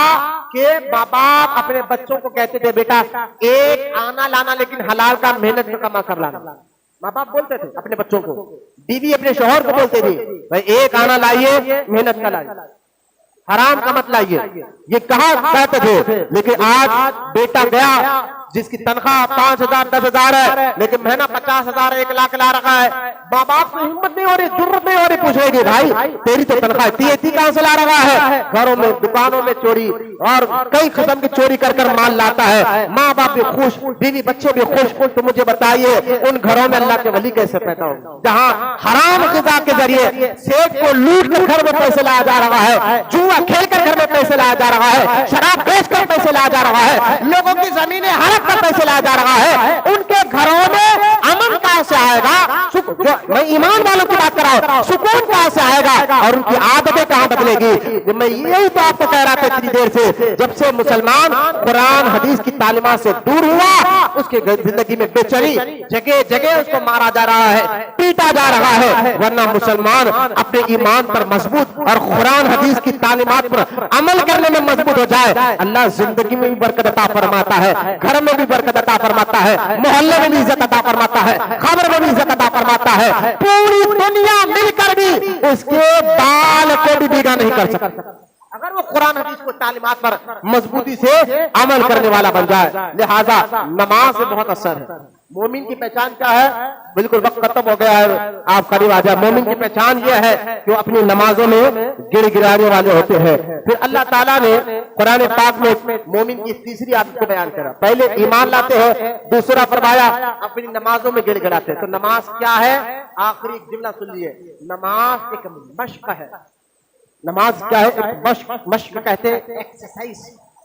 کہ باپ اپنے بچوں کو کہتے تھے بیٹا ایک آنا لانا لیکن حلال کا محنت میں کما کر لانا. ماں باپ بولتے تھے اپنے بچوں کو، بیوی اپنے شوہر کو بولتے تھے بھائی ایک آنا لائیے محنت کا لائیے، حرام کا مت لائیے، یہ کہا کہتے تھے. لیکن آج بیٹا گیا جس کی تنخواہ 5,000 10,000 ہے لیکن مہینہ 50,000 1 لاکھ لا رکھا ہے، ماں باپ کو ہمت نہیں ہو رہی، ضرورت نہیں ہو رہی پوچھنے کی بھائی تیری تو تنخواہ اتنی کہاں سے لا رہا ہے. گھروں میں دکانوں میں چوری اور کئی قسم کی چوری کر کر مال لاتا ہے. ماں باپ بھی خوش، بیوی بچے بھی خوش. تو مجھے بتائیے ان گھروں میں اللہ کے ولی کیسے پیدا ہو جہاں حرام غذا کے ذریعے سیٹ کو لوٹ کر گھر میں پیسے لایا جا رہا ہے، جوا کھیل کر گھر میں پیسے لایا جا رہا ہے، شراب بیچ کر پیسے لایا جا رہا ہے، لوگوں کی زمینیں ہڑپ کر پیسے لایا جا رہا ہے. ان کے گھروں میں امن کہاں سے آئے گا؟ میں ایمان والوں کی بات کر رہا ہوں، سکون کہاں سے آئے گا اور ان کی عادتیں کہاں بدلے گی؟ میں یہی تو آپ کو کہہ رہا تھا اتنی دیر سے، جب سے مسلمان قرآن حدیث کی تعلیمات سے دور ہوا اس کی زندگی میں بے چینی، جگہ جگہ اس کو مارا جا رہا ہے، پیٹا جا رہا ہے. ورنہ مسلمان اپنے ایمان پر مضبوط اور قرآن حدیث کی تعلیمات پر عمل کرنے میں مضبوط ہو جائے اللہ زندگی میں بھی برکت عطا فرماتا ہے، گھر میں بھی برکت عطا فرماتا ہے، محلے میں بھی عزت عطا فرماتا ہے، خبر میں بھی عزت عطا فرماتا ہے. پوری دنیا مل کر بھی اس کے بال کو بھی بھیگا نہیں کر سکتا اگر وہ قرآن حدیث کو تعلیمات پر مضبوطی سے عمل کرنے والا بن جائے. لہذا نماز سے بہت اثر ہے. مومن کی پہچان کیا ہے؟ بالکل وقت ختم ہو گیا ہے، آپ قریب آ جائیں. مومن کی پہچان یہ ہے کہ وہ اپنی نمازوں میں گڑ گڑانے والے ہوتے ہیں. پھر اللہ تعالیٰ نے قرآن پاک میں مومن کی تیسری عادت کو بیان کرا. پہلے ایمان لاتے ہیں، دوسرا فرمایا اپنی نمازوں میں گڑ گڑاتے ہیں. تو نماز کیا ہے؟ آخری جملہ سن لیے، نماز ایک مشق ہے. نماز کیا ہے؟ ایک مشق کہتے ہیں ایکسرسائز.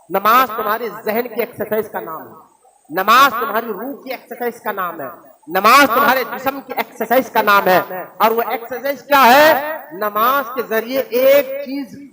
نماز تمہاری ذہن کی ایکسرسائز کا نام ہے، نماز تمہاری روح کی ایکسرسائز کا نام ہے، نماز تمہارے جسم کی ایکسرسائز کا نام ہے. اور وہ ایکسرسائز کیا ہے؟ نماز کے ذریعے ایک چیز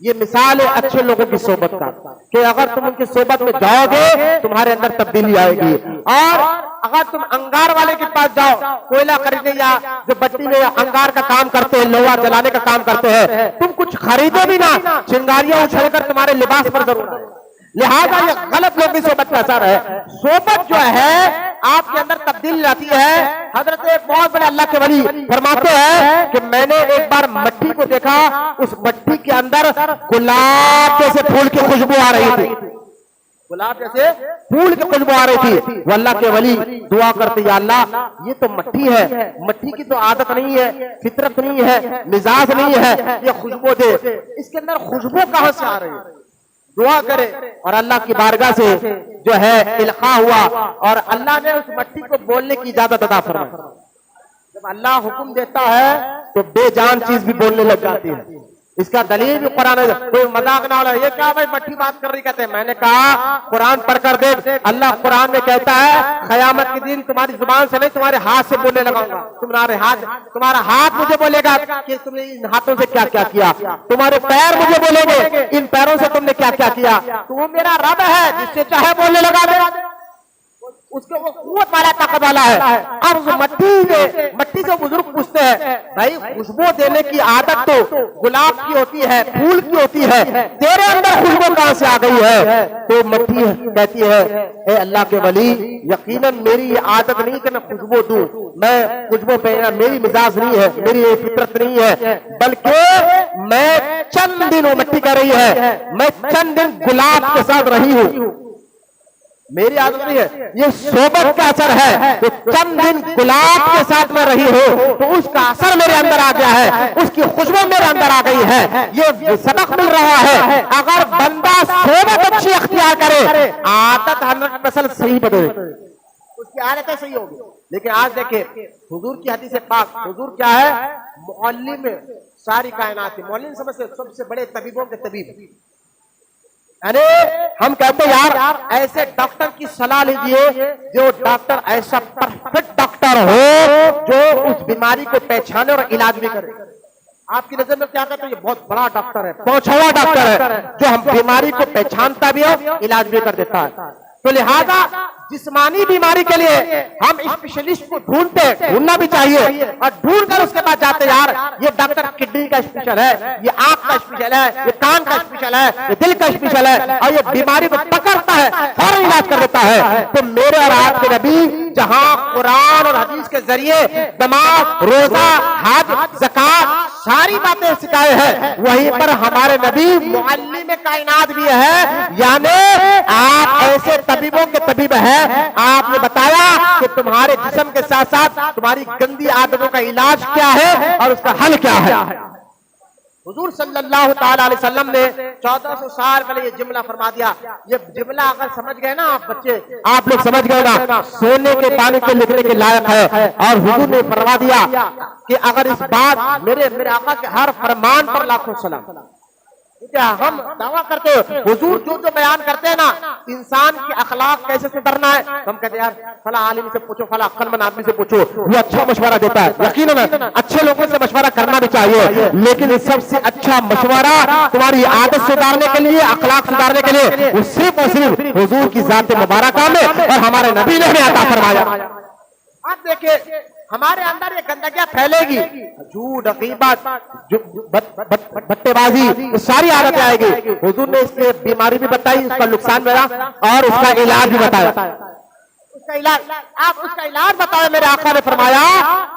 یہ مثال ہے اچھے لوگوں کی صحبت کا کہ اگر تم ان کی صحبت میں جاؤ گے تمہارے اندر تبدیلی آئے گی. اور اگر تم انگار والے کے پاس جاؤ, کوئلہ خریدنے یا جو بٹی میں انگار کا کام کرتے ہیں, لوہا جلانے کا کام کرتے ہیں, تم کچھ خریدو بھی نہ, چنگاریاں اچھل کر تمہارے لباس پر ضرور آئے. لہذا یہ غلط لوگوں کی صحبت کا اثر ہے. صحبت جو ہے آپ کے اندر تبدیل لاتی ہے. حضرت ایک بہت بڑے اللہ کے ولی فرماتے ہیں کہ میں نے ایک بار مٹی کو دیکھا, اس مٹی کے اندر گلاب جیسے پھول کی خوشبو آ رہی تھی, گلاب جیسے پھول کی خوشبو آ رہی تھی. وہ اللہ کے ولی دعا کرتے, یا اللہ یہ تو مٹی ہے, مٹی کی تو عادت نہیں ہے, فطرت نہیں ہے, مزاج نہیں ہے, یہ خوشبو دے, اس کے اندر خوشبو کہاں سے آ رہی ہے. دعا کرے اور اللہ کی بارگاہ سے جو ہے القاء ہوا اور اللہ نے اس مٹی کو بولنے کی اجازت عطا فرمائی. جب اللہ حکم دیتا ہے تو بے جان چیز بھی بولنے لگ جاتی ہے. اس کا دلیل بھی قرآن ہے. کوئی مذاق نہ ہو, یہ کیا بھائی مٹی بات کر رہی, کہتے ہیں. میں نے کہا قرآن پڑھ کر دیکھ, اللہ قرآن میں کہتا ہے قیامت کے دن تمہاری زبان سے نہیں تمہارے ہاتھ سے بولنے لگاؤں گا. تمہارا ہاتھ مجھے بولے گا کہ تم نے ان ہاتھوں سے کیا کیا کیا, تمہارے پیر مجھے بولیں گے ان پیروں سے تم نے کیا کیا کیا. تو وہ میرا رب ہے جس سے چاہے بولنے لگا دے, اس کے وہ قوت والا طاقت والا ہے. اب مٹی سے بزرگ پوچھتے ہیں بھائی خوشبو دینے کی عادت تو گلاب کی ہوتی ہے, پھول کی ہوتی ہے, تیرے اندر خوشبو کہاں سے آ گئی ہے. تو مٹی کہتی ہے اے اللہ کے ولی یقیناً میری یہ عادت نہیں کہ میں خوشبو دوں, میں خوشبو پہنا میری مزاج نہیں ہے, میری یہ فطرت نہیں ہے, بلکہ میں چند دن, وہ مٹی کہہ رہی ہے میں چند دن گلاب کے ساتھ رہی ہوں, میری عادت نہیں ہے, یہ صحبت کا اثر ہے. تو چند دن گلاب کے ساتھ میں رہی ہو تو اس کا اثر میرے اندر آ گیا ہے, اس کی خوشبو میرے اندر آ گئی ہے. یہ سبق مل رہا ہے اگر بندہ صحبت اچھی اختیار کرے عادت 100% صحیح بدلے, اس کی عادتیں صحیح ہوگی. لیکن آج دیکھیں حضور کی حدیث پاک, حضور کیا ہے معلم ساری کائنات ہے, معلم سب سے بڑے طبیبوں کے طبیب. یعنی ہم کہتے ہیں یار ایسے ڈاکٹر کی صلاح لیجئے جو ڈاکٹر ایسا پرفیکٹ ڈاکٹر ہو جو اس بیماری کو پہچانے اور علاج بھی کرے. آپ کی نظر میں کیا کہتے ہیں یہ بہت بڑا ڈاکٹر ہے, پہنچا ڈاکٹر ہے جو ہم بیماری کو پہچانتا بھی ہو علاج بھی کر دیتا ہے. تو لہذا جسمانی بیماری کے لیے ہم اسپیشلسٹ کو ڈھونڈنا بھی چاہیے, اور ڈھونڈ کر اس کے بعد جاتے یار یہ ڈاکٹر کڈنی کا اسپیشل ہے, یہ آنکھ کا اسپیشل ہے, یہ کان کا اسپیشل ہے, یہ دل کا اسپیشل ہے, اور یہ بیماری کو پکڑتا ہے فوراً علاج کر دیتا ہے. تو میرے اور آپ کے نبی جہاں قرآن اور حدیث کے ذریعے نماز, روزہ, حج, زکات ساری باتیں سکھائے ہیں, وہیں پر ہمارے نبی معلم کائنات بھی ہے. یعنی آپ ایسے طبیبوں کے طبیب ہیں, آپ نے بتایا کہ تمہارے جسم کے ساتھ ساتھ تمہاری گندی عادتوں کا علاج کیا ہے اور اس کا حل کیا ہے. حضور صلی اللہ تعالی علیہ وسلم نے 1400 سال پہلے یہ جملہ فرما دیا. یہ جملہ اگر سمجھ گئے نا آپ بچے, آپ لوگ سمجھ گئے نا سونے کے پانی کے لکھنے کے لائق ہے. اور حضور نے فرما دیا کہ اگر اس بات میرے آقا کے ہر فرمان پر لاکھوں سلام. ہم دعویٰ کرتے حضور جو بیان کرتے ہیں نا انسان کی اخلاق کیسے سدھرنا ہے, ہم کہتے ہیں یار فلاں عالم سے پوچھو, فلاں عقل مند آدمی سے پوچھو, وہ اچھا مشورہ دیتا ہے. یقیناً اچھے لوگوں سے مشورہ کرنا بھی چاہیے, لیکن سب سے اچھا مشورہ تمہاری عادت سدھارنے کے لیے, اخلاق سدھارنے کے لیے وہ صرف اور صرف حضور کی ذات مبارکہ میں اور ہمارے نبی نے ہمیں عطا فرمایا. آپ دیکھیں ہمارے اندر یہ گندگیاں پھیلے گی, جھوٹ, غیبت, بٹے بازی, ساری عادتیں آئے گی. حضور نے اس کی بیماری بھی بتائی, اس کا نقصان میرا, اور اس کا علاج بھی بتایا. اس کا علاج, آپ اس کا علاج بتاؤ. میرے آقا نے فرمایا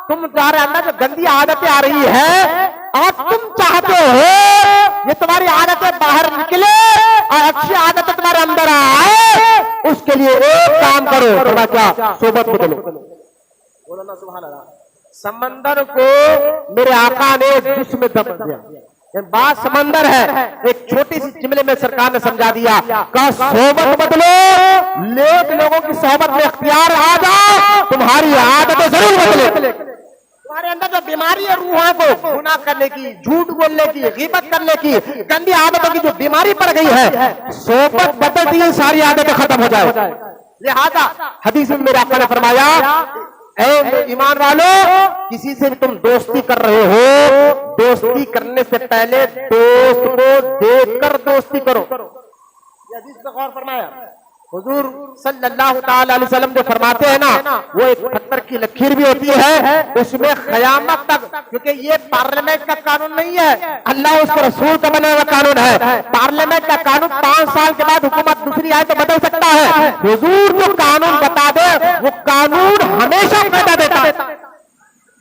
تمہارے اندر جو گندی عادتیں آ رہی ہے اور تم چاہتے ہو یہ تمہاری عادتیں باہر نکلے اور اچھی عادتیں تمہارے اندر آئے, اس کے لیے ایک کام کرو. تمہارا کیا؟ صحبت بدلو. بولنا سبحان اللہ. سمندر کو میرے آقا نے جسم میں دبا دیا. بات سمندر ہے, ایک چھوٹی سی جملے میں سرکار نے سمجھا دیا کہ صحبت بدلو, نیک لوگوں کی صحبت میں اختیار آ جاؤ, تمہاری عادتیں ضرور بدلے. تمہارے اندر جو بیماری ہے روحوں کو گناہ کرنے کی, جھوٹ بولنے کی, غیبت کرنے کی, گندی عادتوں کی جو بیماری پڑ گئی ہے, صحبت بدلتی ہے ساری عادتیں ختم ہو جائے. لہذا حدیث میں میرے آقا نے فرمایا اے ایمان والو، کسی سے تم دوستی کر رہے ہو، دوستی کرنے سے پہلے دوست کو دیکھ کر دوستی کرو. یہ حدیث پہ غور فرمایا. حضور صلی اللہ تعالی علیہ وسلم جو فرماتے ہیں نا، وہ ایک پتھر کی لکیر بھی ہوتی ہے، اس میں قیامت تک، کیونکہ یہ پارلیمنٹ کا قانون نہیں ہے، اللہ اس کے رسول کا بنا ہوا قانون ہے. پارلیمنٹ کا قانون 5 سال کے بعد حکومت دوسری آئے تو بدل سکتا ہے. حضور جو قانون بتا دے وہ قانون ہمیشہ فائدہ دیتا ہے.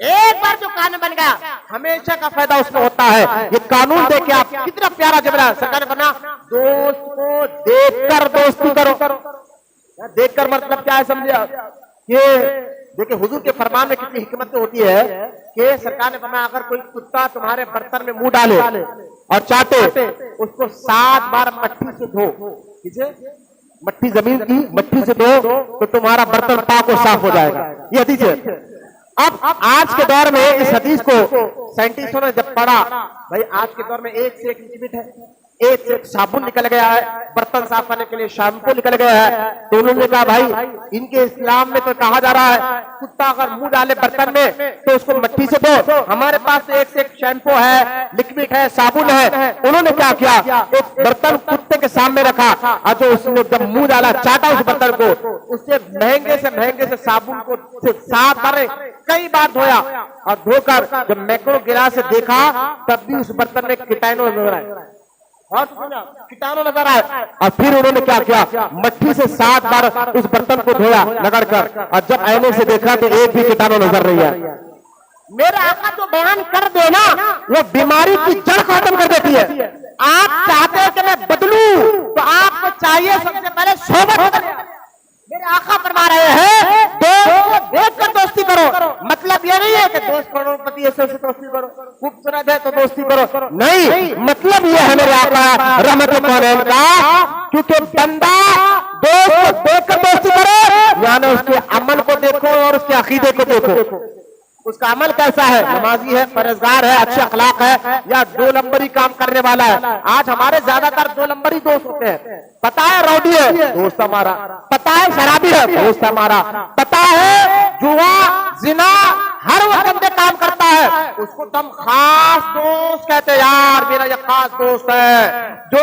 ایک بار جو قانون بن گیا ہمیشہ کا فائدہ اس میں ہوتا ہے. یہ قانون دیکھیں آپ، کتنا پیارا جملہ ہے. سرکار نے فرمایا دوست کو دیکھ کر دوستی کرو. دیکھ کر مطلب کیا ہے سمجھے آپ؟ کہ دیکھیں حضور کے فرمان میں کتنی حکمت ہوتی ہے کہ سرکار نے فرمایا اگر کوئی کتا تمہارے برتن میں منہ ڈالے اور چاٹے، اس کو 7 بار مٹی سے دھو. مٹی زمین کی مٹی سے دھو تو تمہارا برتن پاک و صاف ہو جائے گا. یہ حدیث ہے. اب آج کے دور میں اس حدیث کو سائنٹسٹوں نے جب پڑھا، بھائی آج کے دور میں ایک سے ایک لکوڈ ہے، ایک سے ایک صابن نکل گیا ہے، برتن صاف کرنے کے لیے شیمپو نکل گیا ہے، تو انہوں نے کہا بھائی ان کے اسلام میں تو کہا جا رہا ہے کتا اگر منہ ڈالے برتن میں تو اس کو مٹی سے دھو. ہمارے پاس ایک سے ایک شیمپو ہے، لکوڈ ہے، صابن ہے. انہوں نے کیا کیا، ایک برتن کتے کے سامنے رکھا اور جو اس نے جب منہ ڈالا چاٹا اس برتن کو، اس سے مہنگے سے صابن کو 7 بار کئی بار دھویا، اور دھو کر جب میکرو گلاس سے دیکھا تب بھی اس برتن میں کیٹانو نظر آئے. کیٹانو نظر آئے. اور پھر انہوں نے کیا کیا، مٹی سے 7 بار اس برتن کو دھویا رگڑ کر، اور جب آئینے سے دیکھا تو ایک بھی کیٹانو نظر نہیں ہے. میرا آقا جو بیان کر دے نا وہ بیماری کی جڑ ختم کر دیتی ہے. آپ چاہتے ہیں کہ میں بدلوں تو آپ کو چاہیے سب سے پہلے صحبت. میرے آقا فرما رہے ہیں دوست کو دیکھ کر دوستی کرو. مطلب یہ نہیں ہے کہ دوست کروڑ پتی ایسے سے دوستی کرو، خوبصورت ہے تو دوستی کرو، نہیں. مطلب یہ ہے میرے آقا رحمت کونین کا، کیونکہ بندہ دوست کو دیکھ کر دوستی کرو، یعنی اس کے عمل کو دیکھو اور اس کے عقیدے کو دیکھو. اس کا عمل کیسا ہے، نمازی ہے، پرہیزگار ہے، اچھے اخلاق ہے، یا 2 نمبری کام کرنے والا ہے. آج ہمارے زیادہ تر 2 نمبری دوست ہوتے ہیں. پتا ہے روڈی ہے دوست ہمارا، پتا ہے شرابی ہے دوست ہمارا، پتا ہے جوا زنا ہر وہ گندے کام کرتا ہے، اس کو تم خاص دوست کہتے ہیں. یار میرا یہ خاص دوست ہے جو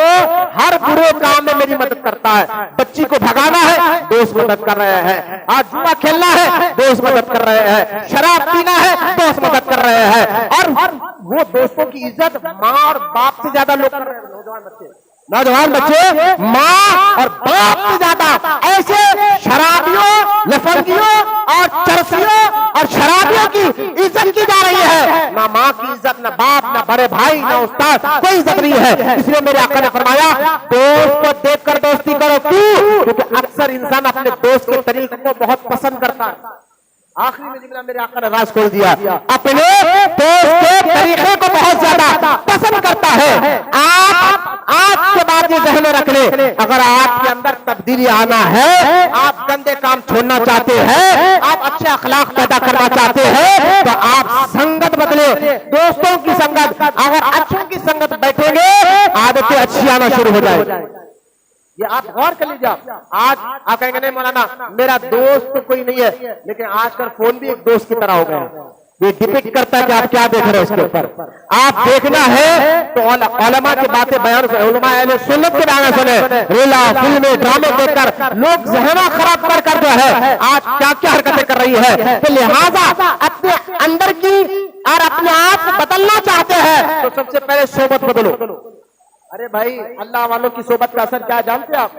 ہر برے کام میں میری مدد کرتا ہے. بچی کو بھگانا ہے دوست مدد کر رہے ہیں، آج جوا کھیلنا ہے دوست مدد کر رہے ہیں، شراب پینا ہے دوست مدد کر رہے ہیں. اور وہ دوستوں کی عزت ماں اور باپ سے زیادہ لوگ کر رہے ہیں. نوجوان بچے ماں اور باپ سے زیادہ ایسے شرابیوں، لفنگیوں اور چرسیوں اور شرابیوں کی عزت کی جا رہی ہے. نہ ماں کی عزت، نہ باپ، نہ بڑے بھائی، نہ استاد، کوئی عزت نہیں ہے. اس لیے میرے آقا نے فرمایا دوست کو دیکھ کر دوستی کرو. کیوں؟ کیونکہ اکثر انسان اپنے دوست کے طریقے کو بہت پسند کرتا ہے. آخری میں جملہ میرے آقا نے راز کھول دیا، اپنے دوست کے طریقے کو بہت زیادہ پسند کرتا ہے. آپ آج کے بعد یہ ذہن میں رکھ لیں، اگر آپ کے اندر تبدیلی آنا ہے، آپ گندے کام چھوڑنا چاہتے ہیں، آپ اچھے اخلاق پیدا کرنا چاہتے ہیں، تو آپ سنگت بدلے، دوستوں کی سنگت. اگر اچھوں کی سنگت بیٹھیں گے عادتیں اچھی آنا شروع ہو جائے. یہ آپ غور کر لیجیے. آج آپ کہیں گے نہیں مولانا میرا دوست تو کوئی نہیں ہے، لیکن آج کل فون بھی ایک دوست کی طرح ہو گیا. یہ ڈپکٹ کرتا ہے کہ آپ کیا دیکھ رہے ہیں اس کے اوپر. آپ دیکھنا ہے تو علماء کی باتیں بیان سنیں، علماء اہل سنت کے بیان سنیں. ریلا فلمیں ڈرامے دیکھ کر لوگ ذہنہ خراب کر جو ہے آج کیا کیا حرکتیں کر رہی ہے. تو لہٰذا اپنے اندر کی اور اپنے آپ کو بدلنا چاہتے ہیں تو سب سے پہلے صحبت بدلو. ارے بھائی اللہ والوں کی صحبت کا اثر کیا جانتے ہیں آپ؟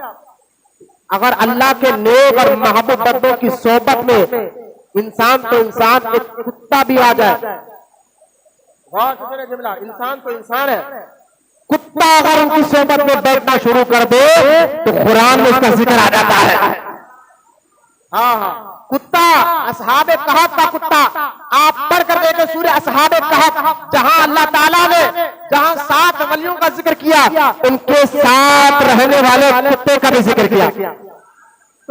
اگر اللہ کے نیک اور محبوب بندوں کی صحبت میں انسان تو انسان، ایک کتا بھی آ جائے، انسان تو انسان ہے، کتا اگر ان کی صحبت میں بیٹھنا شروع کر دے تو قرآن میں اس کا ذکر آ جاتا ہے. ہاں کتا، اصحاب کہف کا کتا. آپ پڑھ کر دیکھیں سورہ اصحاب کہف، جہاں اللہ تعالیٰ نے جہاں 7 ولیوں کا ذکر کیا، ان کے ساتھ رہنے والے کتے کا بھی ذکر کیا.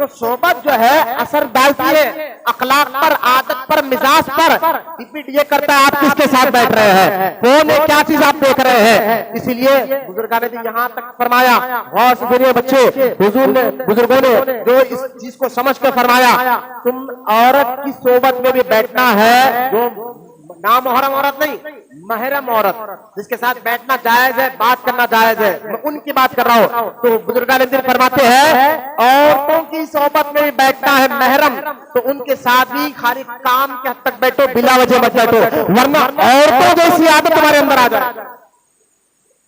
تو صحبت جو ہے اثر ڈالتی ہے اخلاق پر، عادت پر، مزاج پر. ڈپیٹ یہ کرتا ہے آپ کس کے ساتھ بیٹھ رہے ہیں، کون ہے، کیا چیز آپ دیکھ رہے ہیں. اسی لیے بزرگان نے یہاں تک فرمایا، غور سے سنیے بچے، بزرگوں نے جو اس چیز کو سمجھ کے فرمایا، تم عورت کی صحبت میں بھی بیٹھنا ہے جو نامحرم عورت نہیں، محرم عورت جس کے ساتھ بیٹھنا جائز ہے، بات کرنا جائز ہے، میں ان کی بات کر رہا ہوں. تو بزرگان دین فرماتے ہیں عورتوں کی صحبت میں بھی بیٹھنا ہے محرم، تو ان کے ساتھ بھی خالی کام کے حد تک بیٹھو، بلا وجہ مت بیٹھو، ورنہ عورتوں جیسی عادت تمہارے اندر آ جائے.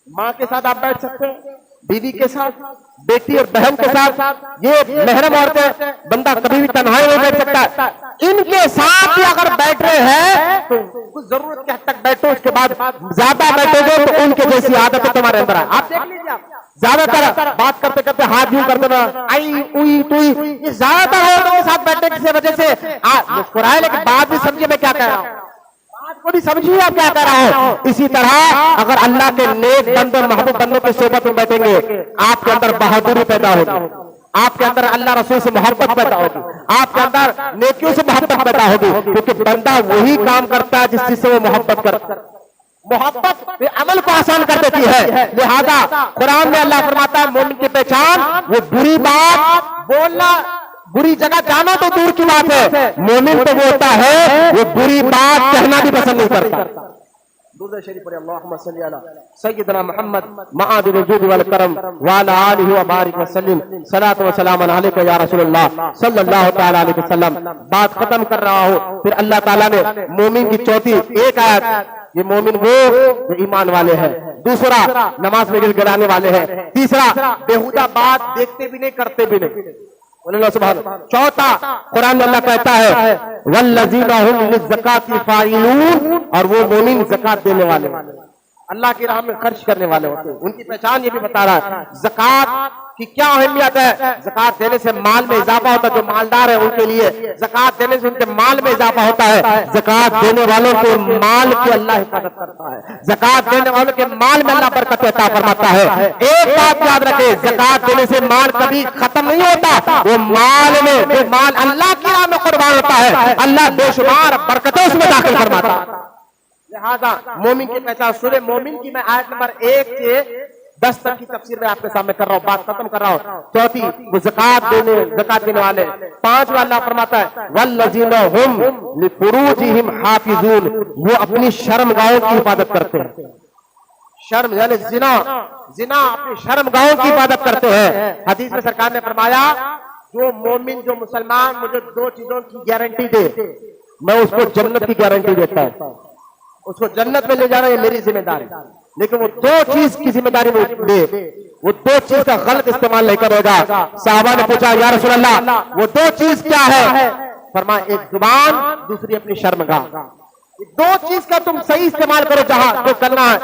ماں کے ساتھ آپ بیٹھ سکتے ہیں، بیوی کے ساتھ، بیٹی اور بہن کے ساتھ، یہ محرم عورتیں، بندہ کبھی بھی تنہائی نہیں بیٹھ سکتا. ان کے ساتھ بھی اگر بیٹھ رہے ہیں تو کچھ ضرورت کے حد تک بیٹھو، اس کے بعد زیادہ بیٹھو گے تو ان کے جیسی عادت تمہارے اندر آئے. آپ دیکھ لیجیے، زیادہ تر بات کرتے کرتے ہاتھ یوں کرتے نا، آئی اوئی ٹوئی، یہ زیادہ تر عورتوں کے ساتھ بیٹھنے کی وجہ سے مسکرائے، لیکن بات بھی سمجھے میں کیا کہہ رہا ہوں، بات کو بھی سمجھیے آپ کیا کہہ رہا ہوں. اسی طرح اگر اللہ کے نیک بندے محبوب بندوں کی صحبت میں بیٹھیں گے، آپ کے اندر بہادری پیدا ہوگی، آپ کے اندر اللہ رسول سے محبت پیدا ہوگی، آپ کے اندر نیکیوں سے محبت پیدا ہوگی، کیونکہ بندہ وہی کام کرتا ہے جس چیز سے وہ محبت کرتا ہے. محبت عمل کو آسان کر دیتی ہے. لہذا قرآن میں اللہ فرماتا ہے مومن کی پہچان وہ بری بات بولنا، بری جگہ جانا تو دور کی بات ہے، مومن تو وہ ہوتا ہے وہ بری بات کہنا بھی پسند نہیں کرتا. درود شریف پڑھیں، اللہم صلی علی سیدنا محمد معادن الجود والکرم وعلی آلہ وبارک وسلم. صلاۃ و سلام علیک یا رسول اللہ صلی اللہ تعالی علیہ وسلم. بات ختم کر رہا ہوں. پھر اللہ تعالیٰ نے مومن کی چوتھی ایک آیت، یہ مومن وہ جو ایمان والے ہیں، دوسرا نماز میں گر گرانے والے ہیں، تیسرا بےہودہ بات دیکھتے بھی نہیں کرتے بھی نہیں، اللہ سبحانہ. چوتھا قرآن میں اللہ کہتا ہے والذین هم للزکاۃ فاعلون، اور وہ مومن زکات دینے والے اللہ کی راہ میں خرچ کرنے والے ہوتے ہیں. ان کی پہچان یہ بھی بتا رہا ہے زکات کی کیا اہمیت ہے. زکات دینے سے مال میں اضافہ ہوتا ہے، جو مالدار ہے ان کے لیے زکات دینے سے ان کے مال میں اضافہ ہوتا ہے. زکات دینے والوں کے مال کی اللہ حفاظت کرتا ہے، زکات دینے والوں کے مال میں اللہ برکت عطا فرماتا ہے. ایک بات یاد رکھیں، زکات دینے سے مال کبھی ختم نہیں ہوتا، وہ مال میں جو مال اللہ کی راہ میں قربان ہوتا ہے اللہ بے شمار برکتیں اس میں داخل فرماتا ہے. لہذا مومن کی پہچان، سورہ مومن کی میں آیت نمبر 1 سے 10 تک کی تفسیر میں آپ کے سامنے کر رہا ہوں، بات ختم کر رہا ہوں. چوتھی وہ زکات دینے والے. پانچواں اللہ فرماتا ہے والذین هم لفروجہم حافظون، وہ اپنی شرمگاہوں کی حفاظت کرتے ہیں. شرم یعنی زنا اپنی شرمگاہوں کی حفاظت کرتے ہیں. حدیث میں سرکار نے فرمایا جو مومن جو مسلمان مجھے 2 چیزوں کی گارنٹی دے، میں اس کو جنت کی گارنٹی دیتا ہوں، اس کو جنت میں لے جانا یہ میری ذمہ داری. لیکن وہ 2 چیز کی ذمہ داری وہ دے، وہ 2 چیز کا غلط استعمال نہیں کرے گا. صحابہ نے پوچھا یا رسول اللہ وہ 2 چیز کیا ہے؟ فرمایا ایک زبان، دوسری اپنی شرمگاہ. 2 چیز کا تم صحیح استعمال کرو جہاں جو کرنا ہے.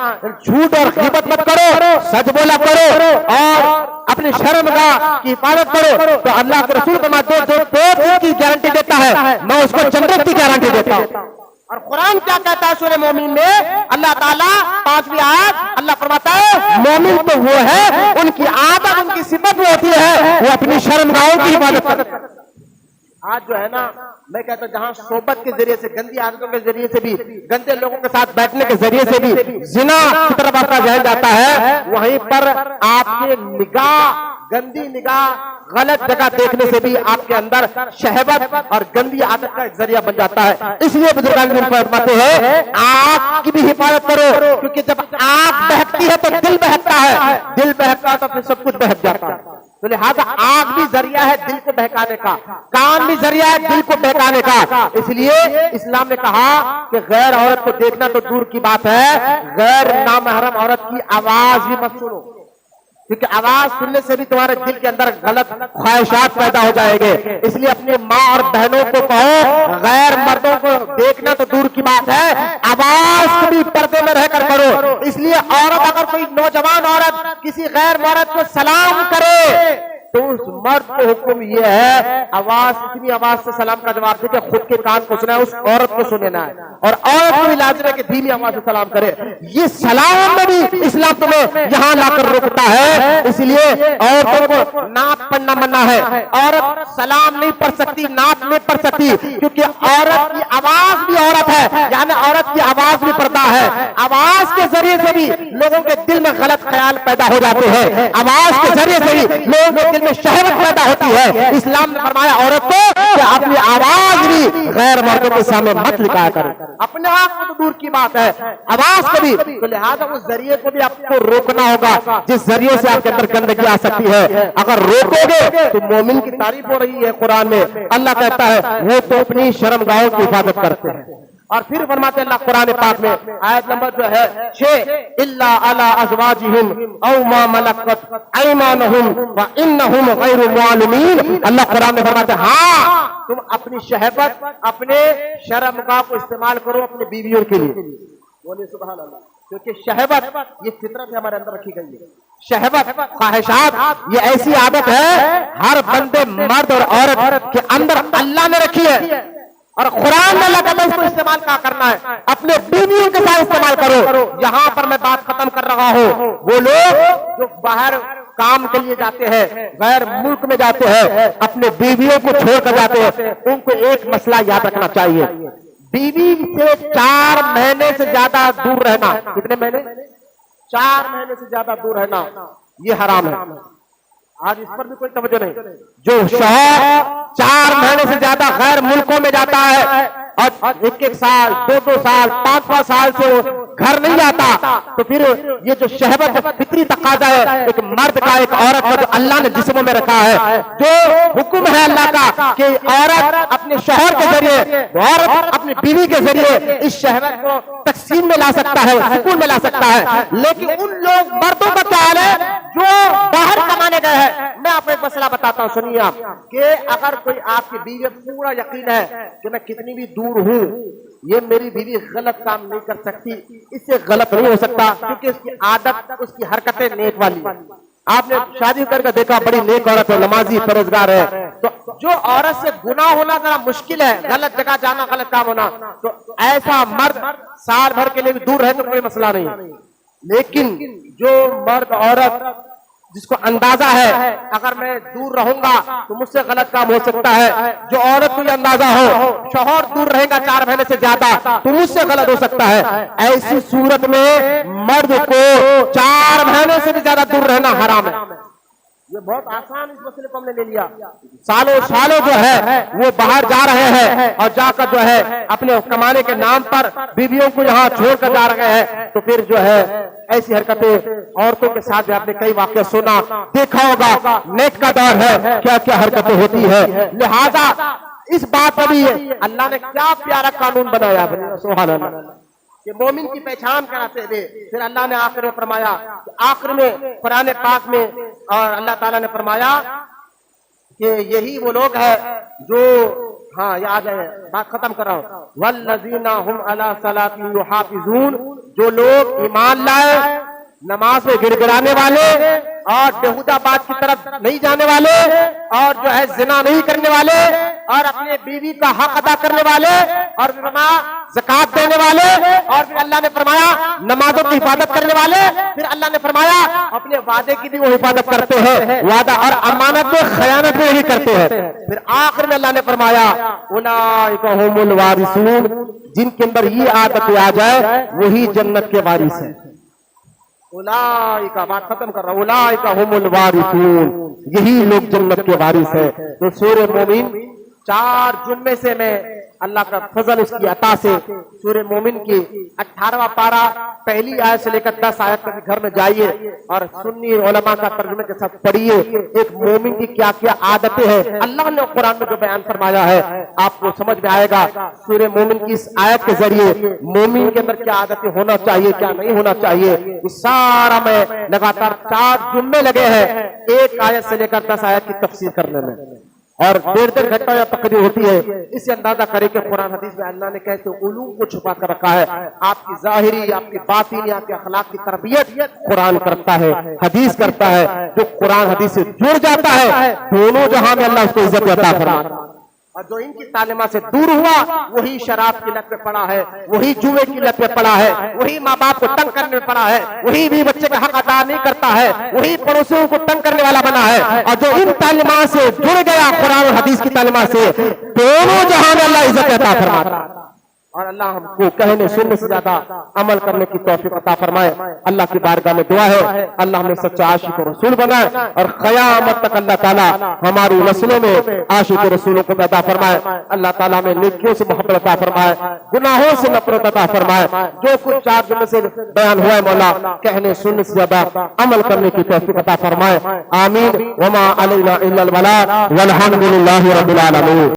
جھوٹ اور غیبت مت کرو، سچ بولا کرو اور اپنی شرمگاہ کی حفاظت کرو. تو اللہ کے رسول کو 2 چیز کی گارنٹی دیتا ہے، میں اس کو جنت کی گارنٹی دیتا ہوں. اور قرآن کیا کہتا ہے سورہ مومن میں؟ اللہ تعالیٰ 5ویں آیت اللہ فرماتا ہے مومن تو وہ ہے ان کی عادت ان کی صفت وہ ہوتی ہے وہ اپنی شرمگاہوں کی حفاظت کرتے ہیں. آج جو ہے نا میں کہتا ہوں جہاں صحبت کے ذریعے سے، گندی عادتوں کے ذریعے سے بھی، گندے لوگوں کے ساتھ بیٹھنے کے ذریعے سے بھی زنا کی طرف آپ کا ذہن جاتا ہے، وہیں پر آپ کی نگاہ، گندی نگاہ، غلط جگہ دیکھنے سے بھی آپ کے اندر شہوت اور گندی عادت کا ایک ذریعہ بن جاتا ہے. اس لیے بزرگان دین فرماتے ہیں آنکھ کی بھی حفاظت کرو، کیونکہ جب آنکھ بہکتی ہے تو دل بہکتا ہے، دل بہکتا ہے تو پھر سب کچھ بہک جاتا ہے. تو لہذا آنکھ بھی ذریعہ ہے دل کو بہکانے کا، کان بھی ذریعہ ہے دل کو بہکانے کا. اس لیے اسلام نے کہا کہ غیر عورت کو دیکھنا تو دور کی بات ہے، غیر نامحرم عورت کی آواز بھی مت سنو، کیونکہ آواز سننے سے بھی تمہارے دل کے اندر غلط خواہشات پیدا ہو جائیں گے. اس لیے اپنی ماں اور بہنوں کو کہو غیر مردوں کو دیکھنا تو دور کی بات ہے، آواز کو بھی پردے میں رہ کر کرو. اس لیے عورت اگر کوئی نوجوان عورت کسی غیر مرد کو سلام کرے تو اس مرد کو حکم یہ ہے آواز اتنی آواز سے سلام کا جواب دے کہ خود کے کان کو سنا ہے، اس عورت کو سننا ہے، اور عورت کو بھی لازم ہے کہ دھیمی آواز سے سلام کرے۔ یہ سلام میں بھی اسلام تمہیں یہاں لا کر روکتا ہے، اس لیے عورتوں کو نعت پڑھنا منع ہے۔ عورت سلام نہیں پڑھ سکتی، نعت نہیں پڑھ سکتی، کیونکہ عورت کی آواز بھی عورت ہے، یعنی عورت کی آواز بھی پردہ ہے۔ آواز کے ذریعے سے بھی لوگوں کے دل میں غلط خیال پیدا ہو جاتے ہیں، آواز کے ذریعے سے بھی لوگوں کے دل میں شہوت پیدا ہوتی ہے۔ اسلام نے فرمایا عورت کو کہ اپنی آواز بھی غیر مردوں کے سامنے مت نکالا کرے، اپنے آپ کو تو دور کی بات ہے، آواز کو بھی، تو لہذا اس ذریعے کو بھی آپ کو روکنا ہوگا جس ذریعے سے آپ کے اندر گندگی آ سکتی ہے۔ اگر روکو گے تو مومن کی تعریف ہو رہی ہے قرآن میں، اللہ کہتا ہے وہ تو اپنی شرمگاہوں کی حفاظت کرتے ہیں۔ اور پھر فرماتے اللہ قرآن پاک میں آیت نمبر جو ہے 6 الا علی ازواجہم او ما ملکت ایمانہم وانہم غیر معلمین، اللہ قرآن میں فرماتے ہیں ہاں تم اپنی شہوت، اپنے شرمگاہ کو استعمال کرو اپنی بیویوں کے لیے، بولے سبحان اللہ، کیونکہ شہوت یہ فطرت ہمارے اندر رکھی گئی ہے۔ شہوت، خواہشات یہ ایسی عادت ہے ہر بندے مرد اور عورت کے اندر اللہ نے رکھی ہے، اور قرآن میں اللہ کہتا ہے اس کو استعمال کہاں کرنا ہے، اپنے بیویوں کے ساتھ استعمال کرو۔ یہاں پر میں بات ختم کر رہا ہوں، وہ لوگ جو باہر کام کے لیے جاتے ہیں، غیر ملک میں جاتے ہیں، اپنے بیویوں کو چھوڑ کر جاتے ہیں، ان کو ایک مسئلہ یاد رکھنا چاہیے، بیوی سے 4 مہینے سے زیادہ دور رہنا۔ کتنے مہینے؟ 4 مہینے سے زیادہ دور رہنا یہ حرام ہے۔ آج اس پر بھی کوئی توجہ نہیں۔ جو شوہر 4 مہینے سے زیادہ غیر ملکوں میں جاتا ہے اور 1 سال 2 سال 5 سال سے گھر نہیں جاتا، تو پھر یہ جو شہوت فطری تقاضا ہے ایک مرد کا ایک عورت کا جو اللہ نے جسموں میں رکھا ہے، جو حکم ہے اللہ کا کہ عورت اپنے شوہر کے ذریعے، عورت اپنی بیوی کے ذریعے اس شہوت کو تقسیم میں لا سکتا ہے، سکون میں لا سکتا ہے، لیکن ان لوگ مردوں کا کیا حال ہے جو باہر کمانے گئے ہیں۔ میں آپ کو ایک مسئلہ بتاتا ہوں، سنیے آپ، کہ اگر کوئی آپ کی بیوی پورا یقین ہے کہ میں کتنی بھی دور ہوں یہ میری بیوی غلط کام نہیں کر سکتی، اس سے غلط نہیں ہو سکتا، کیونکہ اس کی عادت، اس کی حرکتیں نیک والی۔ آپ نے شادی کر کے دیکھا بڑی نیک عورت ہے، نمازی پرہیزگار ہے، تو جو عورت سے گناہ ہونا ذرا مشکل ہے، غلط جگہ جانا، غلط کام ہونا، تو ایسا مرد سال بھر کے لیے بھی دور رہے تو کوئی مسئلہ نہیں۔ لیکن جو مرد عورت جس کو اندازہ ہے اگر میں دور رہوں گا تو مجھ سے غلط کام ہو سکتا ہے، جو عورت کو یہ اندازہ ہو شوہر دور رہے گا 4 مہینے سے زیادہ تو مجھ سے غلط ہو سکتا ہے، ایسی صورت میں مرد کو 4 مہینے سے بھی زیادہ دور رہنا حرام ہے۔ یہ بہت آسان اس مسئلے کو ہم نے لے لیا، سالوں جو ہے وہ باہر جا رہے ہیں اور جا کر جو ہے اپنے کمانے کے نام پر بیویوں کو یہاں چھوڑ کر جا رہے ہیں، تو پھر جو ہے ایسی حرکتیں عورتوں کے ساتھ آپ نے کئی واقعہ سنا دیکھا ہوگا، نیٹ کا دور ہے، کیا کیا حرکتیں ہوتی ہے۔ لہذا اس بات پر بھی اللہ نے کیا پیارا قانون بنایا، سبحان اللہ، کہ مومن کی پہچان کراتے ہوئے پھر اللہ نے آخر میں فرمایا، آخر میں قرآن پاک میں اور اللہ تعالیٰ نے فرمایا کہ یہی وہ لوگ ہیں جو، ہاں یہ آ جائے، بات ختم کر رہا ہوں، والذین هم علی صلاتهم یحافظون، جو لوگ ایمان لائے، نماز میں گڑ گڑانے والے اور بیہودہ بات کی طرف نہیں جانے والے اور جو ہے زنا نہیں کرنے والے اور اپنے بیوی کا حق ادا کرنے والے اور زکات دینے والے، اور پھر اللہ نے فرمایا نمازوں کی حفاظت کرنے والے، پھر اللہ نے فرمایا اپنے وعدے کی بھی وہ حفاظت کرتے ہیں، وعدہ اور امانت میں خیانت میں نہیں کرتے ہیں، پھر آخر میں اللہ نے فرمایا اولئک هم الوارثون، جن کے اندر یہ عادت آ جائے وہی جنت کے وارث ہیں۔ اولئک، بات ختم کر رہا ہوں، اولئک هم الوارثون، یہی لوگ جنت کے وارث ہیں۔ تو سورہ مومن 4 جمعے سے میں اللہ کا فضل اس کی عطا سے سورہ مومن کی 18واں پارہ پہلی آیت سے لے کر 10 آیت تک گھر میں جائیے اور سنی علماء کا ترجمے کے ساتھ پڑھیے، ایک مومن کی کیا کیا عادتیں ہیں اللہ نے قرآن میں جو بیان فرمایا ہے آپ کو سمجھ میں آئے گا۔ سورہ مومن کی اس آیت کے ذریعے مومن کے اندر کیا عادتیں ہونا چاہیے، کیا نہیں ہونا چاہیے، اس سارا میں لگاتار 4 جمعے لگے ہیں ایک آیت سے لے کر 10 آیت کی تفسیر کرنے میں۔ اور 1.5 گھنٹہ یا تقریر ہوتی ہے. اس سے اندازہ کرے کہ قرآن حدیث میں اللہ نے کہتے علوم کو چھپا کر رکھا ہے. آپ کی ظاہری، آپ کی باطنی، آپ کے اخلاق کی تربیت قرآن کرتا ہے، حدیث کرتا ہے. جو قرآن حدیث سے جڑ جاتا ہے دونوں جہاں میں اللہ اس کو عزت عطا فرماتا ہے. اور جو ان کی تعلیمات سے دور ہوا وہی شراب کی لت پہ پڑا ہے، وہی جوئے کی لت پہ پڑا ہے، وہی ماں باپ کو تنگ کرنے میں پڑا ہے، وہی بھی بچے کا حق ادا نہیں کرتا ہے، وہی پڑوسیوں کو تنگ کرنے والا بنا ہے. اور جو ان تعلیمات سے جڑ گیا قرآن اور حدیث کی تعلیمات سے دونوں جہاں میں اللہ عزت عطا فرماتا ہے. اور اللہ ہم کو کہنے سننے سے زیادہ عمل کرنے کی توفیق عطا فرمائے. اللہ کی بارگاہ میں دعا ہے اللہ ہمیں سچا عاشق رسول بنائے اور قیامت تک اللہ تعالیٰ ہماری نسلوں میں عاشق رسولوں کو پیدا فرمائے. اللہ تعالیٰ ہمیں نیکیوں سے محبت عطا فرمائے، گناہوں سے نفرت عطا فرمائے. جو کچھ 4 دن سے بیان ہوا ہے مولا کہنے سننے سے زیادہ عمل کرنے کی توفیق عطا فرمائے. آمین. وما علینا الا البلاغ والحمد للہ رب العالمین.